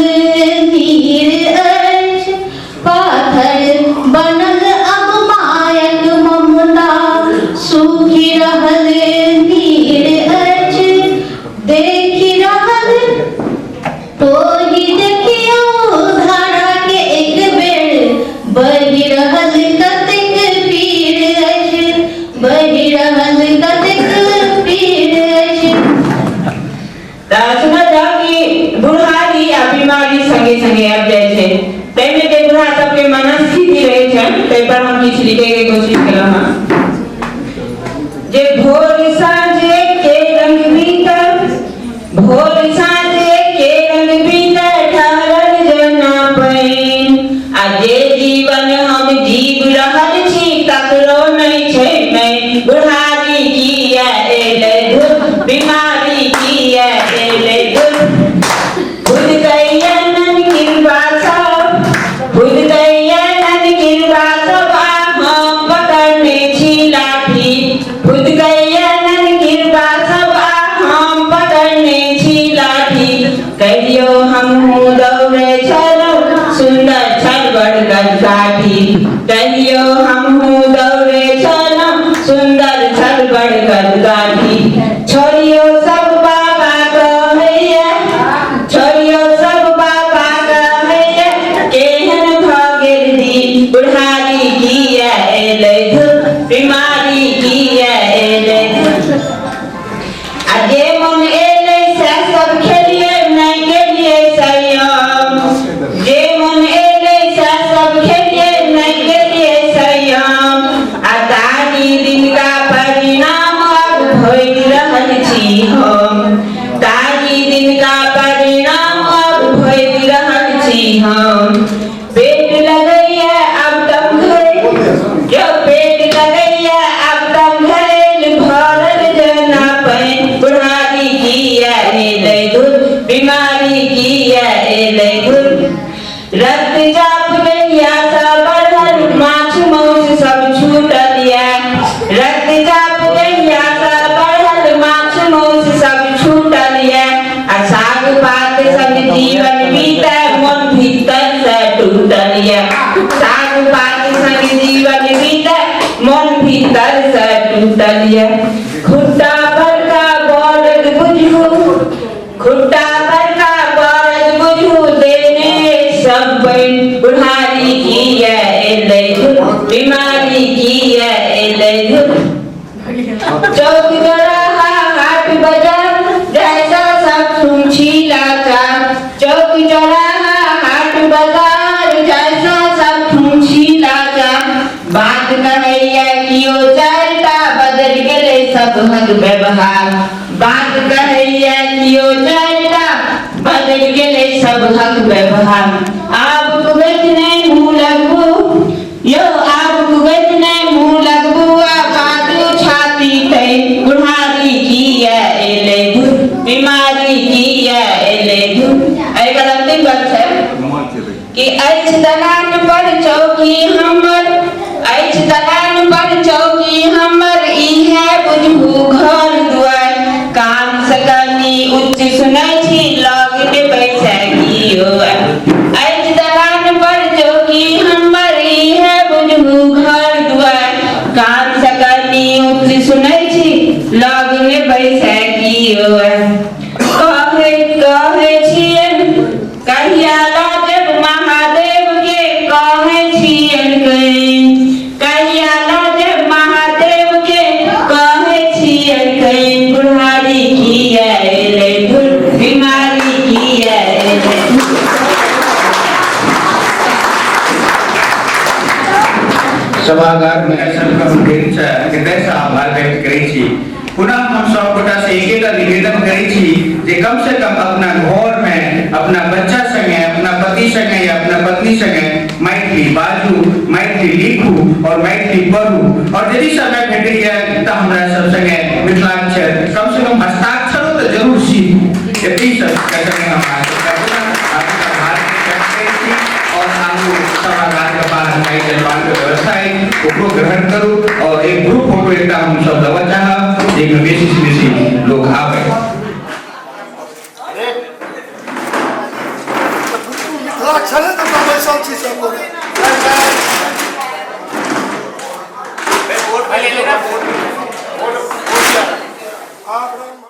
नीर अछि पाथर बनल अब मायक ममता सुखी रहल नीर अछि देखी रहल तोहि देखियो धारा के एक बेर बहि रहल कतेक पीर अछि बहि रहल कतेक पीर अछि। सुना जा कि बुढ़ारी आ बीमारी संगे संगे आबि जाइ छै ताहिमे जे बुढ़ा सबके मनस्थिति रहै छनि ताहि पर हम किछु लिखै के कोशिश केलहुँ हँ जे भोर साँझे के रंग भीतर भोर साँझे के रंग भीतर ठहरल जना पानि आ जे जीवन हम जीव रहल छी ककरो नहि छै नहि बुढ़ारी किया एलै धुर बीमारी किया एलै धुर बुझ गइया नन कृपा सब बुझ गइया नन कृपा सब हम पकड़ने छी लाठी बुझ गइया नन कृपा सब हम पकड़ने छी लाठी कहियो हमहूँ दौड़े छलहुँ सुंदर छल बड़गद काठी कहियो हमहूँ दौड़े छलहुँ सुंदर छल बड़गद काठी छोड़ियो सब बाबा कहैया छोड़ियो सब बाबा कहैया केहन भऽ गेल दिन बुढ़ारी किया एलै धुर बीमारी किया एलै धुर आ जे मन एलै सएह सब खेलियै नहि गेलियै संयम जे मन एलै सएह सब खेलियै नहि गेलियै संयम आ ताही दिनका परिणाम अब भोगि रहल छी हम ताही दिनका परिणाम अब भोगि रहल छी हम पेट लगैया अब तब जो पेट लगैया अब तब घरेल भरल जना पानि बुढ़ारी किया एलै धुर बीमारी किया एलै धुर रक्तचाप गैया सा बढ़ल माछ मौस सब छूटल या रक्तचाप गैया सा बढ़ल माछ मौस सब छूटल या आ साग पात संग जीवन बीतै मन भीतर से टूटल या साग पात संग जीवन बीतै मन भीतर से टूटल या खुट्टा बड़का बरद बुझू खुट्टा बड़का बरद बुझू देने सब बन बुढ़ारी किया एलै धुर बीमारी किया एलै धुर चौक चौराहा हाट बाजार जैसा सब सुन लाचार चौक चौराहा हाट बाजार जैसा सब सुन लाचार बात कहैया कियो चारिटा बदल गेलै सब हक व्यवहार बात कहैया कियो चारिटा बदल गेलै सब हक व्यवहार आब कुबैत नहि मुँह लगबू यो आब कुबैत नहि मुँह लगबू आ बाजू छाती तै बुढ़ारी किया एलै धुर बीमारी किया एलै धुर एहि का अंतिम बात है कि अछि दलान पर चौकी हमर अछि दलान पर चौकी हमर इहे बुझू घर दुआर कान से कनी उच्च सुनै छी लग के सभागार में हृदय से आभार व्यक्त करै छी। पुनः हम सब गोटा से एकटा निवेदन करै छी जे कम से कम अपना घर में अपना बच्चा संगे, अपना पति संगे या अपना पत्नी संगे मैथिली बाजू, मैथिली लिखू और मैथिली पढ़ू। और यदि समय भेटैया तऽ हमरा सब संगे मिथिलाक्षर कम से कम हस्ताक्षरों तो जरूर सीखू। एतै सब संगे हम आभार व्यक्त करै छी और आगू सभागार के बाद हमारी जलपान के व्यवस्था है ओकरो ग्रहण करू और एक ग्रुप फोटो एकटा हम सब लेबा चाहब जेमे बेसी से बेसी लोग आवे। मिथिलाक्षर तो बैसल छी सब